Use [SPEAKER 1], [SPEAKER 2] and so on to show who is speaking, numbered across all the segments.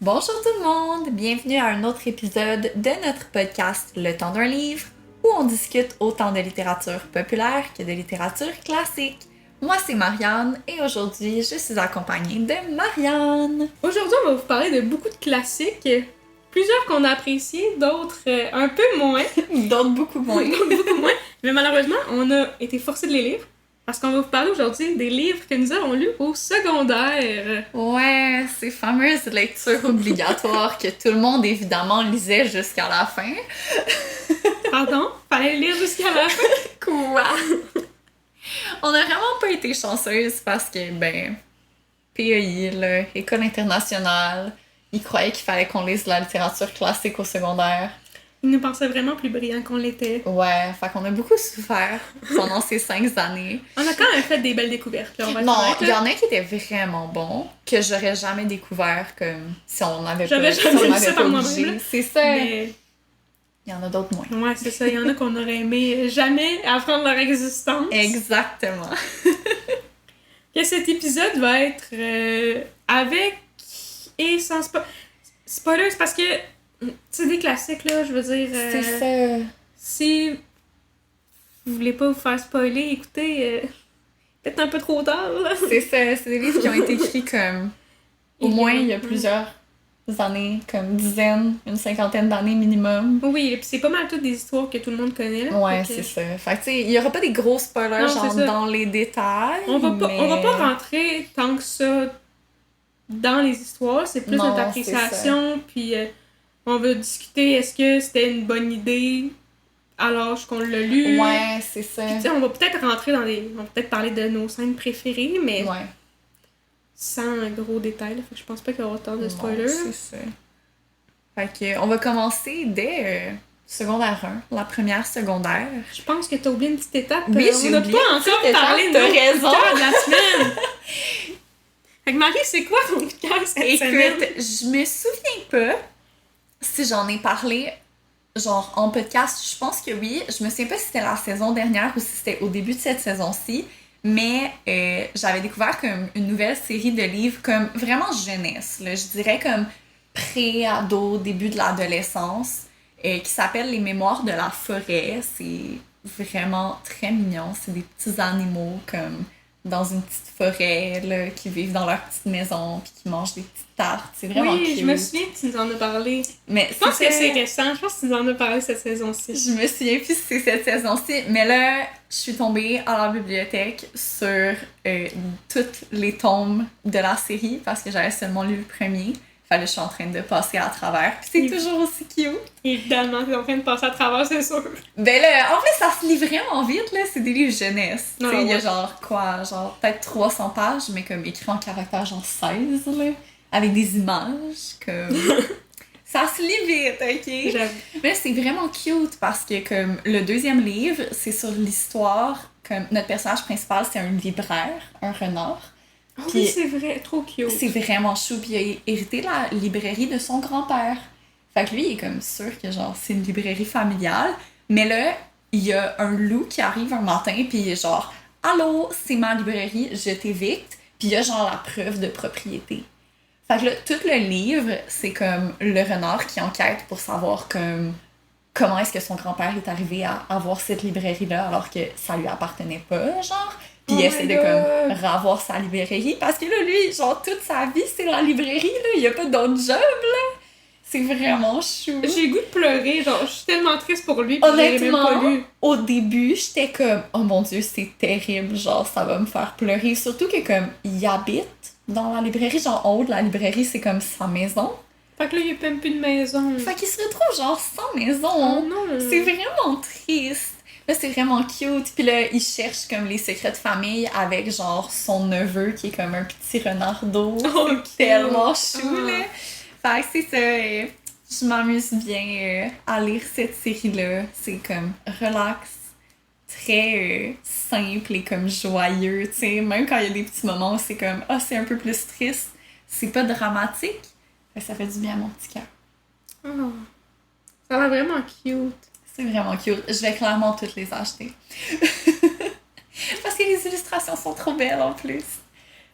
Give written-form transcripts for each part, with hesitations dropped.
[SPEAKER 1] Bonjour tout le monde, bienvenue à un autre épisode de notre podcast Le temps d'un livre, où on discute autant de littérature populaire que de littérature classique. Moi c'est Marianne et aujourd'hui je suis accompagnée de Marianne.
[SPEAKER 2] Aujourd'hui on va vous parler de beaucoup de classiques, plusieurs qu'on a appréciés, d'autres un peu moins.
[SPEAKER 1] D'autres beaucoup moins.
[SPEAKER 2] Mais malheureusement on a été forcés de les lire. Parce qu'on va vous parler aujourd'hui des livres que nous avons lus au secondaire.
[SPEAKER 1] Ouais, ces fameuses lectures obligatoires que tout le monde évidemment lisait jusqu'à la fin.
[SPEAKER 2] Pardon? Fallait lire jusqu'à la fin?
[SPEAKER 1] Quoi? On a vraiment pas été chanceuses parce que, PEI, là, École internationale, ils croyaient qu'il fallait qu'on lise de la littérature classique au secondaire.
[SPEAKER 2] Ils nous pensaient vraiment plus brillants qu'on l'était.
[SPEAKER 1] Ouais, fait qu'on a beaucoup souffert pendant ces 5 années.
[SPEAKER 2] On a quand même fait des belles découvertes, là, on va
[SPEAKER 1] Non,
[SPEAKER 2] dire.
[SPEAKER 1] il y en a qui étaient vraiment bons, que j'aurais jamais découvert comme si on avait pas,
[SPEAKER 2] J'avais
[SPEAKER 1] si
[SPEAKER 2] jamais
[SPEAKER 1] on
[SPEAKER 2] lu
[SPEAKER 1] avait
[SPEAKER 2] ça
[SPEAKER 1] pas
[SPEAKER 2] par moi-même,
[SPEAKER 1] obligé.
[SPEAKER 2] là.
[SPEAKER 1] C'est ça.
[SPEAKER 2] Mais
[SPEAKER 1] Il y en a d'autres moins.
[SPEAKER 2] ouais, c'est ça. Il y en a qu'on aurait aimé jamais apprendre leur existence.
[SPEAKER 1] Exactement.
[SPEAKER 2] Que cet épisode va être avec et sans spoilers parce que c'est des classiques là, je veux dire.
[SPEAKER 1] C'est ça.
[SPEAKER 2] Si vous voulez pas vous faire spoiler, écoutez, peut-être un peu trop tard là.
[SPEAKER 1] C'est ça. C'est des livres qui ont été écrits comme au moins il y a plusieurs années, comme dizaines, une cinquantaine d'années minimum.
[SPEAKER 2] Oui, et puis c'est pas mal toutes des histoires que tout le monde connaît là.
[SPEAKER 1] Ouais,
[SPEAKER 2] donc,
[SPEAKER 1] c'est ça. Fait que tu sais, il y aura pas des gros spoilers
[SPEAKER 2] Non,
[SPEAKER 1] genre
[SPEAKER 2] c'est ça.
[SPEAKER 1] dans les détails.
[SPEAKER 2] on va
[SPEAKER 1] mais...
[SPEAKER 2] pas rentrer tant que ça dans les histoires, c'est plus
[SPEAKER 1] Non,
[SPEAKER 2] notre appréciation, puis on va discuter est-ce que c'était une bonne idée à l'âge qu'on l'a lu.
[SPEAKER 1] Ouais, c'est ça.
[SPEAKER 2] Puis, tu sais, on va peut-être rentrer on va peut-être parler de nos scènes préférées, mais
[SPEAKER 1] Ouais.
[SPEAKER 2] sans un gros détail. Là. Fait que je pense pas qu'il y aura autant de
[SPEAKER 1] Non,
[SPEAKER 2] spoilers.
[SPEAKER 1] c'est ça. Fait que on va commencer dès secondaire 1, la première secondaire.
[SPEAKER 2] Je pense que t'as oublié une petite étape.
[SPEAKER 1] Oui,
[SPEAKER 2] on
[SPEAKER 1] j'ai
[SPEAKER 2] n'a
[SPEAKER 1] oublié
[SPEAKER 2] pas
[SPEAKER 1] une petite
[SPEAKER 2] encore
[SPEAKER 1] étape,
[SPEAKER 2] parlé de
[SPEAKER 1] t'as
[SPEAKER 2] notre
[SPEAKER 1] raison.
[SPEAKER 2] coup de cœur de la semaine. Fait que Marie, c'est quoi ton coup de cœur cette semaine?
[SPEAKER 1] Écoute, je me souviens pas si j'en ai parlé genre en podcast, je pense que oui. Je me souviens pas si c'était la saison dernière ou si c'était au début de cette saison-ci, mais j'avais découvert comme une nouvelle série de livres comme vraiment jeunesse, là, je dirais comme pré-ado, début de l'adolescence, qui s'appelle Les Mémoires de la forêt. C'est vraiment très mignon. C'est des petits animaux comme dans une petite forêt là, qui vivent dans leur petite maison puis qui mangent des petites tartes. C'est vraiment
[SPEAKER 2] Oui,
[SPEAKER 1] cute.
[SPEAKER 2] je me souviens que tu nous en as parlé.
[SPEAKER 1] Mais
[SPEAKER 2] Je pense que c'est récent. Je pense que tu nous en as parlé cette saison-ci.
[SPEAKER 1] Je me souviens plus si c'est cette saison-ci, mais là, je suis tombée à la bibliothèque sur tous les tomes de la série parce que j'avais seulement lu le premier. Fait que je suis en train de passer à travers. Puis c'est
[SPEAKER 2] Oui.
[SPEAKER 1] toujours aussi cute.
[SPEAKER 2] Évidemment, t'es en train de passer à travers, c'est sûr.
[SPEAKER 1] Ben là, en plus, ça se lit vraiment vite, là. C'est des livres jeunesse. Tu
[SPEAKER 2] Ah,
[SPEAKER 1] sais, il y a
[SPEAKER 2] ouais.
[SPEAKER 1] genre quoi, genre peut-être 300 pages, mais comme écrit en caractère genre 16, là. Avec des images, comme... Ça se lit vite, ok?
[SPEAKER 2] J'avoue.
[SPEAKER 1] Mais c'est vraiment cute parce que comme le deuxième livre, c'est sur l'histoire, comme notre personnage principal, c'est un libraire, un renard.
[SPEAKER 2] Oh
[SPEAKER 1] Puis-
[SPEAKER 2] oui, c'est vrai, trop cute.
[SPEAKER 1] C'est vraiment chou, puis il a hérité la librairie de son grand-père. Fait que lui, il est comme sûr que genre c'est une librairie familiale, mais là, il y a un loup qui arrive un matin, puis il est genre « Allô, c'est ma librairie, je t'évicte », puis il y a genre la preuve de propriété. Fait que là, tout le livre, c'est comme le renard qui enquête pour savoir comme comment est-ce que son grand-père est arrivé à avoir cette librairie-là alors que ça lui appartenait pas, genre. Puis il
[SPEAKER 2] Oh
[SPEAKER 1] essaie
[SPEAKER 2] my
[SPEAKER 1] de
[SPEAKER 2] God.
[SPEAKER 1] comme ravoir sa librairie parce que là, lui, genre, toute sa vie, c'est la librairie, là. Il y a pas d'autre job, là. C'est vraiment chou.
[SPEAKER 2] J'ai le goût de pleurer, genre, je suis tellement triste pour lui, pis j'ai même pas
[SPEAKER 1] Honnêtement,
[SPEAKER 2] lu.
[SPEAKER 1] au début, j'étais comme « Oh mon Dieu, c'est terrible, genre, ça va me faire pleurer. » Surtout que, comme, il habite dans la librairie, genre, en haut de la librairie, c'est comme sa maison.
[SPEAKER 2] Fait que là, il y a même plus de maison.
[SPEAKER 1] Fait qu'il se retrouve, genre, sans maison.
[SPEAKER 2] Oh non!
[SPEAKER 1] C'est vraiment triste. Là, c'est vraiment cute. Puis là, il cherche comme les secrets de famille avec genre son neveu qui est comme un petit renardeau.
[SPEAKER 2] Oh,
[SPEAKER 1] C'est
[SPEAKER 2] cute.
[SPEAKER 1] tellement chou,
[SPEAKER 2] Ah.
[SPEAKER 1] là. Fait que c'est ça. Je m'amuse bien à lire cette série-là. C'est comme relax, très simple et comme joyeux, tu sais. Même quand il y a des petits moments où c'est comme « Ah, c'est un peu plus triste », c'est pas dramatique. Ça fait du bien à mon petit cœur.
[SPEAKER 2] Oh. Ça a l'air vraiment cute.
[SPEAKER 1] C'est vraiment cute. Je vais clairement toutes les acheter. Parce que les illustrations sont trop belles en plus.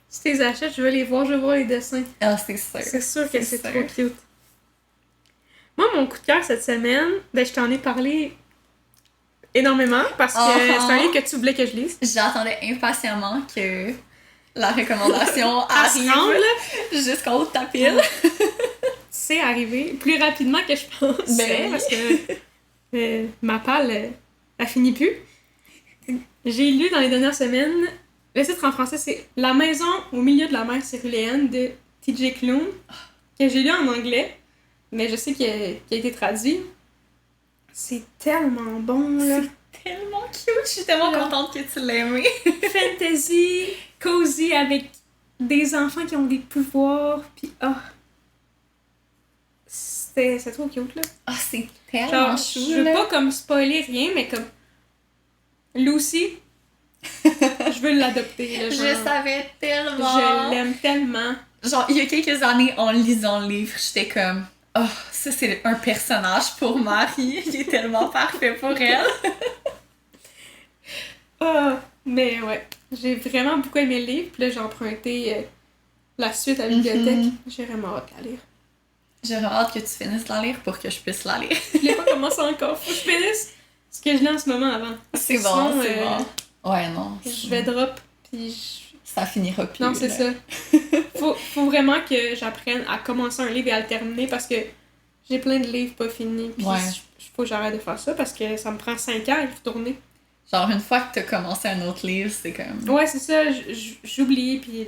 [SPEAKER 2] Si tu les achètes, je veux les voir, je veux voir les dessins.
[SPEAKER 1] Ah, c'est sûr.
[SPEAKER 2] C'est sûr que c'est
[SPEAKER 1] sûr.
[SPEAKER 2] trop cute. Moi, mon coup de cœur cette semaine, ben, je t'en ai parlé énormément parce que c'est un livre que tu voulais que je lise.
[SPEAKER 1] J'attendais impatiemment que la recommandation
[SPEAKER 2] Elle se rende,
[SPEAKER 1] arrive
[SPEAKER 2] là.
[SPEAKER 1] jusqu'au tapis.
[SPEAKER 2] C'est arrivé plus rapidement que je pensais
[SPEAKER 1] Ben oui.
[SPEAKER 2] parce que ma palle, elle finit plus. J'ai lu dans les dernières semaines, le titre en français c'est La maison au milieu de la mer céruléenne de T.J. Klune, que j'ai lu en anglais, mais je sais qu'il a été traduit. C'est tellement bon, là.
[SPEAKER 1] C'est tellement cute. Je suis tellement contente que tu l'aies aimé.
[SPEAKER 2] Fantasy, cozy, avec des enfants qui ont des pouvoirs, pis c'est trop cute, là.
[SPEAKER 1] Ah, c'est tellement
[SPEAKER 2] Genre,
[SPEAKER 1] chou.
[SPEAKER 2] je veux
[SPEAKER 1] là.
[SPEAKER 2] pas comme spoiler rien, mais comme Lucy, je veux l'adopter, là.
[SPEAKER 1] Je
[SPEAKER 2] Genre,
[SPEAKER 1] savais tellement.
[SPEAKER 2] je l'aime tellement.
[SPEAKER 1] Genre, il y a quelques années, en lisant le livre, j'étais comme, oh, ça c'est un personnage pour Marie. Il est tellement parfait pour elle.
[SPEAKER 2] Mais ouais, j'ai vraiment beaucoup aimé le livre, puis là j'ai emprunté la suite à la bibliothèque. J'ai vraiment hâte de la lire.
[SPEAKER 1] J'ai vraiment hâte que tu finisses de la lire pour que je puisse la lire.
[SPEAKER 2] Je l'ai pas commencé encore, faut que je finisse ce que je lis en ce moment avant.
[SPEAKER 1] C'est bon,
[SPEAKER 2] Sinon,
[SPEAKER 1] c'est bon. Ouais, non.
[SPEAKER 2] Je vais drop, puis
[SPEAKER 1] Ça finira plus.
[SPEAKER 2] non, c'est
[SPEAKER 1] là.
[SPEAKER 2] ça. Faut vraiment que j'apprenne à commencer un livre et à le terminer parce que j'ai plein de livres pas finis, puis
[SPEAKER 1] Ouais.
[SPEAKER 2] faut que j'arrête de faire ça parce que ça me prend 5 ans à y retourner.
[SPEAKER 1] Genre, une fois que t'as commencé un autre livre, c'est comme...
[SPEAKER 2] Ouais, c'est ça, j'oublie, puis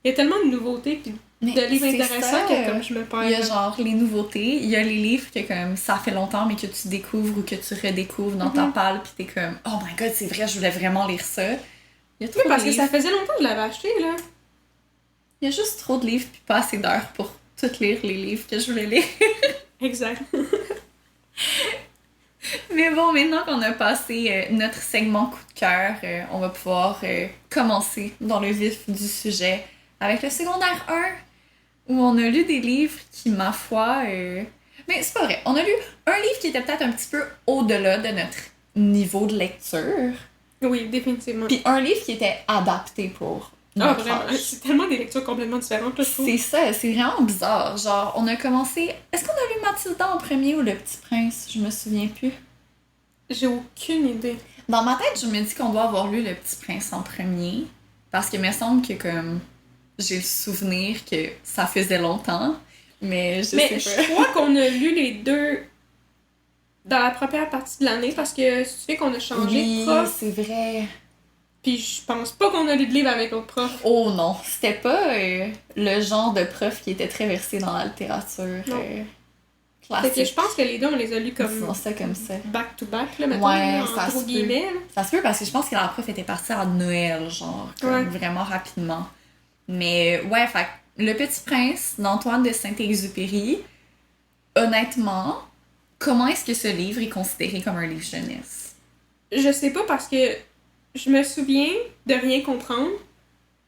[SPEAKER 2] il y a tellement de nouveautés, puis
[SPEAKER 1] Mais
[SPEAKER 2] de livres
[SPEAKER 1] c'est
[SPEAKER 2] intéressants
[SPEAKER 1] ça.
[SPEAKER 2] que comme je me perds.
[SPEAKER 1] Il y a genre les nouveautés, il y a les livres que comme ça fait longtemps mais que tu découvres ou que tu redécouvres dans ta palle pis t'es comme oh my god c'est vrai je voulais vraiment lire ça. Il y a trop
[SPEAKER 2] Oui, parce
[SPEAKER 1] de
[SPEAKER 2] que
[SPEAKER 1] livres.
[SPEAKER 2] ça faisait longtemps que je l'avais acheté, là.
[SPEAKER 1] Il y a juste trop de livres pis pas assez d'heures pour toutes lire les livres que je voulais lire.
[SPEAKER 2] Exact.
[SPEAKER 1] Mais bon, maintenant qu'on a passé notre segment coup de cœur, on va pouvoir commencer dans le vif du sujet avec le secondaire 1 où on a lu des livres qui, ma foi... Mais c'est pas vrai. On a lu un livre qui était peut-être un petit peu au-delà de notre niveau de lecture,
[SPEAKER 2] Oui, définitivement.
[SPEAKER 1] puis un livre qui était adapté pour
[SPEAKER 2] Ah,
[SPEAKER 1] notre
[SPEAKER 2] vraiment.
[SPEAKER 1] âge.
[SPEAKER 2] C'est tellement des lectures complètement différentes, là, je trouve.
[SPEAKER 1] C'est ça, c'est vraiment bizarre. Genre, on a commencé... Est-ce qu'on a lu Mathilda en premier ou Le Petit Prince? Je me souviens plus.
[SPEAKER 2] J'ai aucune idée.
[SPEAKER 1] Dans ma tête, je me dis qu'on doit avoir lu Le Petit Prince en premier, parce que il me semble que comme j'ai le souvenir que ça faisait longtemps, mais je
[SPEAKER 2] Mais
[SPEAKER 1] sais pas.
[SPEAKER 2] je crois qu'on a lu les deux dans la première partie de l'année parce que tu sais qu'on a changé
[SPEAKER 1] Oui,
[SPEAKER 2] de prof.
[SPEAKER 1] c'est vrai.
[SPEAKER 2] Puis je pense pas qu'on a lu de livre avec l'autre prof.
[SPEAKER 1] Oh non, c'était pas le genre de prof qui était très versé dans la littérature
[SPEAKER 2] Non. Fait que
[SPEAKER 1] classique.
[SPEAKER 2] je pense que les deux, on les a lus comme
[SPEAKER 1] Disons ça comme ça.
[SPEAKER 2] back to back, là, mettons,
[SPEAKER 1] Ouais,
[SPEAKER 2] là,
[SPEAKER 1] ça
[SPEAKER 2] en gros
[SPEAKER 1] se peut.
[SPEAKER 2] guillemets. Là.
[SPEAKER 1] Ça se peut parce que je pense que la prof était partie à Noël, genre, comme
[SPEAKER 2] Ouais.
[SPEAKER 1] vraiment rapidement. Mais ouais, fait que Le Petit Prince d'Antoine de Saint-Exupéry, honnêtement, comment est-ce que ce livre est considéré comme un livre jeunesse?
[SPEAKER 2] Je sais pas parce que je me souviens de rien comprendre.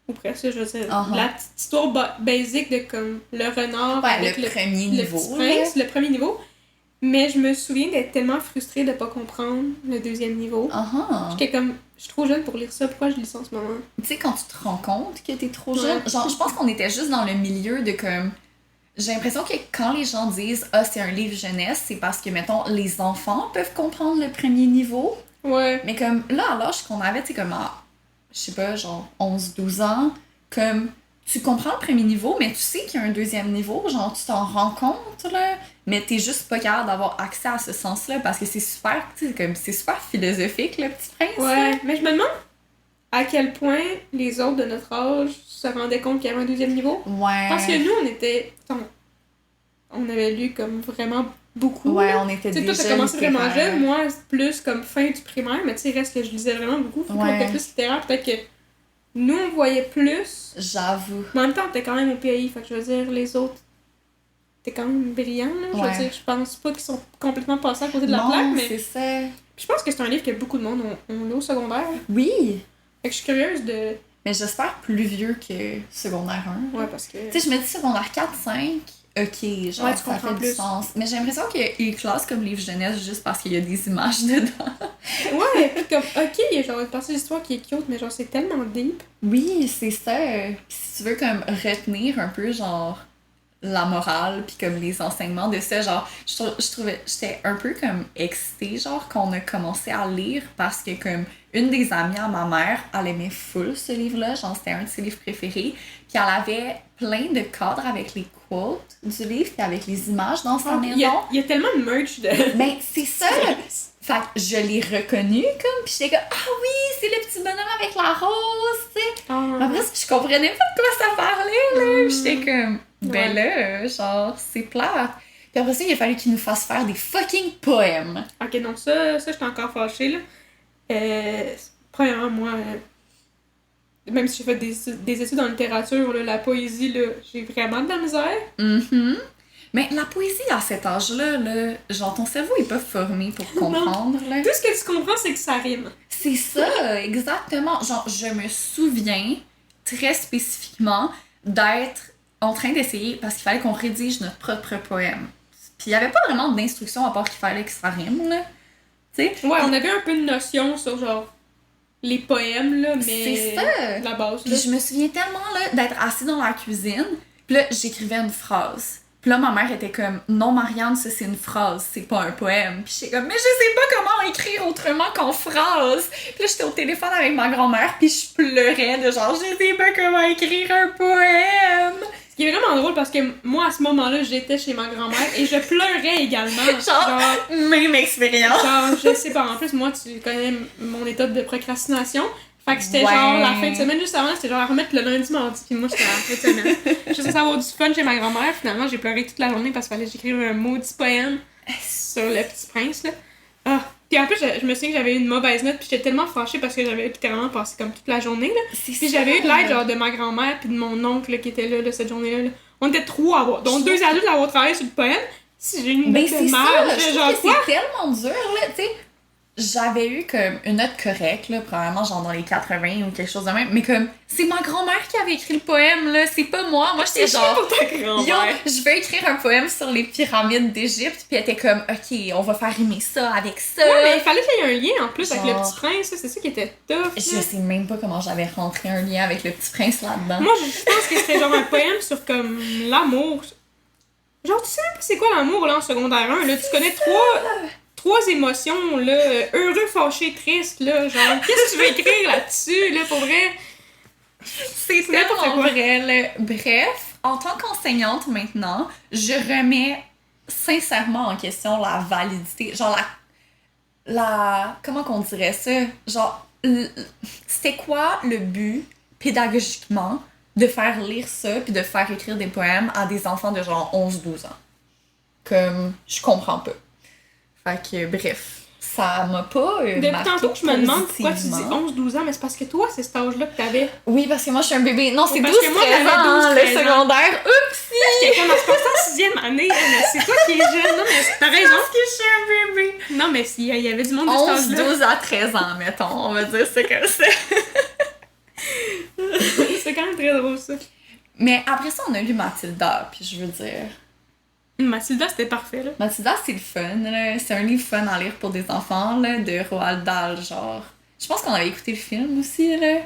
[SPEAKER 2] Ou presque, je veux dire.
[SPEAKER 1] Uh-huh.
[SPEAKER 2] La petite histoire basique de comme le renard
[SPEAKER 1] Ouais,
[SPEAKER 2] avec
[SPEAKER 1] le premier
[SPEAKER 2] le
[SPEAKER 1] niveau.
[SPEAKER 2] petit prince, le premier niveau. Mais je me souviens d'être tellement frustrée de pas comprendre le deuxième niveau.
[SPEAKER 1] Uh-huh.
[SPEAKER 2] J'étais comme, je suis trop jeune pour lire ça, pourquoi je lis ça en ce moment?
[SPEAKER 1] Tu sais, quand tu te rends compte que t'es trop
[SPEAKER 2] Ouais.
[SPEAKER 1] jeune, genre, je pense qu'on était juste dans le milieu de comme. J'ai l'impression que quand les gens disent ah, c'est un livre jeunesse, c'est parce que, mettons, les enfants peuvent comprendre le premier niveau.
[SPEAKER 2] Ouais.
[SPEAKER 1] Mais comme là, à l'âge qu'on avait, tu sais, comme à, je sais pas, genre 11-12 ans, comme tu comprends le premier niveau, mais tu sais qu'il y a un deuxième niveau, genre tu t'en rends compte, là, mais t'es juste pas capable d'avoir accès à ce sens-là parce que c'est super, tu sais, comme c'est super philosophique, le Petit Prince. là.
[SPEAKER 2] Ouais. Mais je me demande à quel point les autres de notre âge se rendaient compte qu'il y avait un deuxième niveau.
[SPEAKER 1] Ouais.
[SPEAKER 2] Parce que nous, on était. On avait lu comme vraiment beaucoup.
[SPEAKER 1] Ouais,
[SPEAKER 2] là.
[SPEAKER 1] on était
[SPEAKER 2] Tu sais,
[SPEAKER 1] déjà
[SPEAKER 2] toi, t'as commencé vraiment
[SPEAKER 1] littéraire.
[SPEAKER 2] jeune, moi, c'est plus comme fin du primaire, mais tu sais, reste que je lisais vraiment beaucoup. Faut qu'on
[SPEAKER 1] Ouais.
[SPEAKER 2] était plus littéraire. Peut-être que nous, on voyait plus.
[SPEAKER 1] J'avoue.
[SPEAKER 2] Mais en même temps, on était quand même au PAI, fait que je veux dire, les autres, t'es quand même brillants, là. Je
[SPEAKER 1] Ouais.
[SPEAKER 2] veux dire, je pense pas qu'ils sont complètement passés à côté de la
[SPEAKER 1] Non,
[SPEAKER 2] plaque, mais.
[SPEAKER 1] c'est ça.
[SPEAKER 2] Puis je pense que c'est un livre que beaucoup de monde ont lu au secondaire.
[SPEAKER 1] Oui,
[SPEAKER 2] Fait que je suis curieuse de.
[SPEAKER 1] mais j'espère plus vieux que secondaire 1.
[SPEAKER 2] Ouais, parce que.
[SPEAKER 1] Tu sais, je me dis secondaire 4-5, ok, genre
[SPEAKER 2] Ouais, tu
[SPEAKER 1] ça
[SPEAKER 2] comprends
[SPEAKER 1] fait du
[SPEAKER 2] plus.
[SPEAKER 1] sens. Mais j'ai l'impression qu'il classe comme livre jeunesse juste parce qu'il y a des images dedans.
[SPEAKER 2] Ouais, pis comme, ok, il y a genre une partie de l'histoire qui est cute, mais genre c'est tellement deep.
[SPEAKER 1] Oui, c'est ça. Puis si tu veux comme retenir un peu genre la morale puis comme les enseignements de ça, genre je trouvais j'étais un peu comme excitée genre quand on a commencé à lire parce que comme une des amies à ma mère, elle aimait full ce livre-là, genre c'était un de ses livres préférés, puis elle avait plein de cadres avec les quotes du livre puis avec les images dans sa maison.
[SPEAKER 2] Il y a tellement de merch de...
[SPEAKER 1] Ben, c'est ça! Fait que je l'ai reconnu comme, pis j'étais comme, ah oui, c'est le petit bonhomme avec la rose, tu sais. Après, je comprenais pas de quoi ça parlait, là. Pis j'étais comme, ben là, genre, c'est plate. Puis après ça, il a fallu qu'il nous fasse faire des fucking poèmes.
[SPEAKER 2] Ok, non, ça j'étais encore fâchée, là. Premièrement, moi, même si j'ai fait des études en littérature, là, la poésie, là, j'ai vraiment de la misère.
[SPEAKER 1] Mm-hmm. Mais la poésie à cet âge-là, là, genre ton cerveau est pas formé pour comprendre. Là.
[SPEAKER 2] Tout ce que tu comprends, c'est que ça rime.
[SPEAKER 1] C'est ça, exactement. Genre, je me souviens très spécifiquement d'être en train d'essayer, parce qu'il fallait qu'on rédige notre propre poème. Puis il y avait pas vraiment d'instruction à part qu'il fallait que ça rime, là. Tu sais?
[SPEAKER 2] Ouais, on avait un peu une notion sur genre les poèmes, là, mais
[SPEAKER 1] c'est ça.
[SPEAKER 2] La base,
[SPEAKER 1] Puis
[SPEAKER 2] là.
[SPEAKER 1] je me souviens tellement là, d'être assise dans la cuisine, puis là, j'écrivais une phrase. Puis là, ma mère était comme, non, Marianne, ça c'est une phrase, c'est pas un poème. Puis j'étais comme, mais je sais pas comment écrire autrement qu'en phrase. Puis là, j'étais au téléphone avec ma grand-mère, puis je pleurais de genre, je sais pas comment écrire un poème.
[SPEAKER 2] Ce qui est vraiment drôle parce que moi, à ce moment-là, j'étais chez ma grand-mère et je pleurais également.
[SPEAKER 1] Genre, même expérience.
[SPEAKER 2] Genre, je sais pas, en plus, moi, tu connais mon état de procrastination. Fait que c'était genre la fin de semaine, juste avant, c'était genre à remettre le lundi, mardi, puis moi, j'étais à la fin de semaine. Je sais avoir du fun chez ma grand-mère, finalement, j'ai pleuré toute la journée parce qu'il fallait que j'écrive un maudit poème sur le Petit Prince, là. Ah! Puis en plus, je me souviens que j'avais eu une mauvaise note, puis j'étais tellement fâchée parce que j'avais littéralement passé comme toute la journée, là. Puis j'avais eu de l'aide, genre, de ma grand-mère puis de mon oncle, là, qui était là, cette journée-là, là. On était 3 à avoir, donc 2 adultes à avoir travaillé sur le poème. Si j'ai une note de mal,
[SPEAKER 1] je
[SPEAKER 2] genre
[SPEAKER 1] trouve que c'est tellement dur, là, tu sais. J'avais eu comme une note correcte, là, probablement genre dans les 80 ou quelque chose de même, mais comme, c'est ma grand-mère qui avait écrit le poème, là, c'est pas moi. Moi, j'étais genre,
[SPEAKER 2] pour ta grand-mère.
[SPEAKER 1] Yo, je veux écrire un poème sur les pyramides d'Égypte, puis elle était comme, ok, on va faire rimer ça avec ça.
[SPEAKER 2] Ouais, mais il fallait qu'il y ait un lien en plus
[SPEAKER 1] genre...
[SPEAKER 2] avec le Petit Prince, c'est ça qui était tough.
[SPEAKER 1] Je sais même pas comment j'avais rentré un lien avec le Petit Prince là-dedans.
[SPEAKER 2] Moi, je pense que c'était genre un poème sur comme l'amour. Genre, tu sais même pas c'est quoi l'amour là en secondaire 1, là, tu connais trois émotions, là, heureux, fâché, triste, là, genre, qu'est-ce que tu veux écrire là-dessus, là, pour vrai?
[SPEAKER 1] C'est tellement vrai, là. Bref, en tant qu'enseignante maintenant, je remets sincèrement en question la validité, genre comment qu'on dirait ça? Genre, c'était quoi le but, pédagogiquement, de faire lire ça puis de faire écrire des poèmes à des enfants de genre 11-12 ans? Comme, je comprends pas. Fait que, bref, ça m'a pas
[SPEAKER 2] Depuis
[SPEAKER 1] marqué
[SPEAKER 2] tantôt, je me demande pourquoi tu dis
[SPEAKER 1] positivement.
[SPEAKER 2] 11-12 ans, mais c'est parce que toi, c'est cet âge-là que t'avais.
[SPEAKER 1] Oui, parce que moi, je suis un bébé. Non, c'est 12-13
[SPEAKER 2] parce que moi, j'avais
[SPEAKER 1] ans,
[SPEAKER 2] 12-13
[SPEAKER 1] le
[SPEAKER 2] ans.
[SPEAKER 1] secondaire. Oupsie!
[SPEAKER 2] J'étais comme, c'est pas ça en 6e année, là, mais c'est toi qui es jeune. Non, mais t'as raison.
[SPEAKER 1] Parce que je suis un bébé.
[SPEAKER 2] Non, mais il y avait du monde de cet
[SPEAKER 1] 11,
[SPEAKER 2] âge-là.
[SPEAKER 1] 12 à 13 ans, mettons. On va dire ça comme ça.
[SPEAKER 2] C'est quand même très drôle, ça.
[SPEAKER 1] Mais après ça, on a lu Mathilda, puis je veux dire...
[SPEAKER 2] Mathilda, c'était parfait, là.
[SPEAKER 1] Mathilda, c'est le fun, là. C'est un livre fun à lire pour des enfants, là, de Roald Dahl, genre. Je pense qu'on avait écouté le film aussi, là.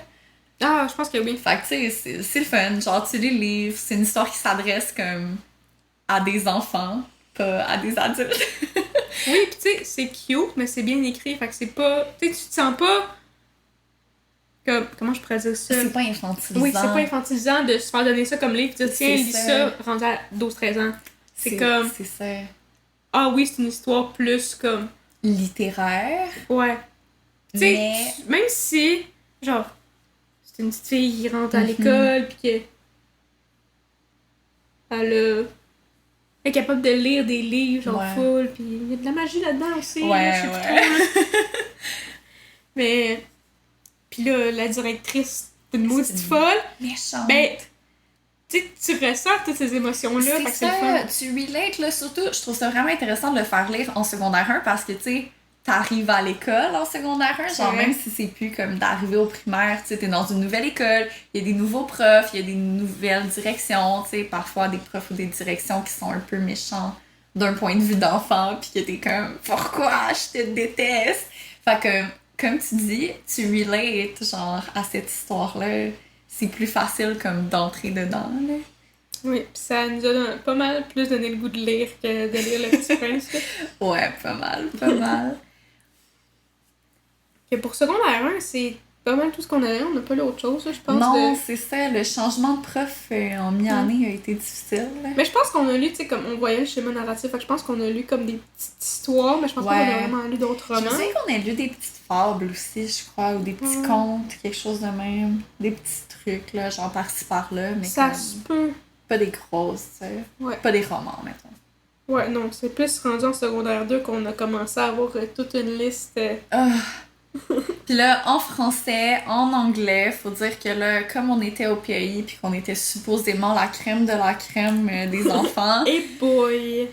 [SPEAKER 2] Ah, je pense que oui.
[SPEAKER 1] Fait que, tu sais, c'est le fun. Genre, tu lis le livre, c'est une histoire qui s'adresse comme à des enfants, pas à des adultes.
[SPEAKER 2] Oui, pis tu sais, c'est cute, mais c'est bien écrit, fait que c'est pas... Tu sais, tu te sens pas... Comme... Comment je pourrais dire ça?
[SPEAKER 1] C'est pas infantilisant.
[SPEAKER 2] Oui, c'est pas infantilisant de se faire donner ça comme livre, dire tiens, lis ça, rendu à 12-13 ans. C'est comme...
[SPEAKER 1] C'est ça.
[SPEAKER 2] Ah oui, c'est une histoire plus comme...
[SPEAKER 1] Littéraire.
[SPEAKER 2] Ouais. Tu sais,
[SPEAKER 1] Mais...
[SPEAKER 2] même si, genre, c'est une petite fille qui rentre à l'école, pis que... Elle est capable de lire des livres, genre full, pis il y a de la magie là-dedans aussi, là, je sais plus trop, là. Mais... Pis là, la directrice, c'est une maudite folle.
[SPEAKER 1] Méchante.
[SPEAKER 2] Ben, tu ressens toutes ces émotions-là, fait que c'est le fun.
[SPEAKER 1] Tu relates, là, surtout, je trouve ça vraiment intéressant de le faire lire en secondaire 1 parce que, tu sais, t'arrives à l'école en secondaire 1, genre même si c'est plus comme d'arriver au primaire, tu sais, t'es dans une nouvelle école, il y a des nouveaux profs, il y a des nouvelles directions, tu sais, parfois des profs ou des directions qui sont un peu méchants d'un point de vue d'enfant, pis que t'es comme, pourquoi je te déteste? Fait que, comme tu dis, tu relates, genre, à cette histoire-là. C'est plus facile, comme, d'entrer dedans, là.
[SPEAKER 2] Oui, pis ça nous a pas mal plus donné le goût de lire que de lire Le Petit Prince. Là.
[SPEAKER 1] Ouais, pas mal, pas mal.
[SPEAKER 2] Que pour secondaire 1, c'est pas mal tout ce qu'on a. On n'a pas lu autre chose, là, je pense.
[SPEAKER 1] Non, c'est ça, le changement de prof en mi-année a été difficile, là.
[SPEAKER 2] Mais je pense qu'on a lu, tu sais, comme on voyait le schéma narratif, fait que je pense qu'on a lu comme des petites histoires, mais je pense pas qu'on a vraiment lu d'autres romans.
[SPEAKER 1] Je sais qu'on a lu des petites fables aussi, je crois, ou des petits contes, quelque chose de même. Des petits trucs, là, genre par-ci par-là, mais
[SPEAKER 2] ça
[SPEAKER 1] comme...
[SPEAKER 2] se peut.
[SPEAKER 1] Pas des grosses, tu sais.
[SPEAKER 2] Ouais.
[SPEAKER 1] Pas des romans, mettons.
[SPEAKER 2] Ouais, non, c'est plus rendu en secondaire 2 qu'on a commencé à avoir toute une liste.
[SPEAKER 1] Puis là, en français, en anglais, faut dire que là, comme on était au pays puis qu'on était supposément la crème de la crème des enfants...
[SPEAKER 2] Et boy!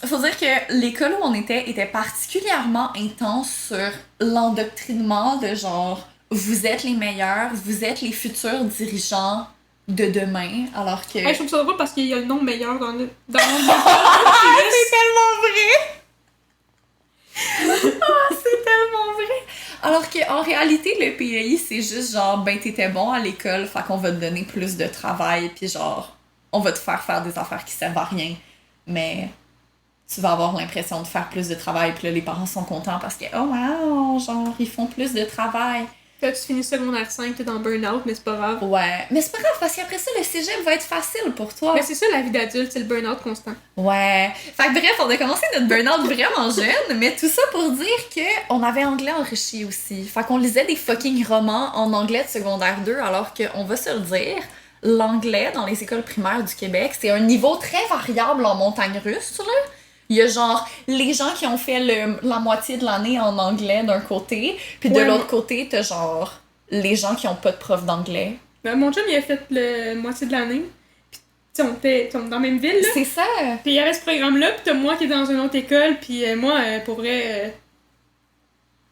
[SPEAKER 1] Faut dire que l'école où on était particulièrement intense sur l'endoctrinement de genre vous êtes les meilleurs, vous êtes les futurs dirigeants de demain, alors que...
[SPEAKER 2] Hey, je trouve ça drôle parce qu'il y a le nom meilleur dans le nom de
[SPEAKER 1] c'est tellement vrai! C'est tellement vrai! Alors qu'en réalité, le PAI, c'est juste genre, ben t'étais bon à l'école, fait qu'on va te donner plus de travail, puis genre, on va te faire des affaires qui servent à rien. Mais tu vas avoir l'impression de faire plus de travail, puis là, les parents sont contents parce que, oh wow, genre, ils font plus de travail.
[SPEAKER 2] Là, tu finis secondaire 5, t'es dans burn-out, mais c'est pas grave.
[SPEAKER 1] Ouais, mais c'est pas grave parce qu'après ça, le cégep va être facile pour toi.
[SPEAKER 2] Mais c'est ça la vie d'adulte, c'est le burn-out constant.
[SPEAKER 1] Ouais. Fait que bref, on a commencé notre burn-out vraiment jeune, mais tout ça pour dire que on avait anglais enrichi aussi. Fait qu'on lisait des fucking romans en anglais de secondaire 2, alors qu'on va se le dire, l'anglais dans les écoles primaires du Québec, c'est un niveau très variable en montagne russe, là. Il y a genre les gens qui ont fait la moitié de l'année en anglais d'un côté, puis de l'autre côté, t'as genre les gens qui ont pas de prof d'anglais.
[SPEAKER 2] Ben, mon chum, il a fait la moitié de l'année. Puis, tu sais, on était dans la même ville, là.
[SPEAKER 1] C'est ça!
[SPEAKER 2] Puis il y avait ce programme-là, puis t'as moi qui est dans une autre école, puis moi, pour vrai,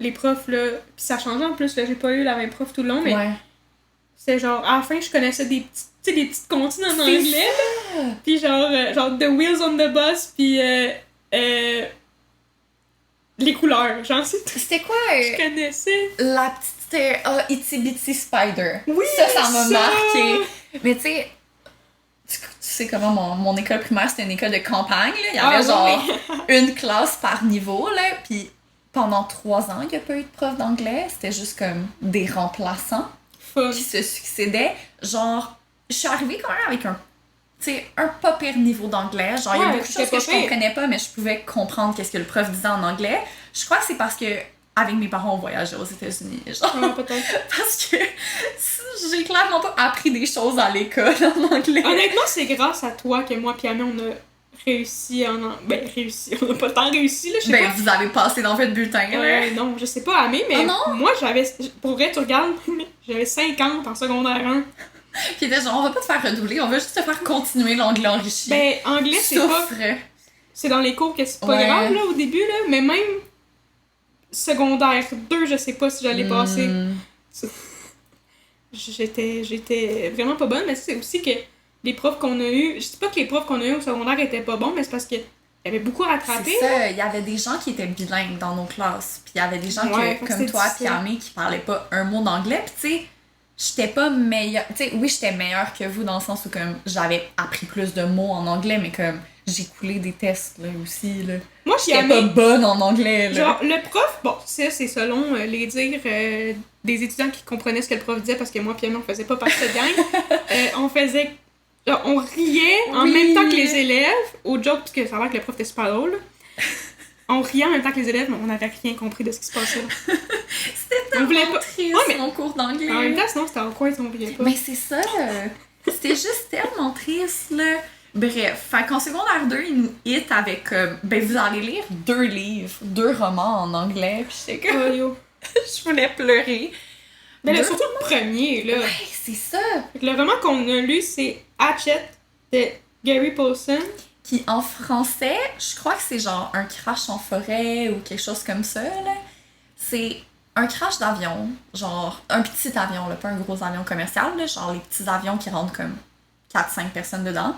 [SPEAKER 2] les profs, là... Puis ça changeait en plus, là, j'ai pas eu la même prof tout le long, mais
[SPEAKER 1] ouais.
[SPEAKER 2] c'était genre, à la fin, je connaissais des petites, tu sais, des petites comptines en anglais, là. Puis genre The Wheels on the Bus, puis les couleurs, genre, c'est tout.
[SPEAKER 1] C'était quoi?
[SPEAKER 2] Je connaissais.
[SPEAKER 1] La petite Itsy Bitsy Spider.
[SPEAKER 2] Oui,
[SPEAKER 1] ça m'a marqué. Mais tu sais, tu sais comment mon école primaire, c'était une école de campagne, là. Il y avait genre une classe par niveau, là, puis pendant 3 ans, il n'y a pas eu de prof d'anglais. C'était juste comme des remplaçants qui se succédaient. Genre, je suis arrivée quand même avec un pas pire niveau d'anglais. Genre, il y a beaucoup de choses que je comprenais pas, mais je pouvais comprendre qu'est-ce que le prof disait en anglais. Je crois que c'est parce que avec mes parents, on voyageait aux États-Unis. Genre, parce que j'ai clairement pas appris des choses à l'école en anglais.
[SPEAKER 2] Honnêtement, c'est grâce à toi que moi et Amé, on a réussi en... Ben, réussi. On a pas tant réussi, là, je sais pas.
[SPEAKER 1] Ben, vous avez passé dans votre bulletin, là.
[SPEAKER 2] Non, je sais pas, Amé, mais moi, j'avais... Pour vrai, tu regardes, j'avais 50 en secondaire 1.
[SPEAKER 1] Puis était genre, on va pas te faire redoubler, on va juste te faire continuer l'anglais enrichi.
[SPEAKER 2] Ben, anglais, c'est pas... C'est dans les cours que c'est pas grave, là, au début, là, mais même secondaire 2, je sais pas si j'allais passer. J'étais vraiment pas bonne, mais c'est aussi que les profs qu'on a eu, je dis pas que les profs qu'on a eu au secondaire étaient pas bons, mais c'est parce qu'il y avait beaucoup rattrapé.
[SPEAKER 1] C'est ça, il y avait des gens qui étaient bilingues dans nos classes, puis il y avait des gens comme toi puis Amé qui parlaient pas un mot d'anglais, puis tu sais, j'étais pas meilleure, tu sais, oui, j'étais meilleure que vous dans le sens où comme j'avais appris plus de mots en anglais, mais comme j'ai coulé des tests là aussi là.
[SPEAKER 2] Moi,
[SPEAKER 1] j'étais pas bonne en anglais là.
[SPEAKER 2] Genre le prof, bon, ça c'est selon les dires des étudiants qui comprenaient ce que le prof disait parce que moi puis Amé, on faisait pas partie de cette gang. On riait en même temps que les élèves au joke parce que ça a l'air que le prof était super drôle. On riait en même temps que les élèves, mais on n'avait rien compris de ce qui se passait.
[SPEAKER 1] C'était tellement triste, mon cours d'anglais.
[SPEAKER 2] En même temps, sinon, c'était en quoi ils riait pas.
[SPEAKER 1] Mais c'est ça! C'était juste tellement triste, là. Bref, fait qu'en secondaire 2, ils nous hit avec ben vous allez lire 2 livres, 2 romans en anglais, pis j'étais comme... je voulais pleurer.
[SPEAKER 2] Mais là, surtout le premier, là.
[SPEAKER 1] Ouais, c'est ça!
[SPEAKER 2] Le roman qu'on a lu, c'est Hatchet de Gary Paulson.
[SPEAKER 1] Qui, en français, je crois que c'est genre un crash en forêt ou quelque chose comme ça, là. C'est un crash d'avion, genre un petit avion, là, pas un gros avion commercial, là, genre les petits avions qui rentrent comme 4-5 personnes dedans.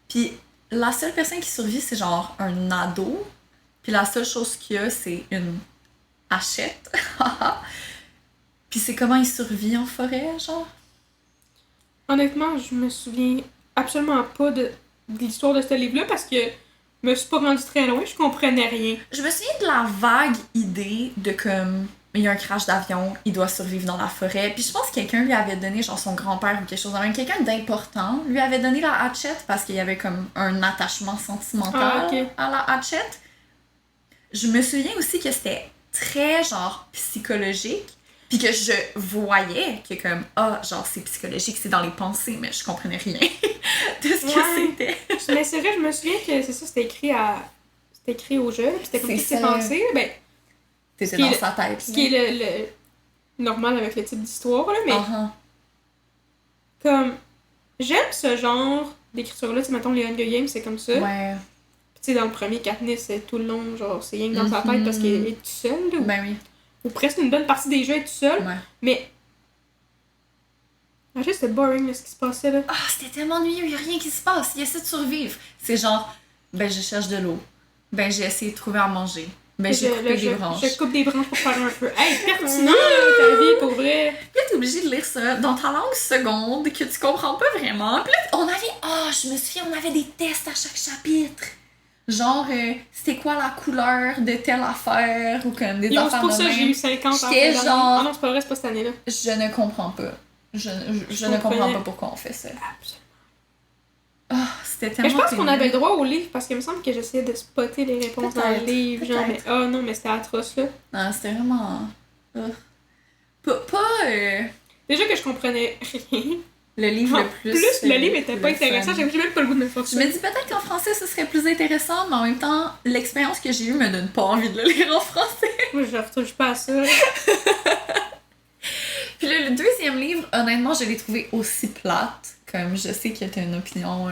[SPEAKER 1] Puis la seule personne qui survit, c'est genre un ado. Puis la seule chose qu'il y a, c'est une hachette. Puis c'est comment il survit en forêt, genre.
[SPEAKER 2] Honnêtement, je me souviens absolument pas de l'histoire de ce livre-là parce que je me suis pas rendue très loin, je comprenais rien.
[SPEAKER 1] Je me souviens de la vague idée de comme il y a un crash d'avion, il doit survivre dans la forêt. Puis je pense que quelqu'un lui avait donné, genre son grand-père ou quelque chose, même quelqu'un d'important lui avait donné la hatchette parce qu'il y avait comme un attachement sentimental à la hatchette. Je me souviens aussi que c'était très genre psychologique. Puis que je voyais que comme, genre c'est psychologique, c'est dans les pensées, mais je comprenais rien de ce que c'était.
[SPEAKER 2] Mais c'est vrai, je me souviens que c'est ça, c'était écrit au jeu, puis c'était comme ce qui s'est passé. Ben,
[SPEAKER 1] t'étais dans sa tête.
[SPEAKER 2] Ce qui est le normal avec le type d'histoire, là, mais comme, j'aime ce genre d'écriture-là, tu sais, mettons les Hunger Games, c'est comme ça.
[SPEAKER 1] Ouais.
[SPEAKER 2] Puis tu sais, dans le premier, Katniss, c'est tout le long, genre, c'est rien que dans sa tête parce qu'elle est toute seule, là.
[SPEAKER 1] Ben oui.
[SPEAKER 2] Ou presque une bonne partie des jeux est tout seul.
[SPEAKER 1] Ouais.
[SPEAKER 2] Mais. En fait, c'était boring là, ce qui se passait là.
[SPEAKER 1] C'était tellement ennuyeux, il n'y a rien qui se passe. Il essaie de survivre. C'est genre, ben je cherche de l'eau. Ben j'ai essayé de trouver à manger. Ben j'ai coupé des branches.
[SPEAKER 2] Je coupe des branches pour faire un feu. Hey, pertinent ta vie, pour vrai.
[SPEAKER 1] Puis là, t'es obligé de lire ça dans ta langue seconde que tu comprends pas vraiment. Puis là, on avait. Je me souviens, on avait des tests à chaque chapitre. Genre, c'était quoi la couleur de telle affaire ou comme des affaires de même. C'est pour ça que j'ai
[SPEAKER 2] eu 50 ans.
[SPEAKER 1] J'étais genre...
[SPEAKER 2] Ah non, c'est pas vrai, c'est pas cette année-là.
[SPEAKER 1] Je ne comprends pas. Je ne comprends pas pourquoi on fait ça.
[SPEAKER 2] Absolument.
[SPEAKER 1] C'était tellement...
[SPEAKER 2] Mais je pense qu'on avait le droit au livre parce qu'il me semble que j'essayais de spotter les réponses dans le livre. Genre, mais non, mais c'était atroce là.
[SPEAKER 1] Non, c'était vraiment...
[SPEAKER 2] Déjà que je comprenais rien.
[SPEAKER 1] Le livre le plus...
[SPEAKER 2] le livre était pas intéressant, j'ai même pas le goût de me faire ça.
[SPEAKER 1] Je me dis peut-être qu'en français, ce serait plus intéressant, mais en même temps, l'expérience que j'ai eue me donne pas envie de le lire en français.
[SPEAKER 2] Moi, je retouche pas à ça.
[SPEAKER 1] Puis le deuxième livre, honnêtement, je l'ai trouvé aussi plate. Comme je sais que t'as une opinion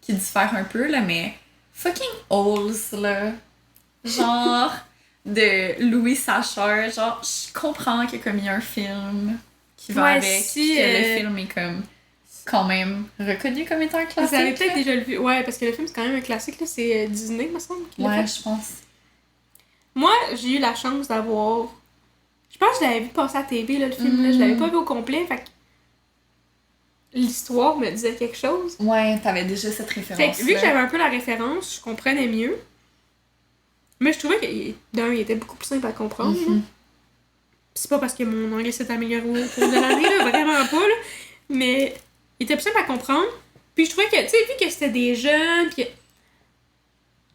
[SPEAKER 1] qui diffère un peu, là, mais fucking Holes, là. Genre, de Louis Sachar. Genre, je comprends qu'il y a comme il y a un film qui va avec, que le film est comme quand même reconnu comme étant un classique.
[SPEAKER 2] Vous avez peut-être déjà vu. Ouais, parce que le film c'est quand même un classique, là, c'est Disney, me semble.
[SPEAKER 1] Ouais, je pense.
[SPEAKER 2] Moi, j'ai eu la chance d'avoir. Je pense que je l'avais vu passer à la TV, là, le film, là. Je l'avais pas vu au complet, fait que l'histoire me disait quelque chose.
[SPEAKER 1] Ouais, t'avais déjà cette référence.
[SPEAKER 2] Fait que, vu que j'avais un peu la référence, je comprenais mieux. Mais je trouvais que, d'un, il était beaucoup plus simple à comprendre. C'est pas parce que mon anglais s'est amélioré au cours de l'année, là, vraiment pas, là. Mais il était plus simple à comprendre. Puis je trouvais que, tu sais, vu que c'était des jeunes, pis tu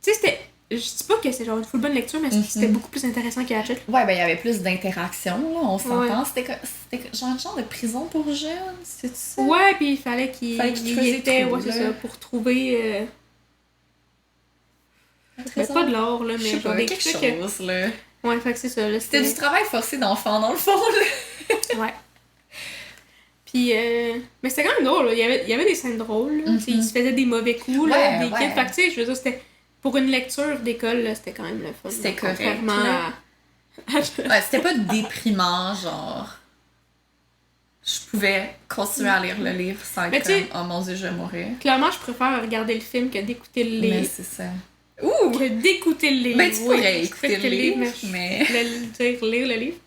[SPEAKER 2] sais, c'était... Je dis pas que c'est genre une full bonne lecture, mais c'était beaucoup plus intéressant que Hatchet.
[SPEAKER 1] Ouais, ben il y avait plus d'interaction, là, on s'entend. Ouais. C'était genre de prison pour jeunes, c'est ça?
[SPEAKER 2] Ouais, puis il fallait qu'il était,
[SPEAKER 1] ouais,
[SPEAKER 2] c'est ça, pour trouver... pas de l'or, là, mais genre
[SPEAKER 1] quelque chose, là.
[SPEAKER 2] Ouais, fait que c'est ça, là.
[SPEAKER 1] C'était du travail forcé d'enfant, dans le fond, là.
[SPEAKER 2] Ouais. Puis, mais c'était quand même drôle, là. Il y avait des scènes drôles, là. Il se faisait des mauvais coups, là, des kids. Fait que, tu sais, je veux dire, c'était... Pour une lecture d'école, là, c'était quand même le fun.
[SPEAKER 1] C'était correct,
[SPEAKER 2] contrairement
[SPEAKER 1] ouais, c'était pas déprimant, genre... Je pouvais continuer à lire le livre sans être comme « Oh mon Dieu, je vais mourir ».
[SPEAKER 2] Clairement, je préfère regarder le film que d'écouter le livre.
[SPEAKER 1] Mais c'est ça. Ouh!
[SPEAKER 2] Que d'écouter le livre.
[SPEAKER 1] Ben, tu pourrais écouter le livre, mais...
[SPEAKER 2] lire le livre.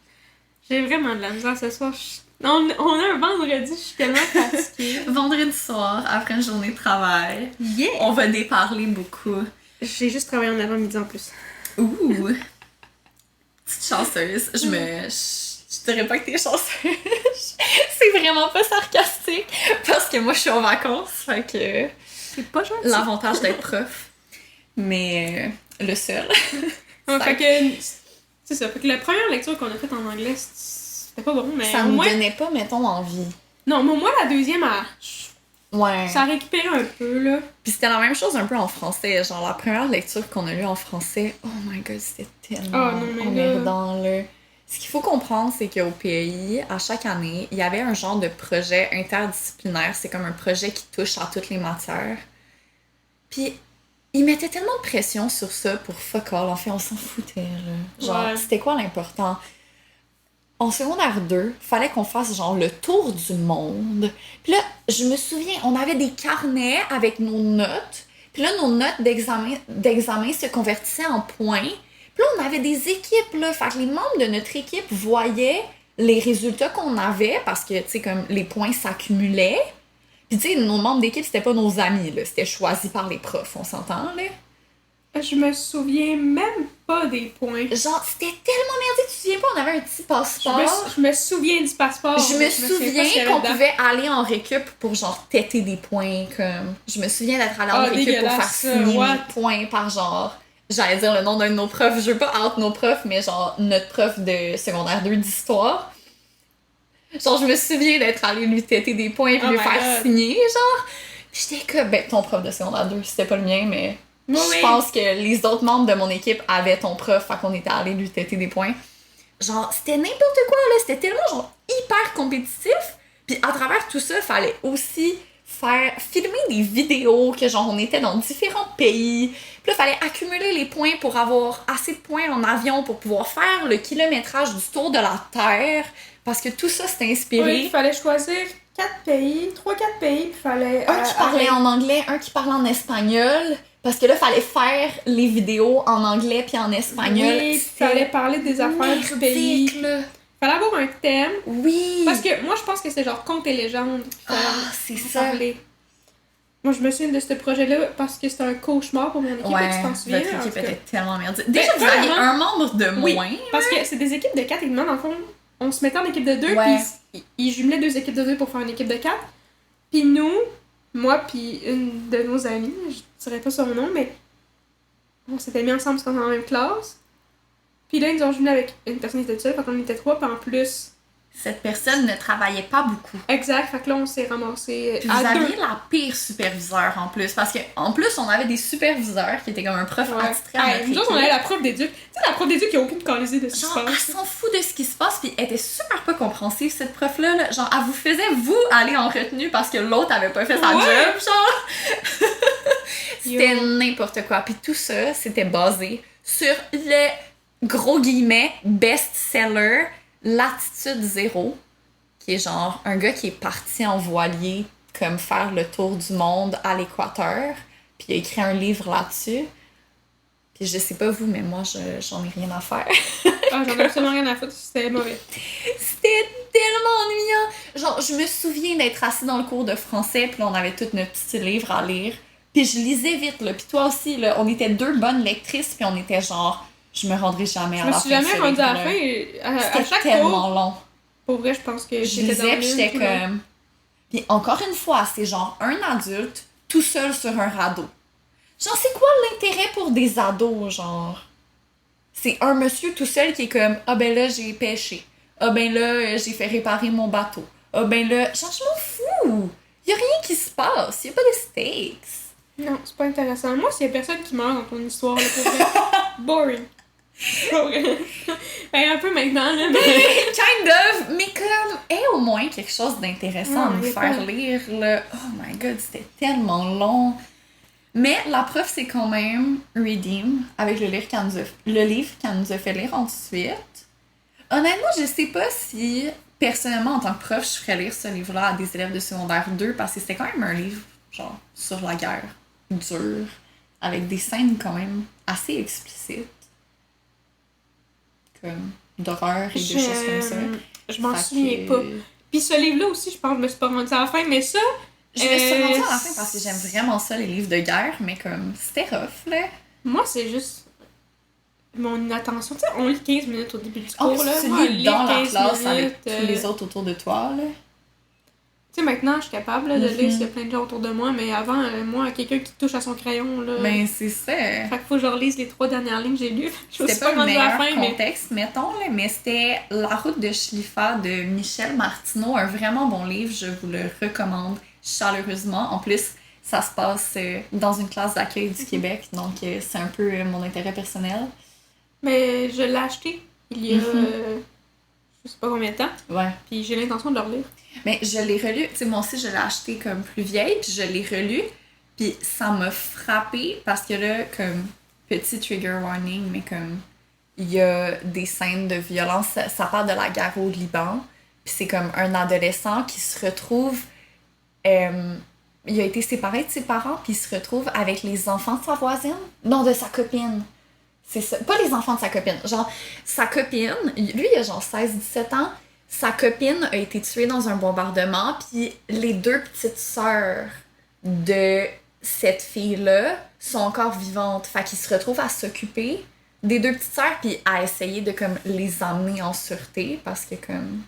[SPEAKER 2] J'ai vraiment de la misère ce soir. On a un vendredi, je suis tellement fatiguée.
[SPEAKER 1] Vendredi soir, après une journée de travail.
[SPEAKER 2] Yeah!
[SPEAKER 1] On va déparler beaucoup.
[SPEAKER 2] J'ai juste travaillé en avant-midi en plus.
[SPEAKER 1] Ouh! Petite chanceuse. Je dirais pas que t'es chanceuse. C'est vraiment pas sarcastique. Parce que moi, je suis en vacances. Fait que...
[SPEAKER 2] C'est pas gentil.
[SPEAKER 1] L'avantage d'être prof. Mais le seul.
[SPEAKER 2] Fait que... C'est ça. Fait que la première lecture qu'on a faite en anglais, c'était pas bon, mais
[SPEAKER 1] ça me donnait pas, mettons, envie.
[SPEAKER 2] Non, mais moi, la deuxième,
[SPEAKER 1] ouais.
[SPEAKER 2] Ça a récupéré un peu, là.
[SPEAKER 1] Puis c'était la même chose un peu en français. Genre, la première lecture qu'on a lue en français, oh my god, c'était tellement emmerdant, là. Ce qu'il faut comprendre, c'est qu'au PEI, à chaque année, il y avait un genre de projet interdisciplinaire. C'est comme un projet qui touche à toutes les matières. Puis, ils mettaient tellement de pression sur ça pour fuck all. En fait, on s'en foutait, là. Genre, c'était quoi l'important? En secondaire 2, fallait qu'on fasse genre le tour du monde. Puis là, je me souviens, on avait des carnets avec nos notes. Puis là, nos notes d'examen se convertissaient en points. Puis là, on avait des équipes, là. Fait que les membres de notre équipe voyaient les résultats qu'on avait parce que, tu sais, comme les points s'accumulaient. Puis, tu sais, nos membres d'équipe, c'était pas nos amis, là. C'était choisi par les profs, on s'entend, là.
[SPEAKER 2] Je me souviens même pas des points.
[SPEAKER 1] Genre, c'était tellement merdique, tu te souviens pas, on avait un petit passeport.
[SPEAKER 2] Je me souviens du passeport.
[SPEAKER 1] Je me
[SPEAKER 2] souviens
[SPEAKER 1] souviens qu'on pouvait aller en récup pour genre têter des points comme. Je me souviens d'être allée en récup pour faire signer des points par genre. J'allais dire le nom d'un de nos profs, je veux pas out nos profs, mais genre notre prof de secondaire 2 d'histoire. Genre, je me souviens d'être allée lui têter des points puis lui faire signer, genre. J'étais comme. Ben, ton prof de secondaire 2, c'était pas le mien, mais. Je pense que les autres membres de mon équipe avaient ton prof, fait qu'on était allés lui têter des points. Genre, c'était n'importe quoi, là. C'était tellement, genre, hyper compétitif. Puis à travers tout ça, fallait aussi filmer des vidéos que, genre, on était dans différents pays. Puis là, fallait accumuler les points pour avoir assez de points en avion pour pouvoir faire le kilométrage du tour de la Terre. Parce que tout ça, c'était inspiré.
[SPEAKER 2] Oui, il fallait choisir 4 pays, 3-4 pays, puis fallait...
[SPEAKER 1] Un qui parlait en anglais, un qui parlait en espagnol... Parce que là, fallait faire les vidéos en anglais puis en espagnol.
[SPEAKER 2] Oui, fallait parler des affaires du pays.
[SPEAKER 1] Là.
[SPEAKER 2] Fallait avoir un thème.
[SPEAKER 1] Oui.
[SPEAKER 2] Parce que moi, je pense que c'est genre contes et légendes.
[SPEAKER 1] Ah, c'est ça.
[SPEAKER 2] Parler. Moi, je me souviens de ce projet-là parce que c'était un cauchemar pour mon équipe.
[SPEAKER 1] Ouais,
[SPEAKER 2] tu t'en souviens?
[SPEAKER 1] Votre équipe était tellement merdique. Déjà, vous aviez un membre de moins.
[SPEAKER 2] Oui, parce que c'est des équipes de 4 et dans le fond, on se mettait en équipe de 2 puis ils jumelaient 2 équipes de 2 pour faire une équipe de 4. Puis nous, moi puis une de nos amies, je dirais pas son nom, mais on s'était mis ensemble parce qu'on était dans la même classe. Puis là, ils nous ont jumelé avec une personne qui était seule, fait qu'on était 3, puis en plus...
[SPEAKER 1] Cette personne ne travaillait pas beaucoup.
[SPEAKER 2] Exact, fait que là, on s'est ramassés
[SPEAKER 1] puis vous aviez la pire superviseur en plus, parce qu'en plus, on avait des superviseurs qui étaient comme un prof attitré à notre
[SPEAKER 2] nous autres, on avait la prof d'éduc. Tu sais, la prof d'éduc qui a aucune idée de ce qui se passe.
[SPEAKER 1] Elle s'en fout de ce qui se passe, puis elle était super pas compréhensive, cette prof-là. Là. Genre, elle vous faisait, vous, aller en retenue parce que l'autre avait pas fait sa job, genre. C'était n'importe quoi. Puis tout ça, c'était basé sur le, gros guillemets, best-seller Latitude Zéro, qui est genre un gars qui est parti en voilier comme faire le tour du monde à l'équateur, puis il a écrit un livre là-dessus. Puis je sais pas vous, mais moi, j'en ai rien à faire.
[SPEAKER 2] J'en ai absolument rien à foutre, c'était mauvais.
[SPEAKER 1] C'était tellement ennuyant! Genre, je me souviens d'être assis dans le cours de français, puis là, on avait tous nos petits livres à lire. Puis je lisais vite, là. Puis toi aussi, là, on était 2 bonnes lectrices, puis on était genre... Je me rendrai jamais à la fin.
[SPEAKER 2] Je me suis jamais rendue à la fin. À chaque
[SPEAKER 1] tellement long.
[SPEAKER 2] Pour vrai, je pense que
[SPEAKER 1] je lisais, puis j'étais comme... Puis encore une fois, c'est genre un adulte tout seul sur un radeau. Genre, c'est quoi l'intérêt pour des ados, genre? C'est un monsieur tout seul qui est comme « Ah ben là, j'ai pêché. Ah ben là, j'ai fait réparer mon bateau. Ah ben là... » Genre, je m'en fous! Y a rien qui se passe. Y a pas de stakes.
[SPEAKER 2] Non, c'est pas intéressant. Moi, s'il y a personne qui meurt dans ton histoire, là, pour vrai, boring. Ben, un peu maintenant, là, mais...
[SPEAKER 1] Kind of! Mais comme, au moins quelque chose d'intéressant à nous faire lire, là. Oh my god, c'était tellement long. Mais la prof, c'est quand même redeem avec le livre qu'elle nous a fait lire ensuite. Honnêtement, je sais pas si, personnellement, en tant que prof, je ferais lire ce livre-là à des élèves de secondaire 2 parce que c'était quand même un livre, genre, sur la guerre, dur, avec des scènes quand même assez explicites. Comme d'horreur et des choses comme ça.
[SPEAKER 2] Je m'en souviens pas. Puis ce livre-là aussi, je pense que je me suis pas rendue à la fin, mais ça...
[SPEAKER 1] Je me suis rendue à la fin parce que j'aime vraiment ça, les livres de guerre, mais comme, c'était rough, là.
[SPEAKER 2] Moi, c'est juste mon attention. Tu sais, on lit 15 minutes au début du cours, là.
[SPEAKER 1] Tu lis dans la classe avec tous les autres autour de toi, là.
[SPEAKER 2] Tu sais, maintenant, je suis capable là, de lire s'il y a plein de gens autour de moi, mais avant, moi, quelqu'un qui touche à son crayon, là...
[SPEAKER 1] Ben, c'est ça.
[SPEAKER 2] Fait qu'il faut que je relise les 3 dernières lignes que j'ai lues.
[SPEAKER 1] C'était pas le meilleur contexte, mettons, là, mais c'était La route de Schliffa de Michel Martineau, un vraiment bon livre, je vous le recommande chaleureusement. En plus, ça se passe dans une classe d'accueil du Québec, donc c'est un peu mon intérêt personnel.
[SPEAKER 2] Mais je l'ai acheté il y a... je sais pas combien de temps.
[SPEAKER 1] Ouais.
[SPEAKER 2] Puis j'ai l'intention de le relire.
[SPEAKER 1] Mais je l'ai relu, tu sais, moi aussi je l'ai acheté comme plus vieille, puis je l'ai relu, puis ça m'a frappé parce que là, comme petit trigger warning, mais comme il y a des scènes de violence, ça parle de la guerre au Liban, puis c'est comme un adolescent qui se retrouve il a été séparé de ses parents, puis il se retrouve avec les enfants de sa voisine. Non, de sa copine. C'est ça. Pas les enfants de sa copine. Genre, sa copine, lui, il a genre 16-17 ans. Sa copine a été tuée dans un bombardement, puis les deux petites sœurs de cette fille-là sont encore vivantes. Fait qu'il se retrouve à s'occuper des deux petites sœurs, puis à essayer de comme les emmener en sûreté, parce que comme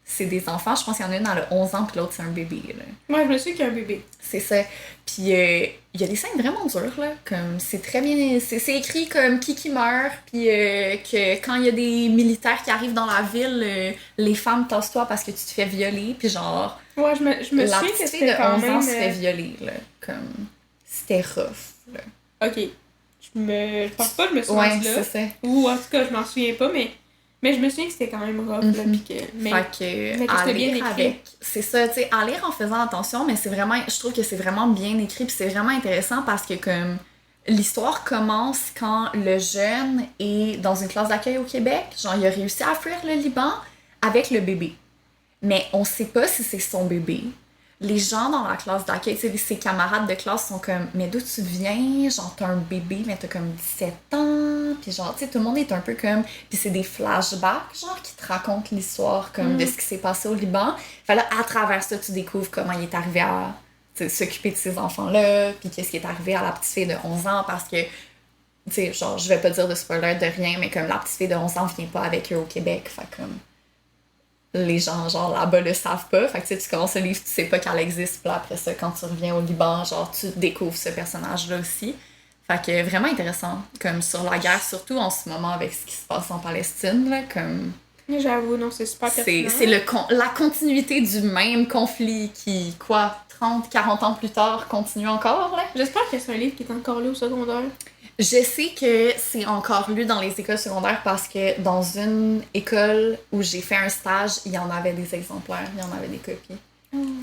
[SPEAKER 1] c'est des enfants, je pense qu'il y en a une, elle a 11 ans, puis l'autre c'est un bébé, là.
[SPEAKER 2] Ouais, je me suis qu'il y a un bébé.
[SPEAKER 1] C'est ça. Puis il y a des scènes vraiment dures, là. Comme, c'est très bien... C'est écrit comme qui meurt, puis que quand il y a des militaires qui arrivent dans la ville, les femmes, tasse-toi parce que tu te fais violer, puis genre...
[SPEAKER 2] Ouais, je me
[SPEAKER 1] la
[SPEAKER 2] souviens que
[SPEAKER 1] petite fille
[SPEAKER 2] c'était
[SPEAKER 1] de
[SPEAKER 2] quand
[SPEAKER 1] 11 ans
[SPEAKER 2] même...
[SPEAKER 1] se fait violer, là. Comme... C'était rough, là.
[SPEAKER 2] Ok. Je pense pas que je me suis
[SPEAKER 1] Ouais,
[SPEAKER 2] rendue là.
[SPEAKER 1] c'est ça.
[SPEAKER 2] Ou en tout cas, je m'en souviens pas, mais je me souviens que c'était quand même rough, là, pis que...
[SPEAKER 1] Fait que,
[SPEAKER 2] que
[SPEAKER 1] à
[SPEAKER 2] c'était bien
[SPEAKER 1] lire
[SPEAKER 2] écrit.
[SPEAKER 1] avec... C'est ça, tu sais, à lire en faisant attention, mais c'est vraiment... Je trouve que c'est vraiment bien écrit, puis c'est vraiment intéressant parce que, comme... L'histoire commence quand le jeune est dans une classe d'accueil au Québec. Genre, il a réussi à fuir le Liban avec le bébé. Mais on sait pas si c'est son bébé. Les gens dans la classe d'accueil, tu sais, ses camarades de classe sont comme « Mais d'où tu viens? Genre, t'as un bébé, mais t'as comme 17 ans. » Puis genre, tu sais, tout le monde est un peu comme... Puis c'est des flashbacks, genre, qui te racontent l'histoire comme de ce qui s'est passé au Liban. Fait là, à travers ça, tu découvres comment il est arrivé à s'occuper de ces enfants-là, puis qu'est-ce qui est arrivé à la petite fille de 11 ans, parce que, tu sais, genre, je vais pas dire de spoiler de rien, mais comme la petite fille de 11 ans vient pas avec eux au Québec, fait comme... Les gens, genre, là-bas le savent pas. Fait que, tu sais, tu commences le livre, tu sais pas qu'elle existe. Puis là, après ça, quand tu reviens au Liban, genre, tu découvres ce personnage-là aussi. Fait que, vraiment intéressant. Comme sur la guerre, surtout en ce moment, avec ce qui se passe en Palestine, là, comme...
[SPEAKER 2] J'avoue, non, c'est super pertinent.
[SPEAKER 1] C'est la continuité du même conflit qui, 30-40 ans plus tard, continue encore, là.
[SPEAKER 2] J'espère que c'est un livre qui est encore lu au secondaire.
[SPEAKER 1] Je sais que c'est encore lu dans les écoles secondaires parce que dans une école où j'ai fait un stage, il y en avait des exemplaires, il y en avait des copies.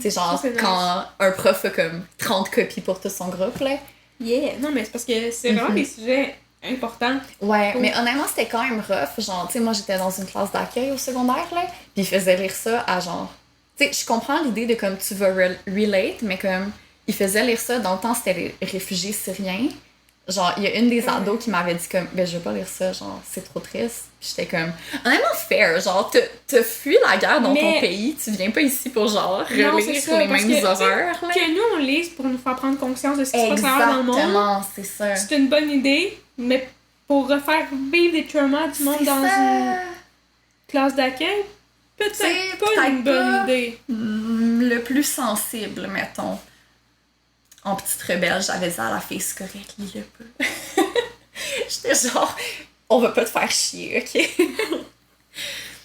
[SPEAKER 1] C'est genre
[SPEAKER 2] ça, c'est
[SPEAKER 1] quand un prof a comme 30 copies pour tout son groupe, là.
[SPEAKER 2] Yeah! Non, mais c'est parce que c'est vraiment des sujets importants.
[SPEAKER 1] Ouais, mais honnêtement, c'était quand même rough. Genre, tu sais, moi, j'étais dans une classe d'accueil au secondaire, là, puis ils faisaient lire ça à genre... Tu sais, je comprends l'idée de comme tu vas relate, mais comme, ils faisaient lire ça, dans le temps, c'était les réfugiés syriens. Genre, il y a une des ados qui m'avait dit comme, ben je veux pas lire ça, genre, c'est trop triste. Puis j'étais comme, honnêtement fair, genre, t'as fui la guerre dans ton pays, tu viens pas ici pour genre relire
[SPEAKER 2] ça,
[SPEAKER 1] les mêmes horreurs. Là.
[SPEAKER 2] Que nous, on lise pour nous faire prendre conscience de ce qui se passe ailleurs dans le monde.
[SPEAKER 1] Exactement, c'est ça.
[SPEAKER 2] C'est une bonne idée, mais pour refaire vivre des traumas du monde dans une classe d'accueil, peut-être pas une bonne idée.
[SPEAKER 1] Le plus sensible, mettons. En petite rebelle, j'avais dit à la fille, c'est correct, lis-le pas. J'étais genre, on va pas te faire chier, ok?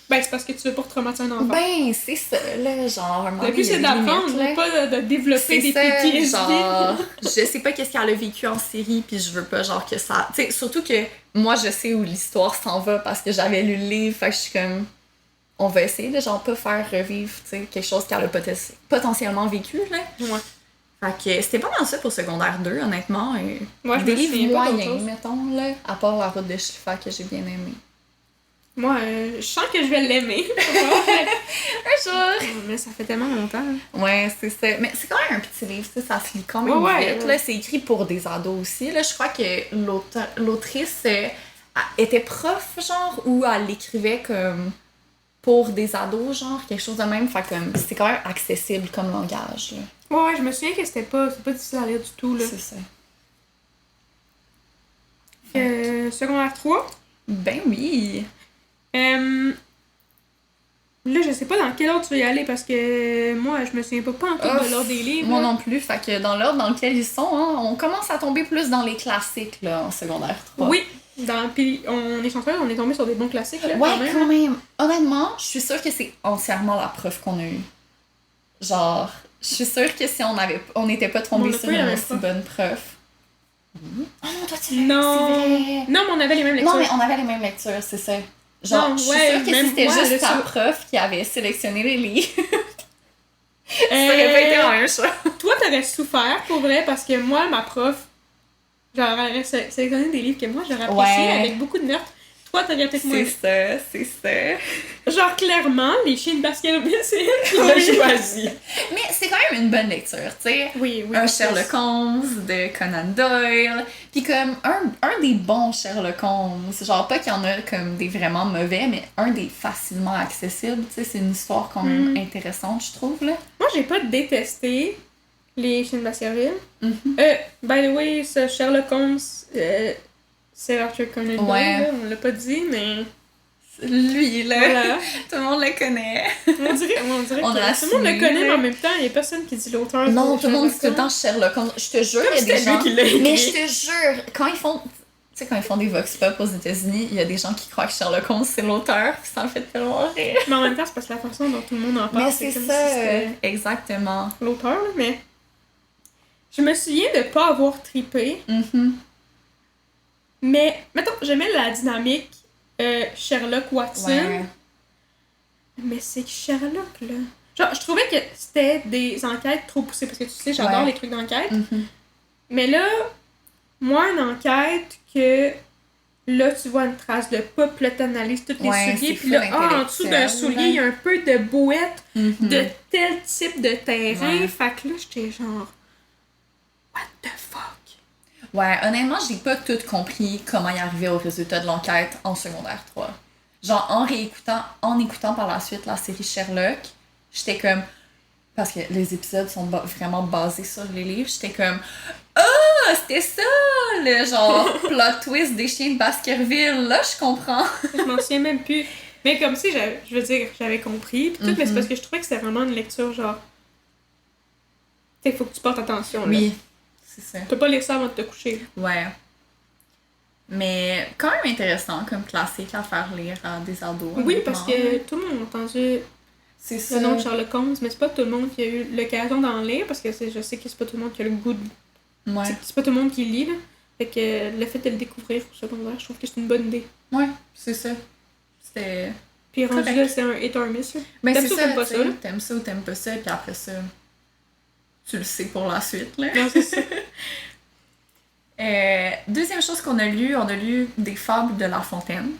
[SPEAKER 2] Ben, c'est parce que tu veux pas traumatiser un enfant.
[SPEAKER 1] Ben, c'est ça, là, genre,
[SPEAKER 2] le but, c'est d'apprendre, pas de développer des PTSD.
[SPEAKER 1] Genre, je sais pas qu'est-ce qu'elle a vécu en série, puis je veux pas, genre, que ça... Tu sais, surtout que moi, je sais où l'histoire s'en va parce que j'avais lu le livre, fait que je suis comme... On va essayer de, genre, pas faire revivre, tu sais, quelque chose qu'elle a potentiellement vécu, là.
[SPEAKER 2] Ouais.
[SPEAKER 1] Fait que c'était pas mal ça pour secondaire 2, honnêtement.
[SPEAKER 2] Moi, je
[SPEAKER 1] des
[SPEAKER 2] me
[SPEAKER 1] livres
[SPEAKER 2] souviens pas
[SPEAKER 1] moyens, mettons, là, à part La Route de Schliffer que j'ai bien aimé.
[SPEAKER 2] Moi, je sens que je vais l'aimer.
[SPEAKER 1] Un jour!
[SPEAKER 2] Mais ça fait tellement longtemps.
[SPEAKER 1] Ouais, c'est ça. Mais c'est quand même un petit livre, ça se lit quand même vite. Là, c'est écrit pour des ados aussi. Là, je crois que l'autrice était prof, genre, ou elle l'écrivait comme pour des ados, genre, quelque chose de même. Fait comme c'était quand même accessible comme langage, là.
[SPEAKER 2] Ouais, je me souviens que c'était pas difficile à lire du tout, là.
[SPEAKER 1] C'est ça.
[SPEAKER 2] Secondaire 3.
[SPEAKER 1] Ben oui!
[SPEAKER 2] Là, je sais pas dans quel ordre tu veux y aller parce que moi, je me souviens pas encore de l'ordre des livres.
[SPEAKER 1] Moi non plus, fait que dans l'ordre dans lequel ils sont, hein, on commence à tomber plus dans les classiques, là, en secondaire 3.
[SPEAKER 2] Oui! Puis on est chanceux, on est tombé sur des bons classiques, là,
[SPEAKER 1] ouais, quand même. Honnêtement, je suis sûre que c'est entièrement la preuve qu'on a eue. Genre... Je suis sûre que si on n'était pas tombé sur une aussi bonne prof. Oh non, toi tu l'as, c'est vrai.
[SPEAKER 2] Non, mais on avait les mêmes lectures.
[SPEAKER 1] Non, mais on avait les mêmes lectures, c'est ça. Genre, non, je suis sûre que si c'était juste ta prof qui avait sélectionné les livres, ça aurait pas été la même chose.
[SPEAKER 2] Toi, t'aurais souffert, pour vrai, parce que moi, ma prof, j'aurais sélectionné des livres que moi, j'aurais apprécié avec beaucoup de notes. Toi, t'aurais peut-être moins.
[SPEAKER 1] C'est ça.
[SPEAKER 2] Genre, clairement, les chiens de Baskerville, c'est elle qui l'a choisi.
[SPEAKER 1] Mais c'est quand même une bonne lecture, tu sais.
[SPEAKER 2] Oui, oui.
[SPEAKER 1] Un Sherlock Holmes de Conan Doyle. Puis comme un des bons Sherlock Holmes. Genre, pas qu'il y en a comme des vraiment mauvais, mais un des facilement accessibles. Tu sais, c'est une histoire quand même intéressante, je trouve, là.
[SPEAKER 2] Moi, j'ai pas détesté les chiens de Baskerville. By the way, ce Sherlock Holmes, c'est Arthur Conan Doyle, là, on l'a pas dit, mais...
[SPEAKER 1] Lui, là,
[SPEAKER 2] voilà.
[SPEAKER 1] tout le monde le connaît.
[SPEAKER 2] On dirait
[SPEAKER 1] On
[SPEAKER 2] que
[SPEAKER 1] a
[SPEAKER 2] tout le monde
[SPEAKER 1] assumé,
[SPEAKER 2] le connaît, mais
[SPEAKER 1] là.
[SPEAKER 2] en même temps, il y a personne qui dit l'auteur.
[SPEAKER 1] Non,
[SPEAKER 2] de
[SPEAKER 1] tout le monde dit
[SPEAKER 2] Sherlock
[SPEAKER 1] tout le temps
[SPEAKER 2] Holmes.
[SPEAKER 1] Sherlock Holmes. Je te jure, il y a
[SPEAKER 2] C'était
[SPEAKER 1] des
[SPEAKER 2] lui
[SPEAKER 1] gens...
[SPEAKER 2] qui l'a écrit.
[SPEAKER 1] Mais je te jure, quand ils font... Tu sais, quand ils font des vox pop aux États-Unis, il y a des gens qui croient que Sherlock Holmes, c'est l'auteur, puis ça me fait tellement rire.
[SPEAKER 2] Mais en même temps, c'est parce que la façon dont tout le monde en parle,
[SPEAKER 1] Mais c'est
[SPEAKER 2] comme
[SPEAKER 1] ça,
[SPEAKER 2] si c'était
[SPEAKER 1] exactement.
[SPEAKER 2] l'auteur, là, mais... Je me souviens de pas avoir trippé, mais, mettons, j'aimais la dynamique Sherlock-Watson,
[SPEAKER 1] Ouais.
[SPEAKER 2] mais c'est que Sherlock, là... Genre, je trouvais que c'était des enquêtes trop poussées, parce que tu sais, j'adore
[SPEAKER 1] Ouais.
[SPEAKER 2] les trucs d'enquête, mais là, moi, une enquête que... Là, tu vois une trace de pas, puis là, t'analyses tous les
[SPEAKER 1] Ouais,
[SPEAKER 2] souliers,
[SPEAKER 1] c'est
[SPEAKER 2] puis là,
[SPEAKER 1] full
[SPEAKER 2] en dessous d'un
[SPEAKER 1] intellectuel,
[SPEAKER 2] soulier, il y a un peu de bouette de
[SPEAKER 1] Mhm.
[SPEAKER 2] tel type de terrain.
[SPEAKER 1] Ouais.
[SPEAKER 2] Fait que là, j'étais genre... What the fuck?
[SPEAKER 1] Ouais, honnêtement, j'ai pas tout compris comment y arriver au résultat de l'enquête en secondaire 3. Genre, en écoutant par la suite la série Sherlock, j'étais comme... Parce que les épisodes sont vraiment basés sur les livres, j'étais comme... Ah, c'était ça, le genre plot twist des chiens de Baskerville, là, je comprends.
[SPEAKER 2] Je m'en souviens même plus. Mais comme si, je veux dire, j'avais compris, pis tout, mais c'est parce que je trouvais que c'était vraiment une lecture genre... Tu sais, faut que tu portes attention, là.
[SPEAKER 1] Oui, c'est ça.
[SPEAKER 2] Tu peux pas lire ça avant de te coucher.
[SPEAKER 1] Ouais. Mais quand même intéressant comme classique à faire lire à des ados.
[SPEAKER 2] Oui, parce
[SPEAKER 1] honnêtement.
[SPEAKER 2] que tout le monde a entendu
[SPEAKER 1] C'est ça.
[SPEAKER 2] le nom de Sherlock Holmes, mais c'est pas tout le monde qui a eu l'occasion d'en lire, parce que je sais que c'est pas tout le monde qui a le goût de...
[SPEAKER 1] Ouais.
[SPEAKER 2] C'est pas tout le monde qui lit, là. Fait que le fait de le découvrir au secondaire, je trouve que c'est une bonne idée.
[SPEAKER 1] Ouais, c'est ça. C'était...
[SPEAKER 2] Puis rendu
[SPEAKER 1] Correct.
[SPEAKER 2] là, c'est un hit or miss, là.
[SPEAKER 1] Ben
[SPEAKER 2] T'aimes
[SPEAKER 1] c'est
[SPEAKER 2] ça ou
[SPEAKER 1] ça,
[SPEAKER 2] t'aimes pas
[SPEAKER 1] tu
[SPEAKER 2] ça,
[SPEAKER 1] sais,
[SPEAKER 2] là?
[SPEAKER 1] t'aimes ça ou t'aimes pas ça, puis après ça, tu le sais pour la suite, là.
[SPEAKER 2] Non, c'est ça.
[SPEAKER 1] Deuxième chose qu'on a lu, on a lu des fables de La Fontaine.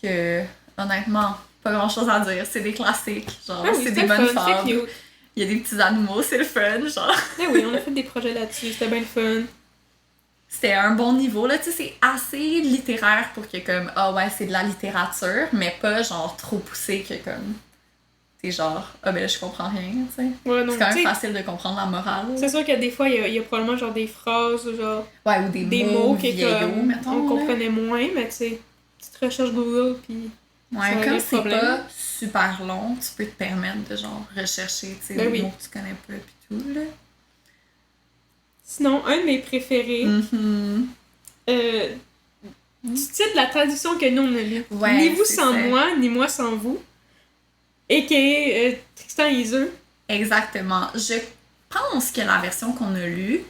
[SPEAKER 1] Que, honnêtement, pas grand chose à dire. C'est des classiques. Genre,
[SPEAKER 2] Ah oui,
[SPEAKER 1] c'est
[SPEAKER 2] c'était
[SPEAKER 1] des bonnes
[SPEAKER 2] fun, c'était
[SPEAKER 1] fables.
[SPEAKER 2] cute.
[SPEAKER 1] Il y a des petits animaux, c'est le fun, genre.
[SPEAKER 2] Mais oui, on a fait des projets là-dessus, c'était bien le fun.
[SPEAKER 1] C'était un bon niveau, là. Tu sais, c'est assez littéraire pour que, comme, ah ouais, c'est de la littérature, mais pas, genre, trop poussé que, comme, t'es genre, ah ben là, je comprends rien, tu sais.
[SPEAKER 2] Ouais, non,
[SPEAKER 1] C'est quand
[SPEAKER 2] tu
[SPEAKER 1] même
[SPEAKER 2] sais,
[SPEAKER 1] facile de comprendre la morale.
[SPEAKER 2] c'est sûr que des fois, il y a probablement genre des phrases, genre
[SPEAKER 1] Ouais, ou des mots
[SPEAKER 2] qui
[SPEAKER 1] vieillots,
[SPEAKER 2] comme,
[SPEAKER 1] mettons.
[SPEAKER 2] on
[SPEAKER 1] là.
[SPEAKER 2] comprenait moins, mais tu sais, petite recherche Google, puis ça
[SPEAKER 1] Ouais,
[SPEAKER 2] règle
[SPEAKER 1] comme
[SPEAKER 2] le
[SPEAKER 1] c'est
[SPEAKER 2] problème.
[SPEAKER 1] pas super long, tu peux te permettre de genre rechercher, tu sais,
[SPEAKER 2] Ben
[SPEAKER 1] des
[SPEAKER 2] oui.
[SPEAKER 1] mots que tu connais pas pis tout, là.
[SPEAKER 2] Sinon, un de mes préférés,
[SPEAKER 1] Mhm.
[SPEAKER 2] du titre de la traduction que nous on a lu.
[SPEAKER 1] Ouais,
[SPEAKER 2] Ni vous
[SPEAKER 1] c'est
[SPEAKER 2] sans
[SPEAKER 1] ça.
[SPEAKER 2] moi, ni moi sans vous. Et qui est Tristan et Iseult.
[SPEAKER 1] Exactement. Je pense que la version qu'on a lue,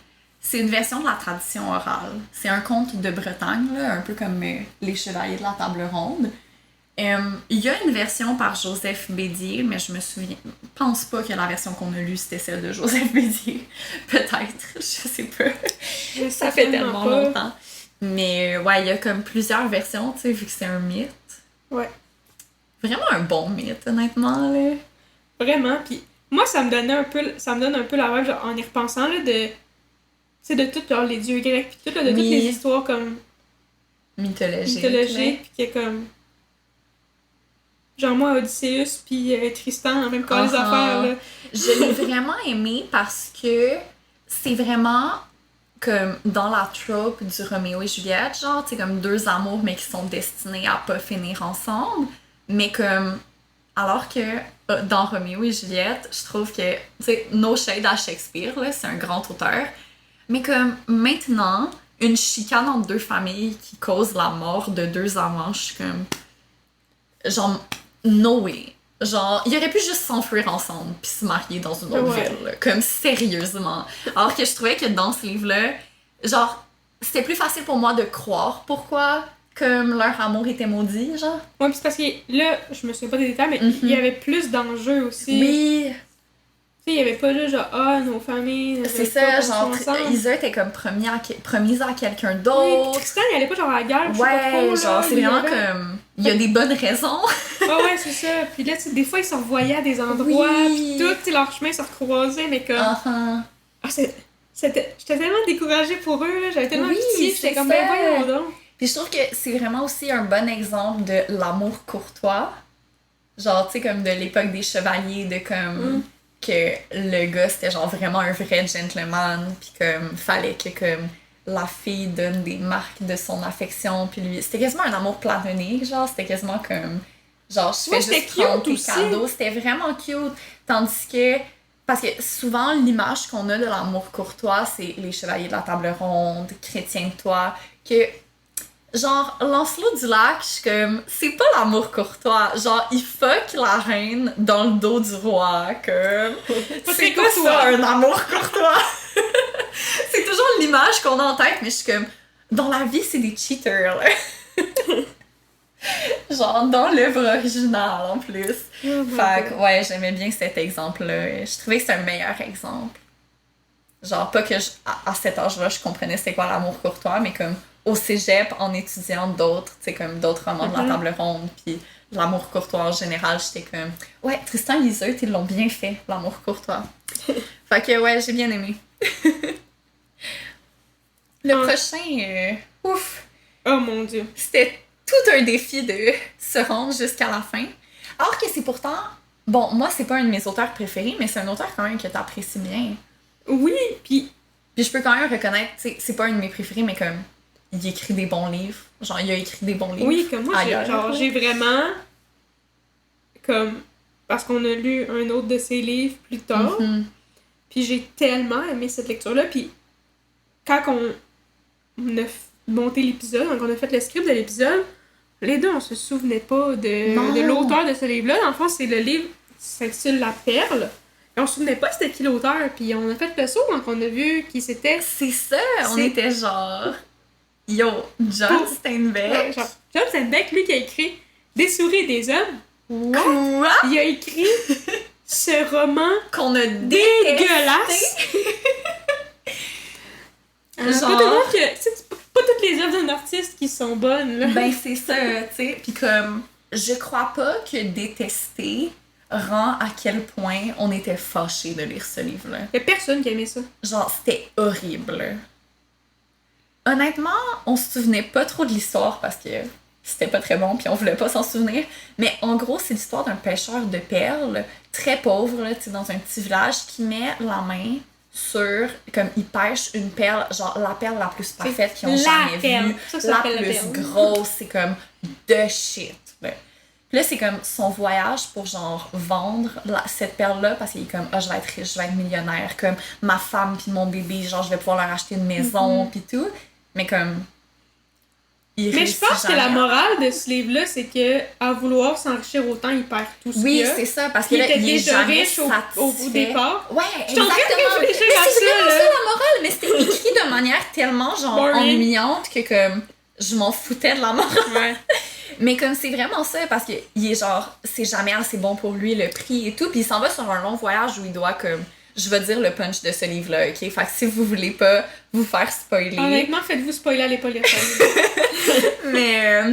[SPEAKER 1] c'est une version de la tradition orale. C'est un conte de Bretagne, là, un peu comme Les Chevaliers de la Table Ronde. Il y a une version par Joseph Bédier, mais je me souviens, pense pas que la version qu'on a lue c'était celle de Joseph Bédier. Peut-être, je sais pas.
[SPEAKER 2] Je
[SPEAKER 1] Ça
[SPEAKER 2] sais
[SPEAKER 1] fait
[SPEAKER 2] tellement
[SPEAKER 1] tellement longtemps. Mais ouais, il y a comme plusieurs versions, tu sais, vu que c'est un mythe.
[SPEAKER 2] Ouais.
[SPEAKER 1] Vraiment un bon mythe, honnêtement, là.
[SPEAKER 2] Vraiment, puis moi ça me donne un peu la vibe, genre, en y repensant, là, de... Tu sais, de tout, genre, les dieux grecs, puis tout, là, de toutes
[SPEAKER 1] Oui.
[SPEAKER 2] les histoires, comme,
[SPEAKER 1] Mythologique.
[SPEAKER 2] mythologiques, puis qui est comme... Genre, moi, Odysseus, puis Tristan, en même temps, les
[SPEAKER 1] Uh-huh.
[SPEAKER 2] affaires, là.
[SPEAKER 1] Je l'ai vraiment aimé parce que c'est vraiment comme dans la trope du Roméo et Juliette, genre, tu sais, comme deux amours, mais qui sont destinés à pas finir ensemble. Mais comme, alors que dans Roméo et Juliette, je trouve que, tu sais, no shade à Shakespeare, là, c'est un grand auteur. Mais comme, maintenant, une chicane entre deux familles qui cause la mort de deux amants, je suis comme, genre, no way. Genre, ils auraient pu juste s'enfuir ensemble puis se marier dans une autre
[SPEAKER 2] Ouais.
[SPEAKER 1] ville, là. Comme sérieusement. Alors que je trouvais que dans ce livre-là, genre, c'était plus facile pour moi de croire pourquoi comme leur amour était maudit, genre.
[SPEAKER 2] Ouais, puis c'est parce que là, je me souviens pas des détails, mais
[SPEAKER 1] Mhm.
[SPEAKER 2] il y avait plus d'enjeux aussi.
[SPEAKER 1] Oui,
[SPEAKER 2] Tu sais, il y avait pas juste genre, nos familles,
[SPEAKER 1] C'est
[SPEAKER 2] pas
[SPEAKER 1] ça, genre,
[SPEAKER 2] ensemble.
[SPEAKER 1] Isa était comme promise à quelqu'un
[SPEAKER 2] Oui,
[SPEAKER 1] d'autre.
[SPEAKER 2] Tristan, il allait pas genre à la guerre, je sais pas
[SPEAKER 1] Ouais,
[SPEAKER 2] trop,
[SPEAKER 1] genre,
[SPEAKER 2] là,
[SPEAKER 1] c'est
[SPEAKER 2] il
[SPEAKER 1] vraiment
[SPEAKER 2] avait...
[SPEAKER 1] comme. Il y a des bonnes raisons.
[SPEAKER 2] Ah ouais, c'est ça. Puis là, tu sais, des fois, ils se revoyaient à des endroits,
[SPEAKER 1] Oui.
[SPEAKER 2] puis tout, tu sais, leur chemin se recroisait, mais comme...
[SPEAKER 1] Uh-huh.
[SPEAKER 2] Ah, j'étais tellement découragée pour eux, là, j'avais tellement
[SPEAKER 1] Oui,
[SPEAKER 2] pitié, j'étais
[SPEAKER 1] c'est
[SPEAKER 2] comme,
[SPEAKER 1] ça.
[SPEAKER 2] ben voyons donc.
[SPEAKER 1] Puis je trouve que c'est vraiment aussi un bon exemple de l'amour courtois. Genre, tu sais, comme de l'époque des chevaliers, de comme. Que le gars, c'était genre vraiment un vrai gentleman, puis comme, fallait que comme la fille donne des marques de son affection, puis lui. C'était quasiment un amour platonique, genre, c'était quasiment comme. Genre, je fais
[SPEAKER 2] Ouais, c'était
[SPEAKER 1] juste prendre
[SPEAKER 2] cute
[SPEAKER 1] tes
[SPEAKER 2] aussi.
[SPEAKER 1] cadeaux. C'était vraiment cute. Tandis que. Parce que souvent, l'image qu'on a de l'amour courtois, c'est les chevaliers de la table ronde, chrétien de toi, que genre, Lancelot du Lac, je suis comme, c'est pas l'amour courtois. Genre, il fuck la reine dans le dos du roi, comme.
[SPEAKER 2] Pas
[SPEAKER 1] C'est
[SPEAKER 2] très
[SPEAKER 1] pas
[SPEAKER 2] courtois.
[SPEAKER 1] ça, un amour courtois. C'est toujours l'image qu'on a en tête, mais je suis comme, dans la vie, c'est des cheaters, là. Genre, dans l'œuvre originale, en plus.
[SPEAKER 2] Oh my
[SPEAKER 1] Fait que,
[SPEAKER 2] God.
[SPEAKER 1] ouais, j'aimais bien cet exemple-là. Je trouvais que c'était un meilleur exemple. Genre, pas que à cet âge-là, je comprenais c'était quoi l'amour courtois, mais comme au cégep, en étudiant d'autres, tu sais, comme d'autres romans de la table ronde, puis l'amour courtois en général, j'étais comme, ouais, Tristan et Iseult, ils l'ont bien fait, l'amour courtois. Fait que, ouais, j'ai bien aimé. Le prochain, ouf,
[SPEAKER 2] Oh mon dieu.
[SPEAKER 1] c'était tout un défi de se rendre jusqu'à la fin. Alors que c'est pourtant, bon, moi, c'est pas un de mes auteurs préférés, mais c'est un auteur quand même que t'apprécies bien.
[SPEAKER 2] Oui, puis
[SPEAKER 1] Puis je peux quand même reconnaître, tu sais, c'est pas un de mes préférés, mais comme, il écrit des bons livres. Genre, il a écrit des bons livres.
[SPEAKER 2] oui, comme moi,
[SPEAKER 1] ailleurs.
[SPEAKER 2] j'ai vraiment, comme, parce qu'on a lu un autre de ses livres plus tard,
[SPEAKER 1] Mhm.
[SPEAKER 2] puis j'ai tellement aimé cette lecture-là, puis quand on a monté l'épisode, quand on a fait le script de l'épisode, les deux, on se souvenait pas
[SPEAKER 1] Non.
[SPEAKER 2] de l'auteur de ce livre-là. Dans le fond, c'est le livre qui s'intitule La Perle. Et on se souvenait pas c'était qui l'auteur, puis on a fait le saut quand on a vu qui c'était.
[SPEAKER 1] C'est ça, on
[SPEAKER 2] C'est-
[SPEAKER 1] était genre, yo, John
[SPEAKER 2] Pour-
[SPEAKER 1] Steinbeck.
[SPEAKER 2] Ouais, genre, John Steinbeck, lui qui a écrit Des souris et des hommes,
[SPEAKER 1] Quoi?
[SPEAKER 2] il a écrit ce roman
[SPEAKER 1] Qu'on a
[SPEAKER 2] dégueulasse. Pas tout le monde que. C'est pas toutes les œuvres d'un artiste qui sont bonnes, là.
[SPEAKER 1] Ben, c'est ça, tu sais. Puis comme, je crois pas que détester rend à quel point on était fâchés de lire ce livre-là.
[SPEAKER 2] Y a personne qui aimait ça.
[SPEAKER 1] Genre, c'était horrible. Honnêtement, on se souvenait pas trop de l'histoire parce que c'était pas très bon puis on voulait pas s'en souvenir. Mais en gros, c'est l'histoire d'un pêcheur de perles très pauvre, là, tu sais, dans un petit village qui met la main sur, comme il pêche une perle, genre la perle la plus parfaite qu'ils ont
[SPEAKER 2] la
[SPEAKER 1] jamais
[SPEAKER 2] perle.
[SPEAKER 1] vue,
[SPEAKER 2] Ça
[SPEAKER 1] la
[SPEAKER 2] s'appelle la
[SPEAKER 1] plus
[SPEAKER 2] perle.
[SPEAKER 1] grosse, c'est comme de shit. Là. Puis là, c'est comme son voyage pour genre vendre cette perle-là parce qu'il est comme, ah, je vais être riche, je vais être millionnaire, comme ma femme puis mon bébé, genre je vais pouvoir leur acheter une maison puis tout. Mais comme, il
[SPEAKER 2] Mais je
[SPEAKER 1] réussit
[SPEAKER 2] pense que
[SPEAKER 1] jamais.
[SPEAKER 2] la morale de ce livre-là, c'est que à vouloir s'enrichir autant, il perd tout ce qu'il
[SPEAKER 1] Oui,
[SPEAKER 2] y a.
[SPEAKER 1] c'est ça, parce que
[SPEAKER 2] Puis il
[SPEAKER 1] là,
[SPEAKER 2] était
[SPEAKER 1] il est
[SPEAKER 2] déjà
[SPEAKER 1] jamais
[SPEAKER 2] riche au
[SPEAKER 1] satisfait.
[SPEAKER 2] départ.
[SPEAKER 1] Ouais,
[SPEAKER 2] Je suis en train de
[SPEAKER 1] exactement. Mais
[SPEAKER 2] réfléchir à
[SPEAKER 1] c'est
[SPEAKER 2] ça,
[SPEAKER 1] vraiment
[SPEAKER 2] là.
[SPEAKER 1] ça la morale, mais c'était écrit de manière tellement genre
[SPEAKER 2] Boring.
[SPEAKER 1] ennuyante que comme je m'en foutais de la morale.
[SPEAKER 2] Ouais.
[SPEAKER 1] Mais comme c'est vraiment ça, parce que il est genre, c'est jamais assez bon pour lui le prix et tout, puis il s'en va sur un long voyage où il doit comme, je vais dire le punch de ce livre-là, ok? Fait que si vous voulez pas vous faire spoiler,
[SPEAKER 2] Honnêtement, faites-vous spoiler à l'épaule.
[SPEAKER 1] mais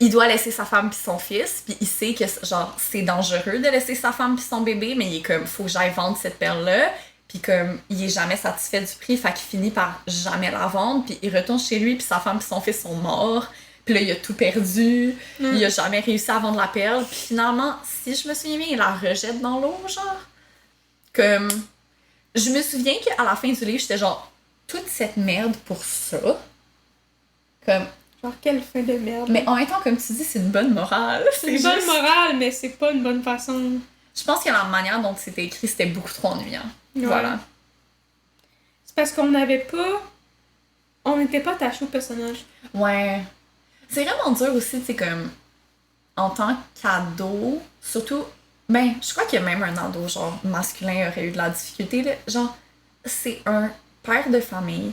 [SPEAKER 1] il doit laisser sa femme puis son fils, puis il sait que genre c'est dangereux de laisser sa femme puis son bébé, mais il est comme, faut que j'aille vendre cette perle-là. Puis comme, il est jamais satisfait du prix, fait qu'il finit par jamais la vendre, puis il retourne chez lui, puis sa femme puis son fils sont morts. Puis là, il a tout perdu, il a jamais réussi à vendre la perle, puis finalement, si je me souviens bien, il la rejette dans l'eau, genre. Comme, je me souviens qu'à la fin du livre, j'étais genre, toute cette merde pour ça. Comme,
[SPEAKER 2] Genre, quelle fin de merde.
[SPEAKER 1] mais en même temps, comme tu dis, c'est une bonne morale.
[SPEAKER 2] c'est une bonne
[SPEAKER 1] juste-
[SPEAKER 2] morale, mais c'est pas une bonne façon.
[SPEAKER 1] Je pense que la manière dont c'était écrit, c'était beaucoup trop ennuyant.
[SPEAKER 2] Ouais.
[SPEAKER 1] Voilà.
[SPEAKER 2] C'est parce qu'on n'avait pas. On n'était pas attachés au personnage.
[SPEAKER 1] Ouais. C'est vraiment dur aussi, tu sais, comme, en tant qu'ado, surtout, ben, je crois que même un ado, genre, masculin aurait eu de la difficulté, là. Genre, c'est un père de famille,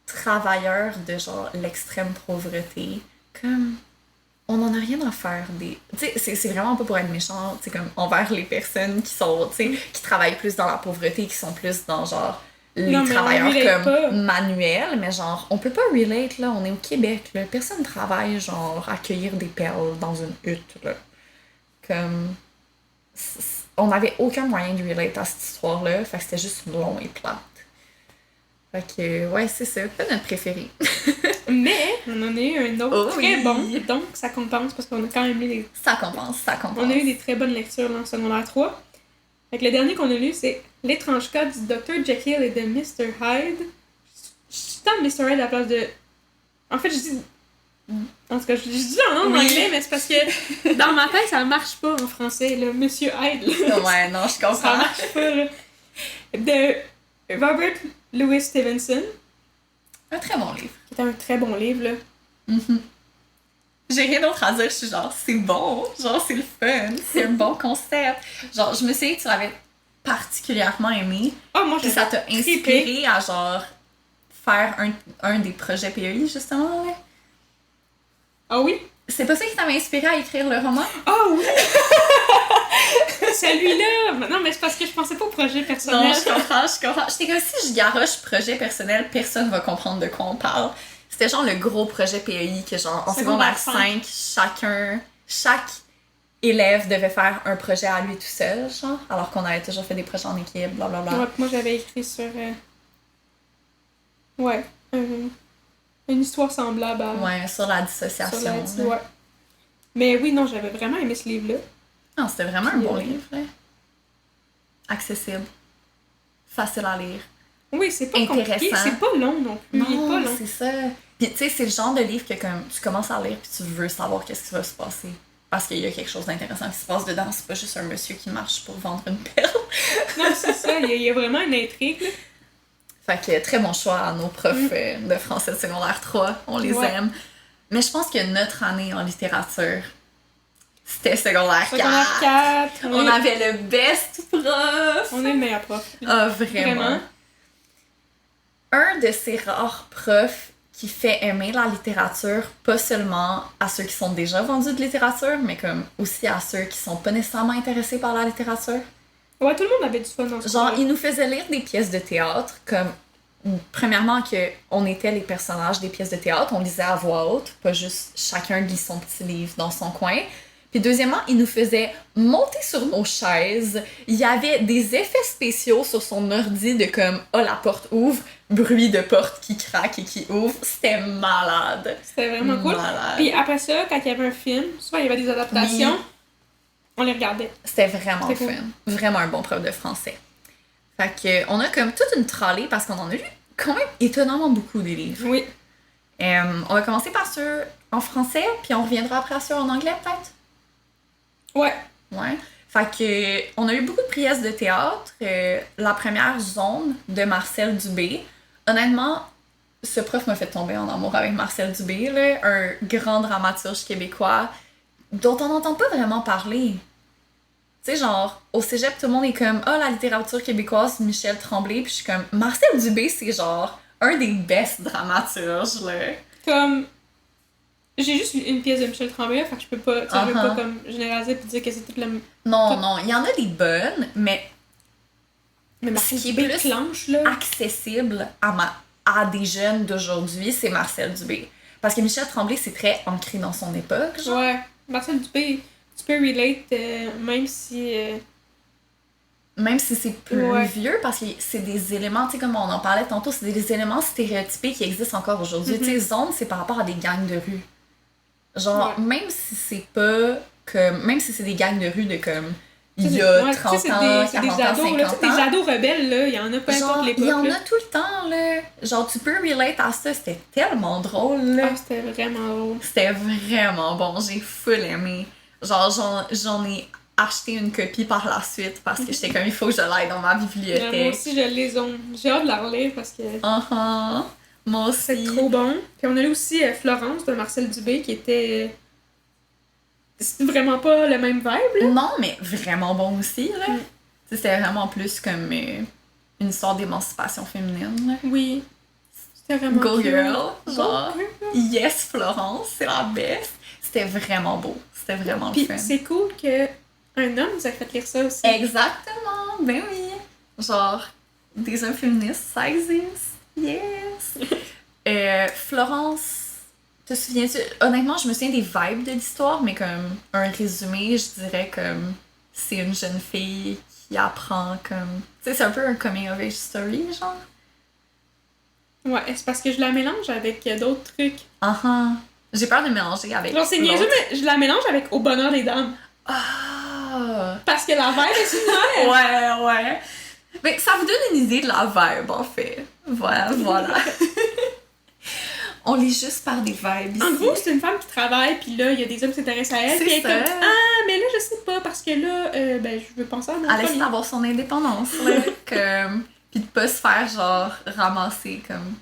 [SPEAKER 1] travailleur de, genre, l'extrême pauvreté, comme, on en a rien à faire des... Tu sais, c'est vraiment pas pour être méchant, tu sais, comme envers les personnes qui sont, tu sais, qui travaillent plus dans la pauvreté, qui sont plus dans, genre, les
[SPEAKER 2] Non, mais on
[SPEAKER 1] travailleurs
[SPEAKER 2] relate
[SPEAKER 1] comme
[SPEAKER 2] pas.
[SPEAKER 1] manuels, mais genre, on peut pas relate, là, on est au Québec, là, personne travaille, genre, à cueillir des perles dans une hutte, là. Comme... On n'avait aucun moyen de relate à cette histoire-là, fait que c'était juste long et plate. Fait que, ouais, c'est ça, pas notre préféré.
[SPEAKER 2] Mais on en a eu un autre
[SPEAKER 1] Oh
[SPEAKER 2] très
[SPEAKER 1] oui.
[SPEAKER 2] bon, donc ça compense parce qu'on a quand même eu des...
[SPEAKER 1] Ça compense, ça compense.
[SPEAKER 2] On a eu des très bonnes lectures là, en secondaire 3. Fait que le dernier qu'on a lu, c'est L'étrange cas du Dr. Jekyll et de Mr. Hyde. Je tente Mr. Hyde à la place de... En fait, je dis... En tout cas, je dis en
[SPEAKER 1] Oui.
[SPEAKER 2] anglais, mais c'est parce que dans ma tête, ça marche pas en français, le Monsieur Hyde. Là.
[SPEAKER 1] Ouais, non, je
[SPEAKER 2] Ça
[SPEAKER 1] comprends.
[SPEAKER 2] marche pas, là. De Robert Louis Stevenson,
[SPEAKER 1] Un très bon livre.
[SPEAKER 2] qui est un très bon livre, là.
[SPEAKER 1] Mhm. J'ai rien d'autre à dire, je suis genre, c'est bon, genre, c'est le fun, c'est un bon concept. Genre, je me suis dit que tu l'avais particulièrement aimé,
[SPEAKER 2] Ah, moi,
[SPEAKER 1] puis
[SPEAKER 2] j'ai
[SPEAKER 1] ça t'a inspiré à, genre, faire un des projets PEI, justement, là.
[SPEAKER 2] Ah oui?
[SPEAKER 1] C'est pas ça qui t'avait inspiré à écrire le roman?
[SPEAKER 2] Ah oui! Celui-là! Non, mais c'est parce que je pensais pas au projet personnel.
[SPEAKER 1] Non, je comprends. J'étais comme si je garoche projet personnel, personne va comprendre de quoi on parle. C'était genre le gros projet PEI que genre en secondaire
[SPEAKER 2] Secondaire
[SPEAKER 1] 5, chaque élève devait faire un projet à lui tout seul, genre, alors qu'on avait toujours fait des projets en équipe, blablabla.
[SPEAKER 2] Ouais, moi, j'avais écrit sur... Ouais, une histoire semblable à...
[SPEAKER 1] Ouais, sur la dissociation.
[SPEAKER 2] sur la...
[SPEAKER 1] là.
[SPEAKER 2] Ouais. Mais oui, non, j'avais vraiment aimé ce livre-là.
[SPEAKER 1] Non, c'était vraiment un bon
[SPEAKER 2] Puis,
[SPEAKER 1] livre, là. Accessible. Facile à lire.
[SPEAKER 2] Oui, c'est pas compliqué,
[SPEAKER 1] Intéressant.
[SPEAKER 2] c'est pas long non plus, il est pas
[SPEAKER 1] Non,
[SPEAKER 2] long.
[SPEAKER 1] c'est ça. Puis tu sais, c'est le genre de livre que comme tu commences à lire puis tu veux savoir qu'est-ce qui va se passer. Parce qu'il y a quelque chose d'intéressant qui se passe dedans. C'est pas juste un monsieur qui marche pour vendre une perle.
[SPEAKER 2] Non, c'est ça, il y a vraiment une intrigue, là.
[SPEAKER 1] Fait que très bon choix à nos profs de français de secondaire 3. On les
[SPEAKER 2] Ouais.
[SPEAKER 1] aime. Mais je pense que notre année en littérature, c'était secondaire 4.
[SPEAKER 2] Secondaire 4,
[SPEAKER 1] On avait le best prof.
[SPEAKER 2] On est le meilleur prof.
[SPEAKER 1] Ah, vraiment. Un de ces rares profs qui fait aimer la littérature, pas seulement à ceux qui sont déjà vendus de littérature, mais comme aussi à ceux qui sont pas nécessairement intéressés par la littérature.
[SPEAKER 2] Ouais, tout le monde avait du fun dans ce
[SPEAKER 1] Genre,
[SPEAKER 2] cours-là.
[SPEAKER 1] il nous faisait lire des pièces de théâtre, comme, premièrement, que on était les personnages des pièces de théâtre, on lisait à voix haute, pas juste chacun lit son petit livre dans son coin. Puis deuxièmement, il nous faisait monter sur nos chaises. Il y avait des effets spéciaux sur son ordi de comme « Ah, la porte ouvre », bruit de porte qui craque et qui ouvre. C'était malade.
[SPEAKER 2] C'était vraiment cool.
[SPEAKER 1] Malade.
[SPEAKER 2] Puis après ça, quand il y avait un film, soit il y avait des adaptations,
[SPEAKER 1] Oui.
[SPEAKER 2] on les regardait.
[SPEAKER 1] C'était vraiment
[SPEAKER 2] C'était
[SPEAKER 1] fun.
[SPEAKER 2] cool.
[SPEAKER 1] Vraiment un bon prof de français. Fait que, on a comme toute une trolley parce qu'on en a lu quand même étonnamment beaucoup des livres.
[SPEAKER 2] Oui.
[SPEAKER 1] On va commencer par ceux en français, puis on reviendra après à ceux en anglais peut-être.
[SPEAKER 2] Ouais.
[SPEAKER 1] Ouais. Fait que, on a eu beaucoup de pièces de théâtre. La première, Zone, de Marcel Dubé. Honnêtement, ce prof m'a fait tomber en amour avec Marcel Dubé, là, un grand dramaturge québécois dont on n'entend pas vraiment parler. Tu sais, genre, au cégep, tout le monde est comme « Ah, la littérature québécoise, Michel Tremblay », puis je suis comme « Marcel Dubé, c'est genre un des best dramaturges, là. »
[SPEAKER 2] Comme... J'ai juste lu une pièce de Michel Tremblay, fait que je peux pas, tu sais, je veux
[SPEAKER 1] Uh-huh.
[SPEAKER 2] pas comme généraliser puis dire que c'est toute la...
[SPEAKER 1] Non, non, il y en a des bonnes, mais
[SPEAKER 2] Mais
[SPEAKER 1] Ce
[SPEAKER 2] Marcel
[SPEAKER 1] qui est
[SPEAKER 2] Dubé
[SPEAKER 1] plus
[SPEAKER 2] planche, là.
[SPEAKER 1] accessible à des jeunes d'aujourd'hui, c'est Marcel Dubé. Parce que Michel Tremblay, c'est très ancré dans son époque, genre.
[SPEAKER 2] Ouais. Marcel Dubé, tu peux relate, même si...
[SPEAKER 1] Même si c'est plus
[SPEAKER 2] Ouais.
[SPEAKER 1] vieux, parce que c'est des éléments, tu sais, comme on en parlait tantôt, c'est des éléments stéréotypés qui existent encore aujourd'hui.
[SPEAKER 2] Mhm.
[SPEAKER 1] Tu sais, Zone, c'est par rapport à des gangs de rue. Genre,
[SPEAKER 2] Ouais.
[SPEAKER 1] même si c'est pas comme... Même si c'est des gangs de rue de comme...
[SPEAKER 2] Tu sais,
[SPEAKER 1] Il y a
[SPEAKER 2] ouais, tu sais,
[SPEAKER 1] 30
[SPEAKER 2] c'est
[SPEAKER 1] ans,
[SPEAKER 2] c'est des
[SPEAKER 1] 40 ans,
[SPEAKER 2] ados, là, tu
[SPEAKER 1] 50
[SPEAKER 2] sais, des
[SPEAKER 1] ans.
[SPEAKER 2] ados rebelles, là, il y en a peu
[SPEAKER 1] Genre,
[SPEAKER 2] importe l'époque,
[SPEAKER 1] il y en
[SPEAKER 2] là.
[SPEAKER 1] a tout le temps, là. Genre, tu peux relate à ça, c'était tellement drôle, là.
[SPEAKER 2] Ah, c'était vraiment drôle.
[SPEAKER 1] C'était vraiment bon, j'ai full aimé. Genre, j'en ai acheté une copie par la suite parce que j'étais comme, il faut que je l'aille dans ma
[SPEAKER 2] Moi
[SPEAKER 1] bibliothèque.
[SPEAKER 2] aussi, je les ai. J'ai hâte de la relire parce que
[SPEAKER 1] Uh-huh. Moi
[SPEAKER 2] c'est
[SPEAKER 1] aussi.
[SPEAKER 2] trop bon. Puis on a lu aussi Florence de Marcel Dubé qui était... C'était vraiment pas le même vibe, là.
[SPEAKER 1] Non, mais vraiment bon aussi, là.
[SPEAKER 2] Mm.
[SPEAKER 1] Tu sais, c'était vraiment plus comme une histoire d'émancipation féminine, là.
[SPEAKER 2] Oui. C'était vraiment
[SPEAKER 1] Go
[SPEAKER 2] cute.
[SPEAKER 1] girl,
[SPEAKER 2] Go
[SPEAKER 1] genre.
[SPEAKER 2] girl.
[SPEAKER 1] Yes, Florence, c'est la best. c'était vraiment beau. C'était vraiment
[SPEAKER 2] Puis
[SPEAKER 1] le fun.
[SPEAKER 2] c'est cool que un homme nous a fait lire ça aussi.
[SPEAKER 1] Exactement, ben oui. Genre, des hommes féministes, ça existe. Yes! Florence, te souviens-tu? Honnêtement, je me souviens des vibes de l'histoire, mais comme un résumé, je dirais comme c'est une jeune fille qui apprend comme... Tu sais, c'est un peu un coming of age story, genre.
[SPEAKER 2] Ouais, c'est parce que je la mélange avec d'autres trucs.
[SPEAKER 1] J'ai peur de mélanger avec
[SPEAKER 2] Genre, c'est niaiseux,
[SPEAKER 1] l'autre.
[SPEAKER 2] mais je la mélange avec Au bonheur des dames.
[SPEAKER 1] Ah!
[SPEAKER 2] Parce que la vibe est similaire.
[SPEAKER 1] Ouais. Mais ça vous donne une idée de la vibe, en fait. Voilà. On lit juste par des vibes ici.
[SPEAKER 2] En gros, c'est une femme qui travaille, puis là, il y a des hommes qui s'intéressent à elle. Puis elle est
[SPEAKER 1] ça.
[SPEAKER 2] comme, ah, mais là, je sais pas, parce que là, ben, je veux penser à mon
[SPEAKER 1] Elle essaie
[SPEAKER 2] premier.
[SPEAKER 1] d'avoir son indépendance, là. Puis de pas se faire, genre, ramasser, comme,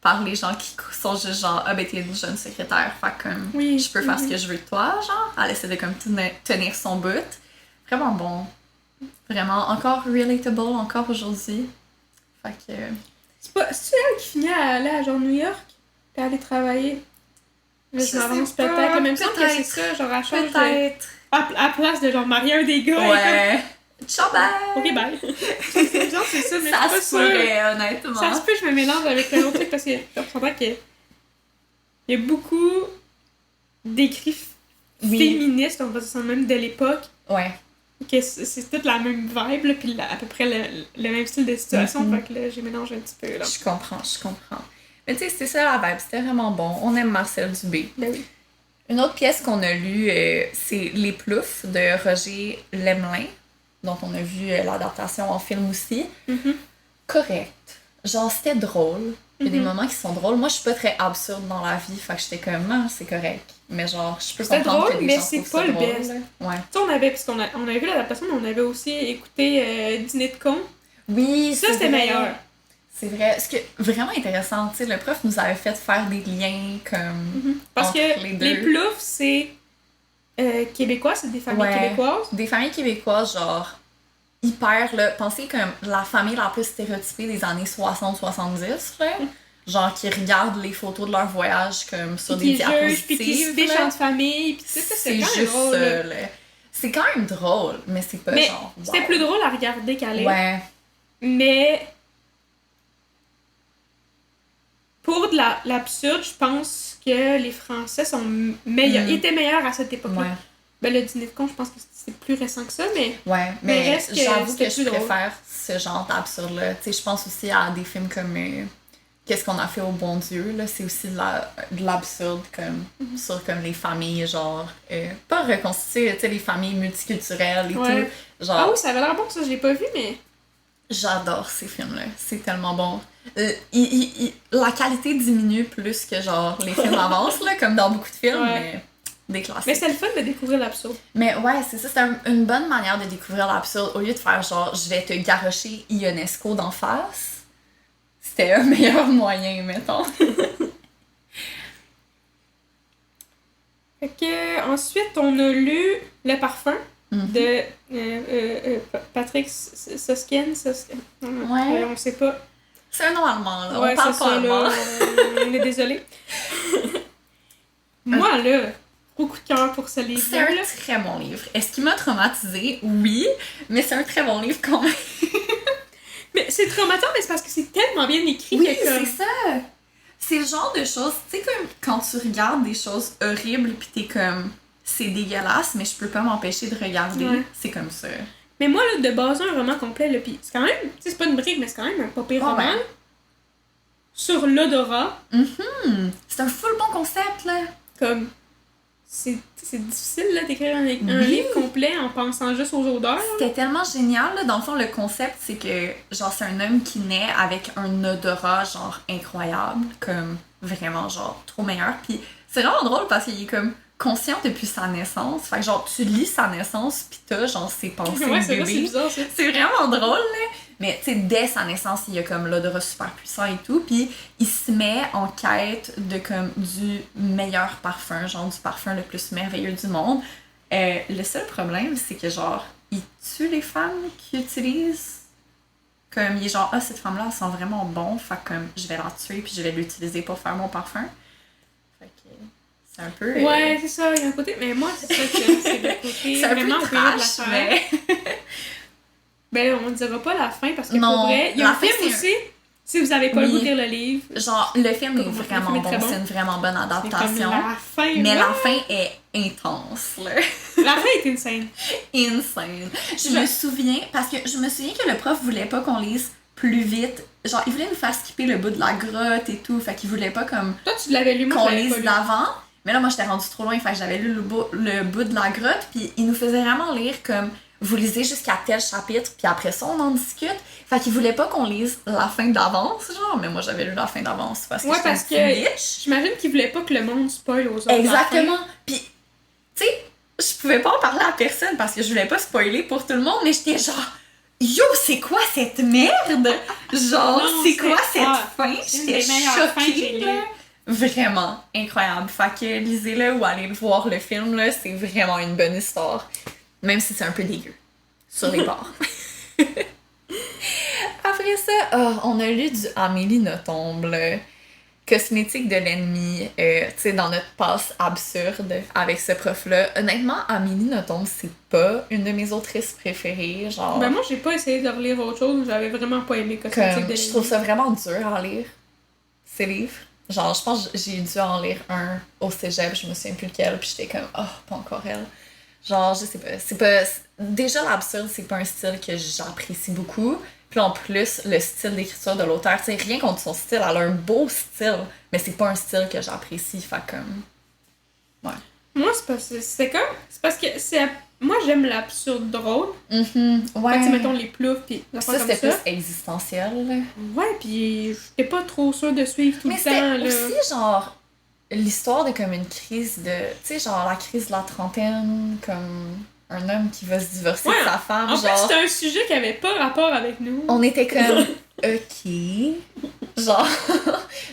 [SPEAKER 1] par les gens qui sont juste genre, ah ben t'es une jeune secrétaire, fait comme,
[SPEAKER 2] Oui,
[SPEAKER 1] je peux faire ce que je veux de toi, genre. Elle essaie de, comme, tenir son bout. Vraiment bon. Vraiment, encore relatable, encore aujourd'hui. Fait que...
[SPEAKER 2] C'est elle qui finit à aller à genre New York, puis aller travailler. Là, je m'avance
[SPEAKER 1] sais pas,
[SPEAKER 2] peut-être. Même temps que c'est
[SPEAKER 1] peut-être.
[SPEAKER 2] ça, genre, elle change de...
[SPEAKER 1] Peut-être.
[SPEAKER 2] À place de genre marier un des gars.
[SPEAKER 1] Ouais. Ciao, bye!
[SPEAKER 2] Ok, bye. Genre, c'est ça, mais
[SPEAKER 1] Ça
[SPEAKER 2] je suis pas
[SPEAKER 1] se
[SPEAKER 2] sûre.
[SPEAKER 1] pourrait, honnêtement.
[SPEAKER 2] Ça se peut, je me mélange avec un autre truc parce que je comprends qu'il y a beaucoup d'écrits féministes, on va dire ça même, de l'époque,
[SPEAKER 1] Ouais.
[SPEAKER 2] que c'est toute la même vibe, là, puis à peu près le même style de situation, fait que là, j'ai mélangé un petit peu, là.
[SPEAKER 1] Je comprends. Mais tu sais, c'était ça la vibe, c'était vraiment bon. On aime Marcel Dubé.
[SPEAKER 2] Ben oui.
[SPEAKER 1] Une autre pièce qu'on a lue, c'est Les Ploufs de Roger Lemelin, dont on a vu l'adaptation en film aussi. Correct. Genre, c'était drôle. Il y a des moments qui sont drôles. Moi, je suis pas très absurde dans la vie, fait que j'étais comme, ah, c'est correct. Mais genre, je peux comprendre
[SPEAKER 2] drôle,
[SPEAKER 1] que des
[SPEAKER 2] mais
[SPEAKER 1] gens
[SPEAKER 2] c'est
[SPEAKER 1] trouvent
[SPEAKER 2] pas
[SPEAKER 1] ça
[SPEAKER 2] le
[SPEAKER 1] drôle.
[SPEAKER 2] best.
[SPEAKER 1] Là. Ouais.
[SPEAKER 2] Tu sais, on avait vu l'adaptation, mais on avait aussi écouté Dîner de con.
[SPEAKER 1] Oui,
[SPEAKER 2] Ça, c'était
[SPEAKER 1] vrai.
[SPEAKER 2] meilleur.
[SPEAKER 1] C'est vrai. Ce qui est vraiment intéressant, tu sais, le prof nous avait fait faire des liens comme
[SPEAKER 2] Parce
[SPEAKER 1] entre
[SPEAKER 2] que
[SPEAKER 1] les deux.
[SPEAKER 2] les ploufs, c'est québécois, c'est des familles québécoises.
[SPEAKER 1] Des familles québécoises, genre, hyper, là, pensez comme la famille la plus stéréotypée des années 60-70, là. Genre, qui regardent les photos de leur voyage comme sur des diapositives.
[SPEAKER 2] Puis qui se déchant de famille, puis tout ça, c'est quand même
[SPEAKER 1] juste
[SPEAKER 2] drôle.
[SPEAKER 1] ça, là. C'est quand même drôle, mais c'est pas genre. Wow.
[SPEAKER 2] C'était plus drôle à regarder qu'à lire.
[SPEAKER 1] Ouais.
[SPEAKER 2] Mais pour de l'absurde, je pense que les Français sont meilleurs. Ils étaient meilleurs à cette époque-là.
[SPEAKER 1] Ouais.
[SPEAKER 2] Ben, le dîner de con, je pense que c'est plus récent que ça, mais.
[SPEAKER 1] Ouais, mais
[SPEAKER 2] reste que
[SPEAKER 1] j'avoue que je
[SPEAKER 2] c'était plus drôle.
[SPEAKER 1] préfère ce genre d'absurde-là. Tu sais, je pense aussi à des films comme Qu'est-ce qu'on a fait au bon Dieu, là. C'est aussi de l'absurde, comme, sur comme les familles, genre, pas reconstituées, tu sais, les familles multiculturelles et
[SPEAKER 2] Ouais.
[SPEAKER 1] tout. Genre,
[SPEAKER 2] Ah oui, ça avait l'air bon, ça, je l'ai pas vu, mais.
[SPEAKER 1] j'adore ces films-là. C'est tellement bon. La qualité diminue plus que, genre, les films avancent, là, comme dans beaucoup de films,
[SPEAKER 2] Ouais.
[SPEAKER 1] mais des classiques.
[SPEAKER 2] Mais c'est le fun de découvrir l'absurde.
[SPEAKER 1] Mais ouais, c'est ça, c'est une bonne manière de découvrir l'absurde. Au lieu de faire genre, je vais te garrocher Ionesco d'en face, c'était un meilleur moyen, mettons.
[SPEAKER 2] Fait que, ensuite, on a lu Le Parfum de Patrick Susskind.
[SPEAKER 1] Ouais.
[SPEAKER 2] On sait pas.
[SPEAKER 1] C'est un nom allemand, là.
[SPEAKER 2] Ouais,
[SPEAKER 1] On parle
[SPEAKER 2] c'est
[SPEAKER 1] pas
[SPEAKER 2] ça,
[SPEAKER 1] allemand.
[SPEAKER 2] là. On est désolé. Moi, là, gros coup de cœur pour ce
[SPEAKER 1] C'est
[SPEAKER 2] livre-là.
[SPEAKER 1] un très bon livre. Est-ce qu'il m'a traumatisé? Oui, mais c'est un très bon livre quand même.
[SPEAKER 2] Mais c'est traumatisant, mais c'est parce que c'est tellement bien écrit.
[SPEAKER 1] Oui,
[SPEAKER 2] que comme-
[SPEAKER 1] c'est ça. C'est le genre de choses, tu sais, comme quand tu regardes des choses horribles pis t'es comme, c'est dégueulasse, mais je peux pas m'empêcher de regarder.
[SPEAKER 2] Ouais.
[SPEAKER 1] C'est comme ça.
[SPEAKER 2] Mais moi, là, de base, un roman complet, là, pis c'est quand même, tu sais, c'est pas une brique, mais c'est quand même un pas pire
[SPEAKER 1] Ah
[SPEAKER 2] roman.
[SPEAKER 1] ouais.
[SPEAKER 2] Sur l'odorat,
[SPEAKER 1] C'est un full bon concept, là.
[SPEAKER 2] comme, c'est difficile, là, d'écrire un
[SPEAKER 1] Oui.
[SPEAKER 2] livre complet en pensant juste aux odeurs.
[SPEAKER 1] C'était tellement génial, là. Dans le fond, le concept, c'est que, genre, c'est un homme qui naît avec un odorat, genre, incroyable. Comme, vraiment, genre, trop meilleur. Puis c'est vraiment drôle parce qu'il est, comme, conscient depuis sa naissance. Fait que, genre, tu lis sa naissance, pis t'as, genre, ses pensées
[SPEAKER 2] Ouais,
[SPEAKER 1] de
[SPEAKER 2] c'est vrai, c'est
[SPEAKER 1] bébé.
[SPEAKER 2] bizarre, ça.
[SPEAKER 1] C'est vraiment drôle, là. Mais, tu sais, dès sa naissance, il y a comme l'odorat super puissant et tout. Puis il se met en quête de, comme, du meilleur parfum, genre, du parfum le plus merveilleux du monde. Le seul problème, c'est que, genre, il tue les femmes qui utilisent. Comme, il est genre, ah, cette femme-là, elle sent vraiment bon. Fait que, comme, je vais la tuer puis je vais l'utiliser pour faire mon parfum. Fait que C'est un peu...
[SPEAKER 2] Ouais, c'est ça, il y a un côté... Mais moi, c'est ça que j'aime, c'est le côté
[SPEAKER 1] c'est un
[SPEAKER 2] vraiment
[SPEAKER 1] peu
[SPEAKER 2] weird de la
[SPEAKER 1] trash,
[SPEAKER 2] fin.
[SPEAKER 1] mais...
[SPEAKER 2] Ben, on ne dira pas la fin, parce que
[SPEAKER 1] Non,
[SPEAKER 2] pour vrai, il y a
[SPEAKER 1] la
[SPEAKER 2] un
[SPEAKER 1] fin,
[SPEAKER 2] film
[SPEAKER 1] c'est
[SPEAKER 2] aussi, si vous avez pas le goût de
[SPEAKER 1] Oui.
[SPEAKER 2] lire le livre,
[SPEAKER 1] Genre, le film est
[SPEAKER 2] Le film
[SPEAKER 1] vraiment
[SPEAKER 2] est
[SPEAKER 1] bon,
[SPEAKER 2] très bon.
[SPEAKER 1] c'est une vraiment bonne
[SPEAKER 2] c'est comme
[SPEAKER 1] adaptation.
[SPEAKER 2] la fin,
[SPEAKER 1] Mais
[SPEAKER 2] ouais.
[SPEAKER 1] la fin est intense, là.
[SPEAKER 2] La fin est insane.
[SPEAKER 1] Insane. Je me souviens, parce que je me souviens que le prof voulait pas qu'on lise plus vite. Genre, il voulait nous faire skipper le bout de la grotte et tout. Fait qu'il voulait pas comme
[SPEAKER 2] Toi, tu l'avais lu, moi,
[SPEAKER 1] qu'on
[SPEAKER 2] je l'avais
[SPEAKER 1] lise
[SPEAKER 2] pas lu.
[SPEAKER 1] d'avant. Mais là, moi, j'étais rendue trop loin. Fait que j'avais lu le bout de la grotte. Puis il nous faisait vraiment lire comme vous lisez jusqu'à tel chapitre. Puis après ça, on en discute. Fait qu'il voulait pas qu'on lise la fin d'avance, genre. Mais moi, j'avais lu la fin d'avance parce que
[SPEAKER 2] Ouais,
[SPEAKER 1] j'étais
[SPEAKER 2] parce
[SPEAKER 1] une
[SPEAKER 2] que
[SPEAKER 1] petite bitch.
[SPEAKER 2] j'imagine qu'il voulait pas que le monde spoil aux autres. à la
[SPEAKER 1] Exactement.
[SPEAKER 2] fin.
[SPEAKER 1] Puis, tu sais, je pouvais pas en parler à personne parce que je voulais pas spoiler pour tout le monde, mais j'étais genre, yo, c'est quoi cette merde? Genre,
[SPEAKER 2] Non,
[SPEAKER 1] c'est quoi cette fin?
[SPEAKER 2] c'est une
[SPEAKER 1] J'étais
[SPEAKER 2] des meilleures fins que j'ai
[SPEAKER 1] choquée,
[SPEAKER 2] lues.
[SPEAKER 1] là. Vraiment incroyable. Fait que lisez-le ou allez le voir le film, là, c'est vraiment une bonne histoire. Même si c'est un peu dégueu. Sur les bords. Après ça, on a lu du Amélie Nothomb, là. Cosmétique de l'ennemi, tu sais, dans notre passe absurde avec ce prof-là. Honnêtement, Amélie Nothomb, c'est pas une de mes autrices préférées, genre...
[SPEAKER 2] Ben, moi, j'ai pas essayé de relire autre chose, j'avais vraiment pas aimé Cosmétique
[SPEAKER 1] comme,
[SPEAKER 2] de
[SPEAKER 1] je trouve ça vraiment dur à lire, ces livres. Genre, je pense que j'ai dû en lire un au cégep, je me souviens plus lequel, puis j'étais comme, oh, pas encore elle. Genre, je sais pas, c'est pas... Déjà, l'absurde, c'est pas un style que j'apprécie beaucoup. Puis en plus, le style d'écriture de l'auteur, tu sais, rien contre son style, elle a un beau style, mais c'est pas un style que j'apprécie, fait comme... Ouais.
[SPEAKER 2] Moi, c'est parce que c'est comme... C'est parce que c'est... Moi, j'aime l'absurde drôle.
[SPEAKER 1] Ouais.
[SPEAKER 2] Fait que, mettons, les ploufs pis la
[SPEAKER 1] Ça,
[SPEAKER 2] comme
[SPEAKER 1] c'était
[SPEAKER 2] ça.
[SPEAKER 1] plus existentiel, là.
[SPEAKER 2] Ouais, pis j'étais pas trop sûre de suivre tout
[SPEAKER 1] Mais
[SPEAKER 2] le temps,
[SPEAKER 1] c'était
[SPEAKER 2] là.
[SPEAKER 1] aussi, genre, l'histoire de comme une crise de... Tu sais, genre, la crise de la trentaine, comme un homme qui va se divorcer
[SPEAKER 2] Ouais,
[SPEAKER 1] de sa femme,
[SPEAKER 2] En
[SPEAKER 1] genre...
[SPEAKER 2] fait, c'était un sujet qui avait pas rapport avec nous.
[SPEAKER 1] On était comme, ok, genre,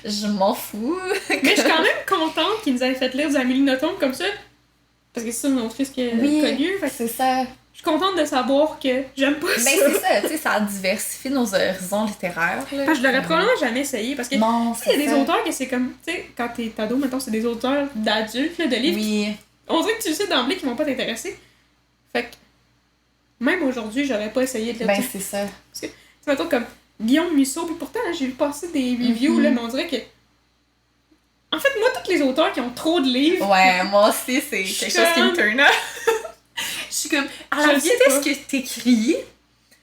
[SPEAKER 1] je m'en fous.
[SPEAKER 2] Mais je suis quand même contente qu'ils nous aient fait lire du Amélie Nothomb comme ça. Parce que c'est ça une autrice qui est connue. Fait que
[SPEAKER 1] c'est ça.
[SPEAKER 2] je suis contente de savoir que j'aime pas
[SPEAKER 1] Ben
[SPEAKER 2] ça.
[SPEAKER 1] c'est ça, tu sais, ça diversifie nos horizons littéraires. Là.
[SPEAKER 2] Enfin, je l'aurais probablement jamais essayé parce que
[SPEAKER 1] Non,
[SPEAKER 2] il y a des
[SPEAKER 1] ça.
[SPEAKER 2] auteurs que c'est comme, tu sais, quand t'es ado, mettons, c'est des auteurs d'adultes, là, de livres.
[SPEAKER 1] Oui.
[SPEAKER 2] On dirait que tu le sais d'emblée qu'ils vont pas t'intéresser. Fait que, même aujourd'hui, j'aurais pas essayé de lire
[SPEAKER 1] Ben
[SPEAKER 2] ça.
[SPEAKER 1] c'est ça.
[SPEAKER 2] Tu sais, mettons comme Guillaume Musso, puis pourtant, j'ai vu passer des reviews, là, mais on dirait que. En fait, moi, tous les auteurs qui ont trop de livres.
[SPEAKER 1] Ouais, moi aussi, c'est
[SPEAKER 2] Je
[SPEAKER 1] quelque chose qui me
[SPEAKER 2] comme-
[SPEAKER 1] turn up. Je suis comme, à la
[SPEAKER 2] Je sais
[SPEAKER 1] vitesse
[SPEAKER 2] pas.
[SPEAKER 1] que t'écris,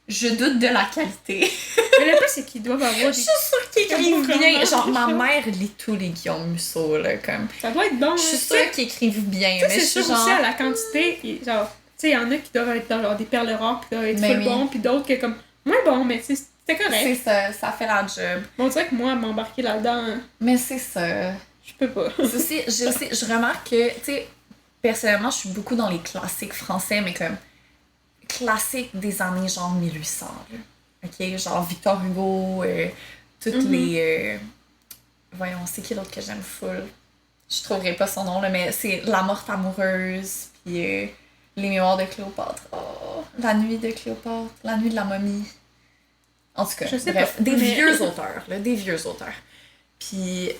[SPEAKER 1] je doute de la qualité.
[SPEAKER 2] Mais le plus, c'est qu'ils doivent avoir
[SPEAKER 1] Je
[SPEAKER 2] des.
[SPEAKER 1] suis sûre qu'ils écrivent
[SPEAKER 2] Vraiment,
[SPEAKER 1] bien. Genre, ma
[SPEAKER 2] ça.
[SPEAKER 1] mère lit tous les Guillaume Musso, là, comme...
[SPEAKER 2] Ça doit être bon,
[SPEAKER 1] Je suis
[SPEAKER 2] hein.
[SPEAKER 1] sûre qu'ils écrivent bien,
[SPEAKER 2] Tu sais,
[SPEAKER 1] mais je
[SPEAKER 2] c'est
[SPEAKER 1] suis
[SPEAKER 2] sûr
[SPEAKER 1] genre...
[SPEAKER 2] aussi à la quantité. Et genre, tu sais, il y en a qui doivent être dans genre, des perles rares, puis doivent être
[SPEAKER 1] Mais
[SPEAKER 2] full
[SPEAKER 1] oui.
[SPEAKER 2] bons, puis d'autres qui comme moins bons, mais tu sais, c'était correct.
[SPEAKER 1] C'est ça, ça fait la job.
[SPEAKER 2] Mais on dirait que moi, m'embarquer là-dedans,
[SPEAKER 1] Mais c'est ça.
[SPEAKER 2] je peux pas.
[SPEAKER 1] C'est aussi, je remarque que, tu sais, personnellement, je suis beaucoup dans les classiques français, mais comme classiques des années genre 1800, là. Ok? Genre Victor Hugo, toutes les... voyons, c'est qui l'autre que j'aime full? Je trouverai pas son nom, là, mais c'est La Morte amoureuse, puis Les Mémoires de Cléopâtre. Oh, La Nuit de Cléopâtre, La Nuit de la momie. En tout cas,
[SPEAKER 2] Je sais
[SPEAKER 1] bref,
[SPEAKER 2] pas,
[SPEAKER 1] des
[SPEAKER 2] mais-
[SPEAKER 1] vieux auteurs, là, des vieux auteurs. Puis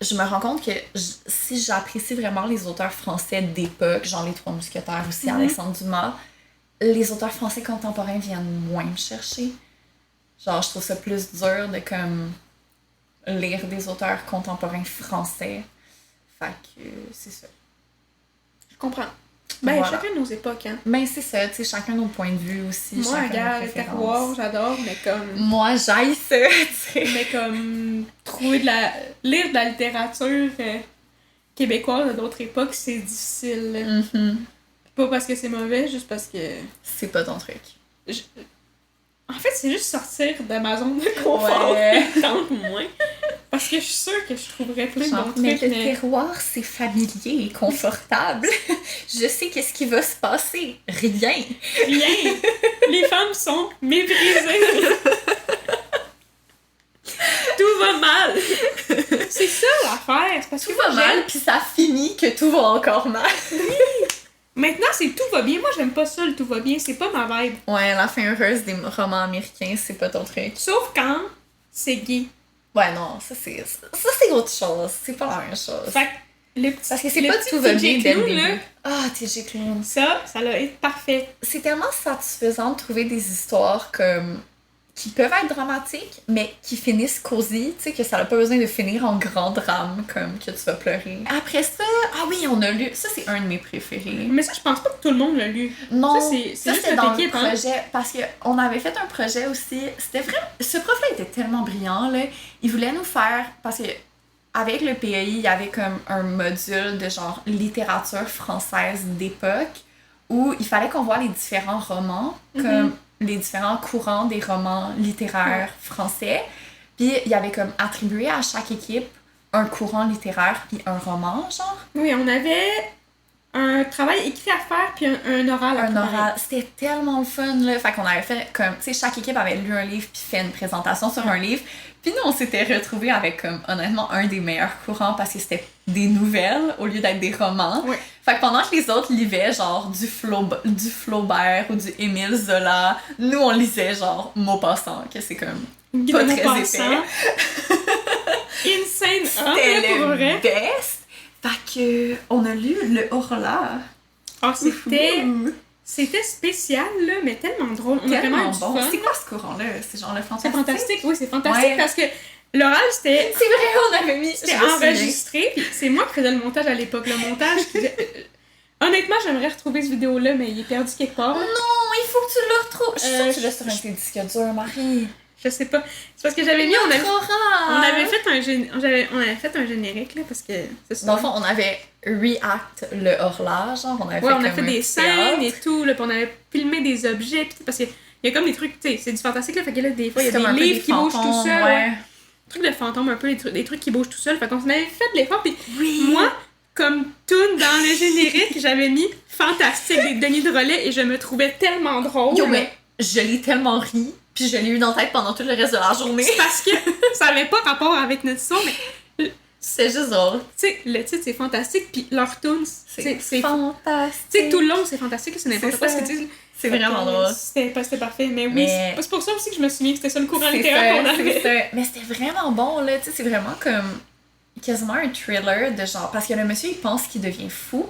[SPEAKER 1] je me rends compte que si j'apprécie vraiment les auteurs français d'époque, genre Les Trois Mousquetaires aussi, Alexandre Dumas, les auteurs français contemporains viennent moins me chercher. Genre, je trouve ça plus dur de comme lire des auteurs contemporains français. Fait que c'est ça.
[SPEAKER 2] Je comprends. Ben,
[SPEAKER 1] Voilà.
[SPEAKER 2] chacun nos époques, hein.
[SPEAKER 1] Ben c'est ça, tu sais, chacun nos points de vue aussi.
[SPEAKER 2] Moi,
[SPEAKER 1] chacun
[SPEAKER 2] regarde,
[SPEAKER 1] nos
[SPEAKER 2] les
[SPEAKER 1] préférences.
[SPEAKER 2] terroirs, j'adore, mais comme.
[SPEAKER 1] Moi, j'aille ça, tu sais.
[SPEAKER 2] Mais comme. Lire de la littérature québécoise d'autres époques, c'est difficile. Là.
[SPEAKER 1] Mhm.
[SPEAKER 2] Pas parce que c'est mauvais, juste parce que.
[SPEAKER 1] C'est pas ton truc.
[SPEAKER 2] En fait, c'est juste sortir de ma zone de confort
[SPEAKER 1] Ouais.
[SPEAKER 2] qui me tente moins. Parce que je suis sûre que je trouverais plein
[SPEAKER 1] Genre,
[SPEAKER 2] d'autres
[SPEAKER 1] mais
[SPEAKER 2] trucs,
[SPEAKER 1] le
[SPEAKER 2] mais.
[SPEAKER 1] terroir, c'est familier et confortable. Je sais qu'est-ce qui va se passer. Rien.
[SPEAKER 2] Rien! Les femmes sont méprisées! Tout va mal! C'est ça l'affaire! C'est parce que
[SPEAKER 1] Tout va
[SPEAKER 2] moi, j'aime-
[SPEAKER 1] mal, puis ça finit que tout va encore mal.
[SPEAKER 2] Maintenant, c'est tout va bien. Moi, j'aime pas ça, le tout va bien. C'est pas ma vibe.
[SPEAKER 1] Ouais, la fin heureuse des romans américains, c'est pas ton truc.
[SPEAKER 2] Sauf quand c'est gay.
[SPEAKER 1] Ouais, non, ça c'est autre chose. C'est pas la même chose.
[SPEAKER 2] Fait que
[SPEAKER 1] Parce que c'est
[SPEAKER 2] le
[SPEAKER 1] pas
[SPEAKER 2] petit
[SPEAKER 1] tout va bien
[SPEAKER 2] TJ
[SPEAKER 1] dès le
[SPEAKER 2] Klune, là,
[SPEAKER 1] début. Ah, TJ Klune.
[SPEAKER 2] ça l'a été parfait.
[SPEAKER 1] C'est tellement satisfaisant de trouver des histoires comme qui peuvent être dramatiques, mais qui finissent cosy, tu sais, que ça n'a pas besoin de finir en grand drame, comme que tu vas pleurer. Après ça, ah oui, on a lu, ça c'est un de mes préférés.
[SPEAKER 2] Mais ça, je pense pas que tout le monde l'a lu.
[SPEAKER 1] Non,
[SPEAKER 2] ça, c'est juste
[SPEAKER 1] c'était
[SPEAKER 2] notre
[SPEAKER 1] dans
[SPEAKER 2] équipe,
[SPEAKER 1] le
[SPEAKER 2] hein.
[SPEAKER 1] projet, parce qu'on avait fait un projet aussi, c'était vraiment, ce prof-là était tellement brillant, là, il voulait nous faire, parce que avec le PAI, il y avait comme un module de genre littérature française d'époque, où il fallait qu'on voit les différents romans, comme les différents courants des romans littéraires français. Puis il y avait comme attribué à chaque équipe un courant littéraire puis un roman, genre.
[SPEAKER 2] Oui, on avait un travail écrit à faire puis un oral à
[SPEAKER 1] Un
[SPEAKER 2] préparer.
[SPEAKER 1] oral. C'était tellement le fun, là. Fait qu'on avait fait comme, tu sais, chaque équipe avait lu un livre puis fait une présentation sur un livre. Puis nous, on s'était retrouvés avec, comme, honnêtement, un des meilleurs courants parce que c'était des nouvelles au lieu d'être des romans.
[SPEAKER 2] Ouais.
[SPEAKER 1] Fait que pendant que les autres lisaient, genre, du Flaubert ou du Émile Zola, nous, on lisait, genre, Maupassant, que c'est comme
[SPEAKER 2] Guy
[SPEAKER 1] pas
[SPEAKER 2] de
[SPEAKER 1] très
[SPEAKER 2] Maupassant.
[SPEAKER 1] épais.
[SPEAKER 2] Insane, hein,
[SPEAKER 1] C'était
[SPEAKER 2] pour
[SPEAKER 1] le
[SPEAKER 2] vrai.
[SPEAKER 1] best! Fait que, on a lu Le Horla.
[SPEAKER 2] Ah, c'était
[SPEAKER 1] Ouh.
[SPEAKER 2] spécial, là, mais tellement drôle. On a vraiment
[SPEAKER 1] Tellement
[SPEAKER 2] eu du
[SPEAKER 1] bon.
[SPEAKER 2] fun.
[SPEAKER 1] C'est quoi ce courant-là? C'est genre le
[SPEAKER 2] C'est
[SPEAKER 1] fantastique?
[SPEAKER 2] fantastique, oui, c'est fantastique
[SPEAKER 1] Ouais.
[SPEAKER 2] parce que l'oral, c'était
[SPEAKER 1] C'est vrai, on avait mis...
[SPEAKER 2] c'était
[SPEAKER 1] je me souviens.
[SPEAKER 2] enregistré, puis c'est moi qui faisais le montage à l'époque. Le montage honnêtement, j'aimerais retrouver cette vidéo-là, mais il est perdu quelque part.
[SPEAKER 1] Non, il faut que tu le retrouves. Je suis sûre que tu
[SPEAKER 2] je-
[SPEAKER 1] l'as sur un de tes disques durs, Marie.
[SPEAKER 2] Je sais pas. C'est parce que j'avais mis, on avait
[SPEAKER 1] Horreur!
[SPEAKER 2] fait on avait fait un générique, là, parce que c'est ça.
[SPEAKER 1] Dans le fond, on avait react le Horla, genre, on avait
[SPEAKER 2] Ouais, on a
[SPEAKER 1] comme
[SPEAKER 2] fait
[SPEAKER 1] un
[SPEAKER 2] des
[SPEAKER 1] petit
[SPEAKER 2] scènes et
[SPEAKER 1] théâtre.
[SPEAKER 2] tout, là, puis on avait filmé des objets, pis tout, parce qu'il y a comme des trucs, tu sais, c'est du fantastique, là, fait que là, des fois, il y
[SPEAKER 1] C'est
[SPEAKER 2] a
[SPEAKER 1] comme un
[SPEAKER 2] des
[SPEAKER 1] peu
[SPEAKER 2] livres
[SPEAKER 1] des
[SPEAKER 2] qui bougent tout
[SPEAKER 1] fantômes,
[SPEAKER 2] seuls,
[SPEAKER 1] ouais.
[SPEAKER 2] des trucs de fantômes, un peu, des trucs qui bougent tout seuls, fait qu'on s'en avait fait de l'effort, pis
[SPEAKER 1] Oui!
[SPEAKER 2] moi, comme tune dans le générique, j'avais mis fantastique des Denis de Relais et je me trouvais tellement drôle.
[SPEAKER 1] Yo, mais je l'ai tellement ri, puis je l'ai eu dans la tête pendant tout le reste de la journée.
[SPEAKER 2] C'est parce que ça avait pas rapport avec notre son, mais
[SPEAKER 1] C'est juste drôle.
[SPEAKER 2] tu sais, le titre c'est fantastique, puis leur tune, c'est
[SPEAKER 1] fantastique.
[SPEAKER 2] tu sais, tout le long c'est fantastique, c'est n'importe
[SPEAKER 1] C'est
[SPEAKER 2] quoi
[SPEAKER 1] ça.
[SPEAKER 2] ce qu'ils disent.
[SPEAKER 1] C'est vraiment drôle.
[SPEAKER 2] C'était parfait, mais oui,
[SPEAKER 1] Mais-
[SPEAKER 2] c'est pour ça aussi que je me souviens que c'était ça le courant
[SPEAKER 1] C'est
[SPEAKER 2] littéraire qu'on
[SPEAKER 1] ça,
[SPEAKER 2] avait.
[SPEAKER 1] c'est ça. Mais c'était vraiment bon, là. Tu sais, c'est vraiment comme quasiment un thriller de genre. Parce que le monsieur, il pense qu'il devient fou.